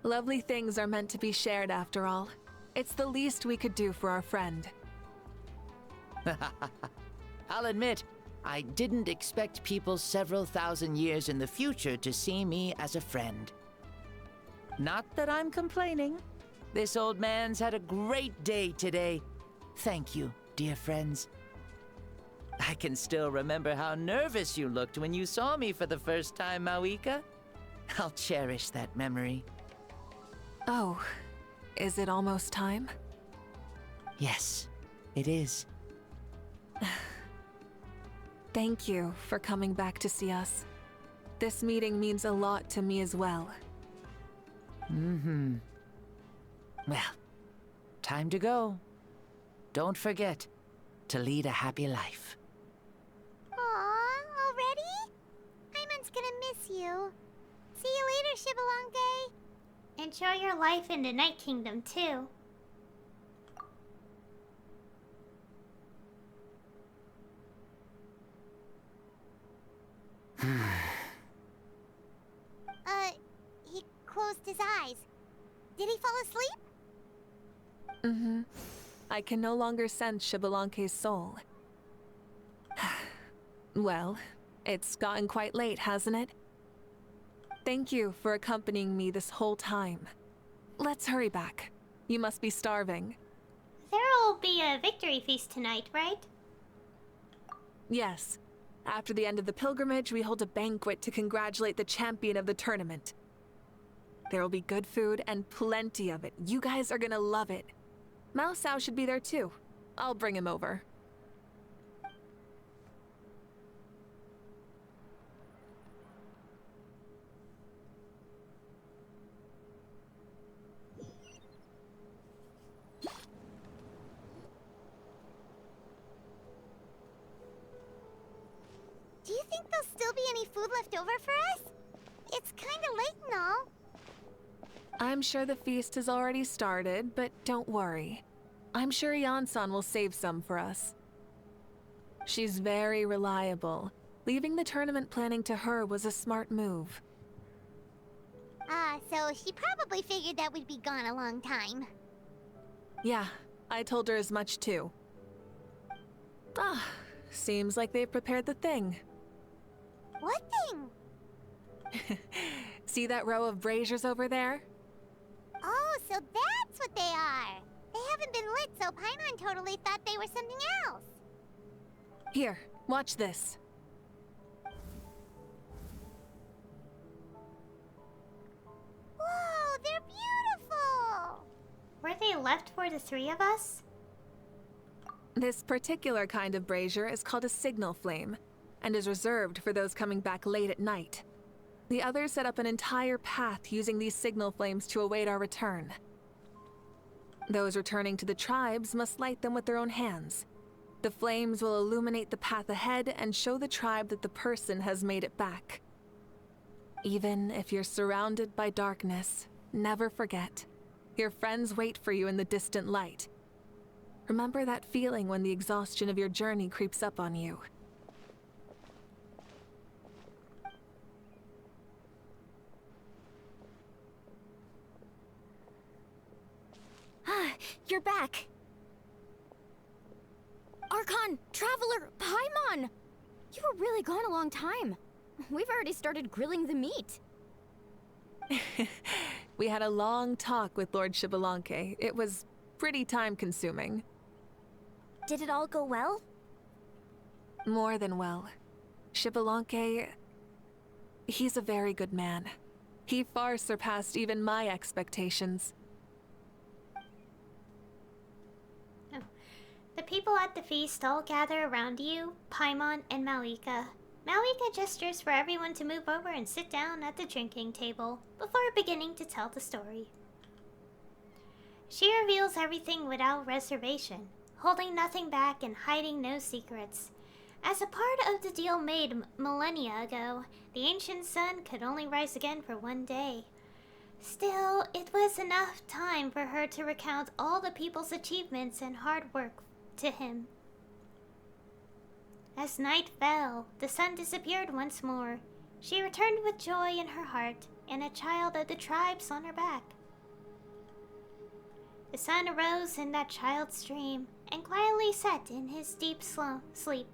Lovely things are meant to be shared after all. It's the least we could do for our friend. I'll admit, I didn't expect people several thousand years in the future to see me as a friend. Not that I'm complaining. This old man's had a great day today. Thank you, dear friends. I can still remember how nervous you looked when you saw me for the first time, Mavuika. I'll cherish that memory. Oh, is it almost time? Yes, it is. Thank you for coming back to see us. This meeting means a lot to me as well. Mm-hmm. Well, time to go. Don't forget to lead a happy life. Aw, already? Paimon's gonna miss you. See you later, Shibalonge. Enjoy your life in the Night Kingdom, too. He closed his eyes. Did he fall asleep? Mm-hmm. I can no longer sense Shibalonke's soul. Well, it's gotten quite late, hasn't it? Thank you for accompanying me this whole time. Let's hurry back. You must be starving. There'll be a victory feast tonight, right? Yes. After the end of the pilgrimage, we hold a banquet to congratulate the champion of the tournament. There will be good food and plenty of it. You guys are gonna love it. Mao Sao should be there too. I'll bring him over. Do you think there'll still be any food left over for us? It's kinda late and all. I'm sure the feast has already started, but don't worry. I'm sure Yansan will save some for us. She's very reliable. Leaving the tournament planning to her was a smart move. So she probably figured that we'd be gone a long time. Yeah, I told her as much too. Seems like they've prepared the thing. What thing? See that row of braziers over there? Oh, so that's what they are. They haven't been lit, so Paimon totally thought they were something else. Here, watch this. Whoa, they're beautiful! Were they left for the three of us? This particular kind of brazier is called a signal flame, and is reserved for those coming back late at night. The others set up an entire path using these signal flames to await our return. Those returning to the tribes must light them with their own hands. The flames will illuminate the path ahead and show the tribe that the person has made it back. Even if you're surrounded by darkness, never forget, your friends wait for you in the distant light. Remember that feeling when the exhaustion of your journey creeps up on you. You're back. Archon, Traveler, Paimon! You were really gone a long time. We've already started grilling the meat. We had a long talk with Lord Xbalanque. It was pretty time-consuming. Did it all go well? More than well. Xbalanque... he's a very good man. He far surpassed even my expectations. The people at the feast all gather around you, Paimon and Mavuika. Mavuika gestures for everyone to move over and sit down at the drinking table before beginning to tell the story. She reveals everything without reservation, holding nothing back and hiding no secrets. As a part of the deal made millennia ago, the ancient sun could only rise again for one day. Still, it was enough time for her to recount all the people's achievements and hard work to him. As night fell, the sun disappeared once more. She returned with joy in her heart and a child of the tribes on her back. The sun arose in that child's dream and quietly set in his deep sleep.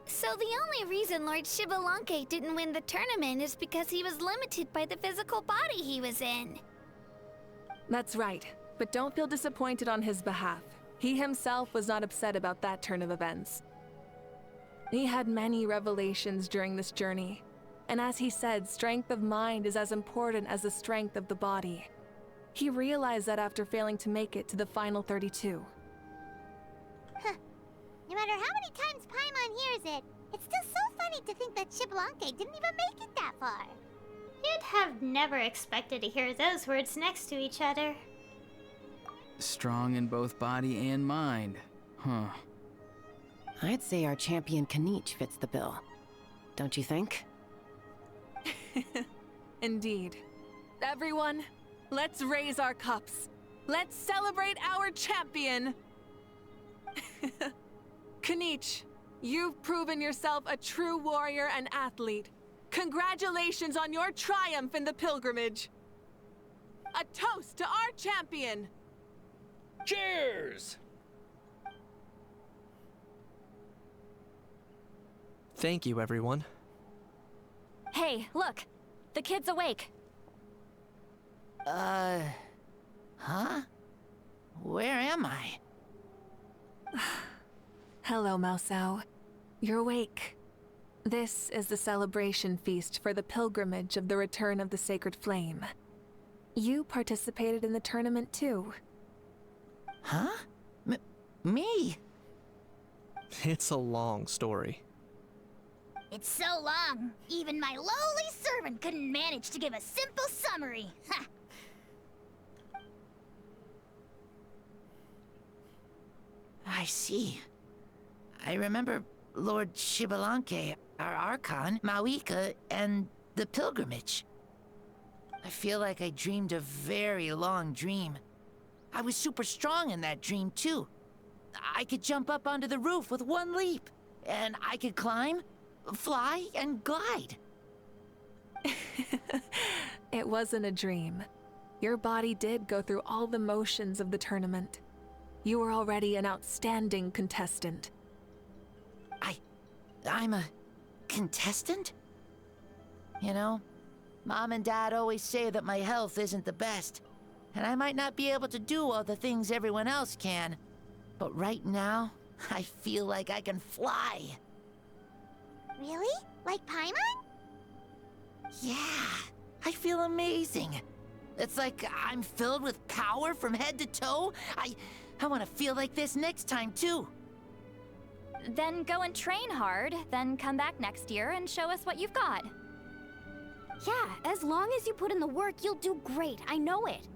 So the only reason Lord Xbalanque didn't win the tournament is because he was limited by the physical body he was in. That's right, but don't feel disappointed on his behalf. He himself was not upset about that turn of events. He had many revelations during this journey, and as he said, strength of mind is as important as the strength of the body. He realized that after failing to make it to the final 32. No matter how many times Paimon hears it, it's still so funny to think that Xbalanque didn't even make it that far. You'd have never expected to hear those words next to each other. Strong in both body and mind. Huh. I'd say our champion Kanich fits the bill. Don't you think? Indeed. Everyone, let's raise our cups. Let's celebrate our champion! Kanich, you've proven yourself a true warrior and athlete. Congratulations on your triumph in the pilgrimage. A toast to our champion! Cheers! Thank you, everyone. Hey, look! The kid's awake. Huh? Where am I? Hello, Mausau. You're awake. This is the celebration feast for the pilgrimage of the return of the Sacred Flame. You participated in the tournament too. Huh? Me? It's a long story. It's so long, even my lowly servant couldn't manage to give a simple summary. Ha! I see. I remember Lord Xbalanque, our Archon, Mavuika, and the pilgrimage. I feel like I dreamed a very long dream. I was super strong in that dream, too. I could jump up onto the roof with one leap, and I could climb, fly, and glide. It wasn't a dream. Your body did go through all the motions of the tournament. You were already an outstanding contestant. I'm a contestant? You know, Mom and Dad always say that my health isn't the best, and I might not be able to do all the things everyone else can. But right now, I feel like I can fly. Really? Like Paimon? Yeah, I feel amazing. It's like I'm filled with power from head to toe. I want to feel like this next time, too. Then go and train hard, then come back next year and show us what you've got. Yeah, as long as you put in the work, you'll do great. I know it.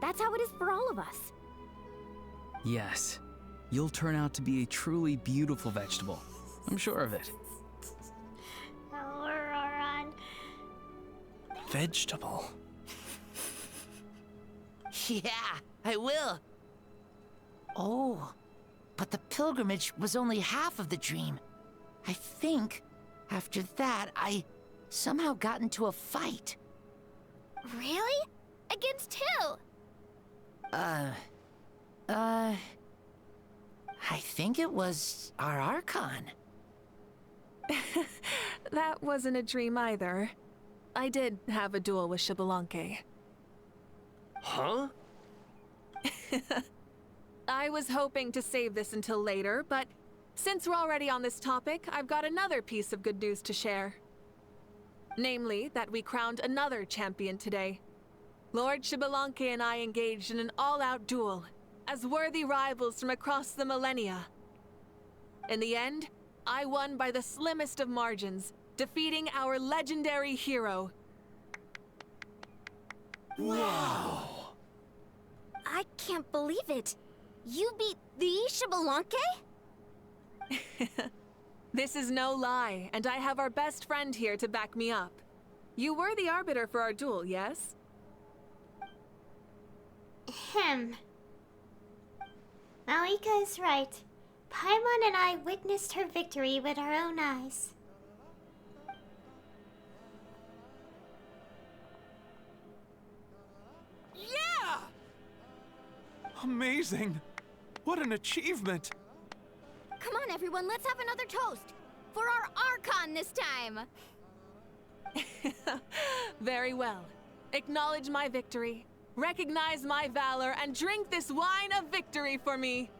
That's how it is for all of us. Yes, you'll turn out to be a truly beautiful vegetable. I'm sure of it. Oh, Roran. Vegetable. Yeah, I will. Oh, but the pilgrimage was only half of the dream. I think, after that, I somehow got into a fight. Really? Against who? I think it was our Archon. That wasn't a dream either. I did have a duel with Xbalanque. Huh? I was hoping to save this until later, but since we're already on this topic, I've got another piece of good news to share. Namely, that we crowned another champion today. Lord Xbalanque and I engaged in an all-out duel, as worthy rivals from across the millennia. In the end, I won by the slimmest of margins, defeating our legendary hero. Wow! I can't believe it. You beat the Xbalanque? This is no lie, and I have our best friend here to back me up. You were the arbiter for our duel, yes? Mavuika is right. Paimon and I witnessed her victory with our own eyes. Yeah! Amazing! What an achievement! Come on, everyone, let's have another toast. For our Archon this time! Very well. Acknowledge my victory, recognize my valor, and drink this wine of victory for me.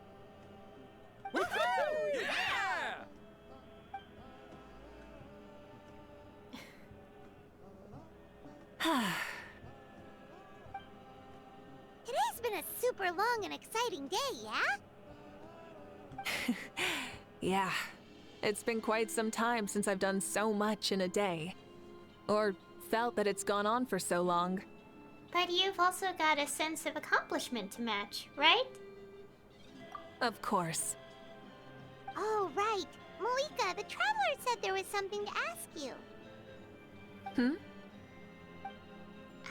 Woohoo! Yeah! Today's been a super long and exciting day, yeah? Yeah, it's been quite some time since I've done so much in a day. Or felt that it's gone on for so long. But you've also got a sense of accomplishment to match, right? Of course. Oh, right. Mavuika, the Traveler said there was something to ask you.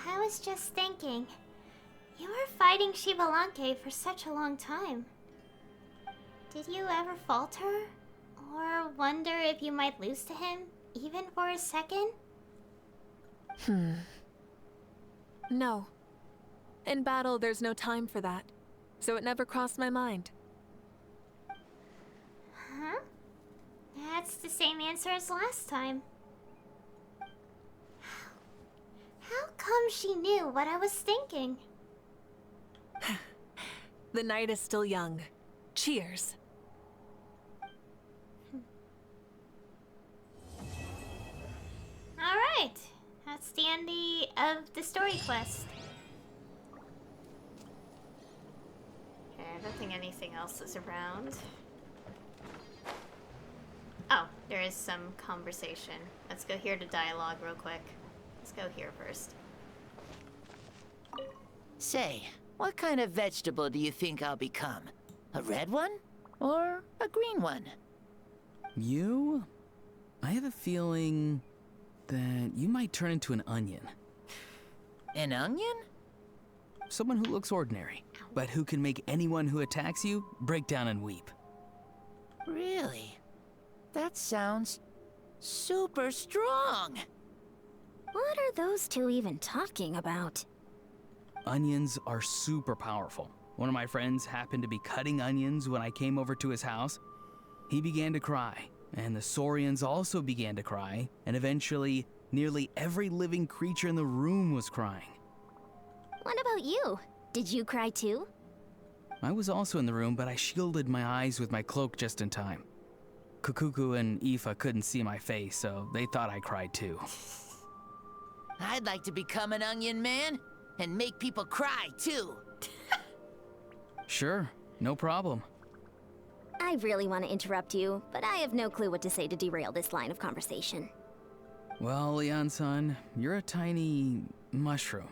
I was just thinking, you were fighting Xbalanque for such a long time. Did you ever falter? Or wonder if you might lose to him, even for a second? No. In battle, there's no time for that. So it never crossed my mind. Huh? That's the same answer as last time. How come she knew what I was thinking? The night is still young. Cheers. Alright, that's the end of the story quest. Okay, I don't think anything else is around. Oh, there is some conversation. Let's go here to dialogue real quick. Let's go here first. Say, what kind of vegetable do you think I'll become? A red one? Or a green one? You? I have a feeling that you might turn into an onion. An onion? Someone who looks ordinary, but who can make anyone who attacks you break down and weep. Really? That sounds super strong. What are those two even talking about? Onions are super powerful. One of my friends happened to be cutting onions when I came over to his house. He began to cry, and the Saurians also began to cry, and eventually, nearly every living creature in the room was crying. What about you? Did you cry too? I was also in the room, but I shielded my eyes with my cloak just in time. Kukuku and Aoife couldn't see my face, so they thought I cried too. I'd like to become an onion man and make people cry too. Sure, no problem. I really want to interrupt you, but I have no clue what to say to derail this line of conversation. Well, Leon-san, you're a tiny mushroom.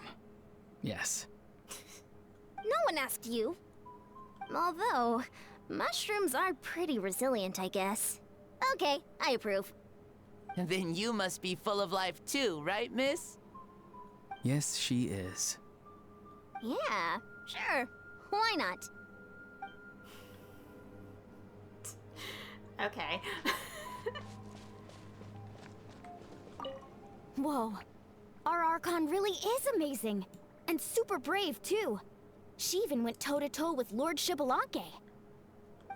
Yes. No one asked you. Although, mushrooms are pretty resilient, I guess. Okay, I approve. Then you must be full of life too, right, miss? Yes, she is. Yeah, sure. Why not? Okay. Whoa. Our Archon really is amazing. And super brave, too. She even went toe-to-toe with Lord Xbalanque.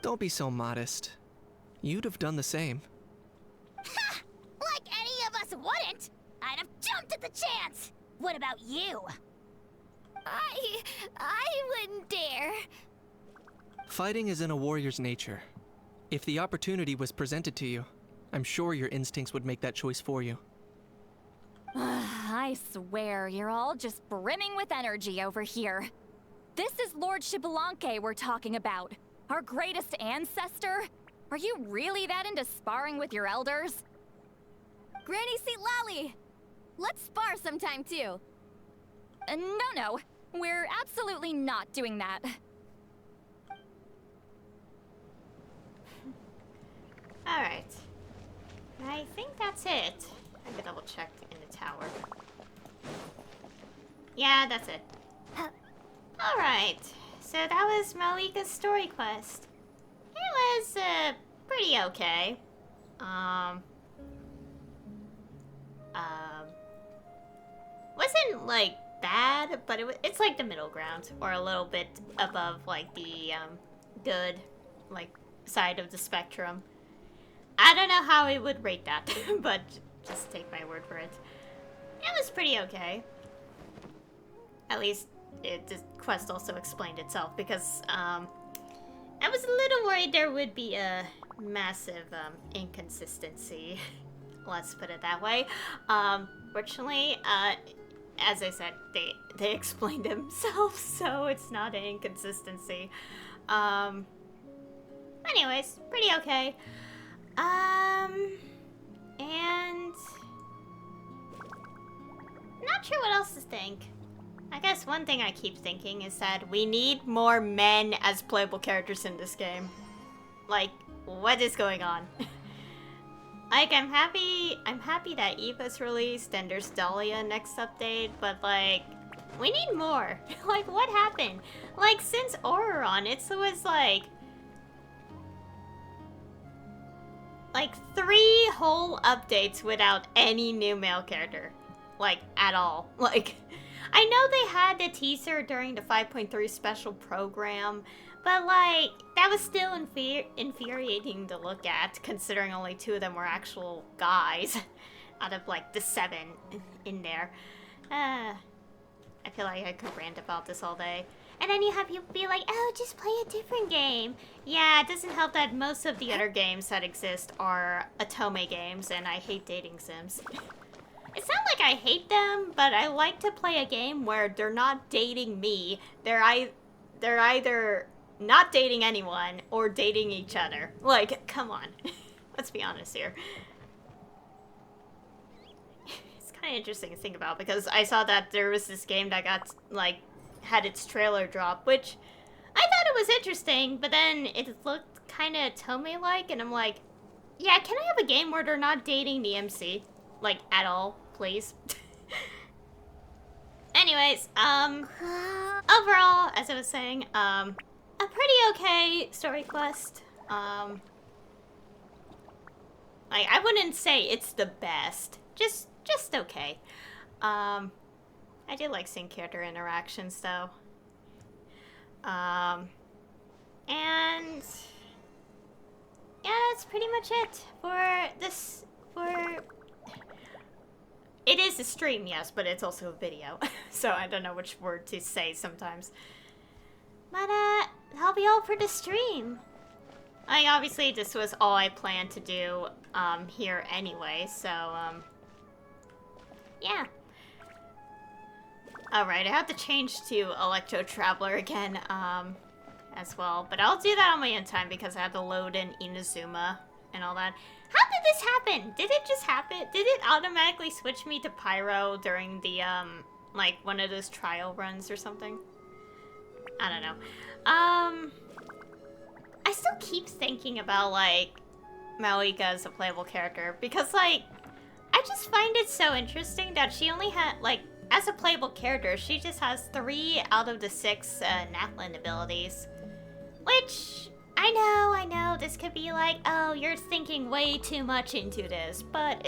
Don't be so modest. You'd have done the same. Ha! Like any of us wouldn't! I'd have jumped at the chance! What about you? I wouldn't dare. Fighting is in a warrior's nature. If the opportunity was presented to you, I'm sure your instincts would make that choice for you. I swear, you're all just brimming with energy over here. This is Lord Xbalanque we're talking about. Our greatest ancestor? Are you really that into sparring with your elders? Granny Seat Lally! Let's spar sometime, too. No. We're absolutely not doing that. Alright. I think that's it. I can double check in the tower. Yeah, that's it. Alright. So that was Mavuika's story quest. It was, pretty okay. Wasn't, like, bad, but it's like the middle ground, or a little bit above, like, the, good, like, side of the spectrum. I don't know how I would rate that, but just take my word for it. It was pretty okay. At least, the quest also explained itself, because, I was a little worried there would be a massive, inconsistency. Let's put it that way. Fortunately, as I said, they explained themselves, so it's not an inconsistency. Anyways, pretty okay. And not sure what else to think. I guess one thing I keep thinking is that we need more men as playable characters in this game. Like, what is going on? Like, I'm happy that Eva's released and there's Dahlia next update, but like, we need more. Like, what happened? Like, since Auroron, it was like 3 whole updates without any new male character. Like, at all. Like, I know they had the teaser during the 5.3 special program, but like, that was still infuriating to look at, considering only 2 of them were actual guys out of like the 7 in there. I feel like I could rant about this all day. And then you have people be like, oh, just play a different game. Yeah, it doesn't help that most of the other games that exist are Otome games, and I hate dating sims. It's not like I hate them, but I like to play a game where they're not dating me. They're either not dating anyone or dating each other. Like, come on. Let's be honest here. It's kind of interesting to think about, because I saw that there was this game that got, like, had its trailer drop, which I thought it was interesting, but then it looked kind of Otome-like, and I'm like, yeah, can I have a game where they're not dating the MC? Like, at all, please? Anyways. anyways, overall, as I was saying, a pretty okay story quest. I wouldn't say it's the best, just okay. I do like seeing character interactions though. And yeah, that's pretty much it for this. It is a stream, yes, but it's also a video, so I don't know which word to say sometimes. But that'll be all for the stream. Obviously this was all I planned to do here anyway, so yeah. Alright, I have to change to Electro Traveler again as well, but I'll do that on my own time because I have to load in Inazuma and all that. How did this happen? Did it just happen? Did it automatically switch me to Pyro during the like one of those trial runs or something? I don't know. I still keep thinking about like Mavuika as a playable character because like I just find it so interesting that she only had like as a playable character she just has 3 out of the 6 Natlan abilities, which I know this could be like, oh, you're thinking way too much into this, but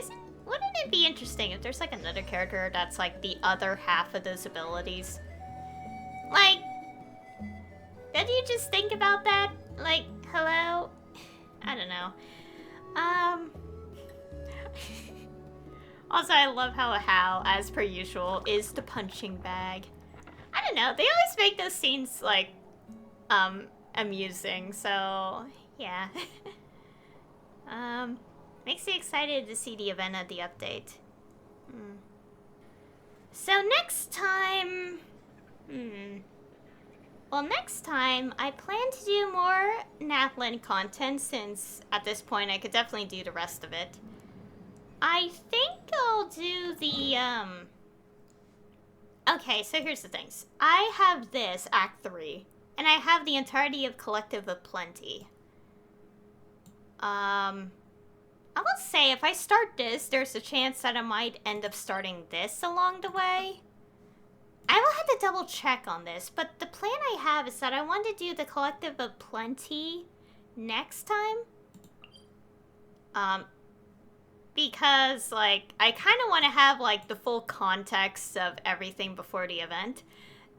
wouldn't it be interesting if there's like another character that's like the other half of those abilities? Like, did you just think about that? Like, hello? I don't know. Also, I love how, as per usual, is the punching bag. I don't know, they always make those scenes, like, amusing, so, yeah. Makes me excited to see the event of the update. So next time... Well, next time, I plan to do more Natlan content, since at this point I could definitely do the rest of it. I think I'll do the, Okay, so here's the things. I have this, Act 3, and I have the entirety of Collective of Plenty. I will say, if I start this, there's a chance that I might end up starting this along the way. I will have to double check on this, but the plan I have is that I want to do the Collective of Plenty next time. Because, like, I kind of want to have, like, the full context of everything before the event.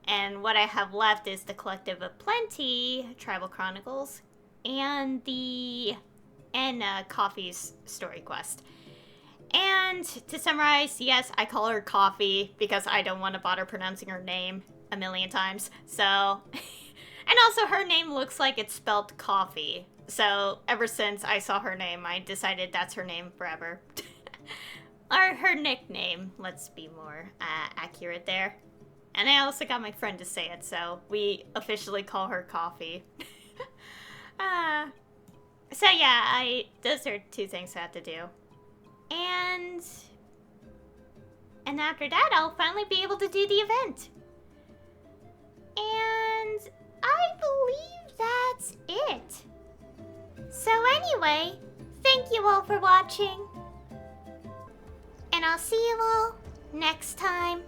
And what I have left is the Collective of Plenty, Tribal Chronicles, and Coffee's story quest. And to summarize, yes, I call her Coffee because I don't want to bother pronouncing her name a million times. So, and also her name looks like it's spelled coffee. So ever since I saw her name, I decided that's her name forever. Or her nickname, let's be more accurate there. And I also got my friend to say it, so we officially call her Coffee. So yeah, those are 2 things I have to do. And after that, I'll finally be able to do the event. And I believe that's it. So anyway, thank you all for watching. And I'll see you all next time.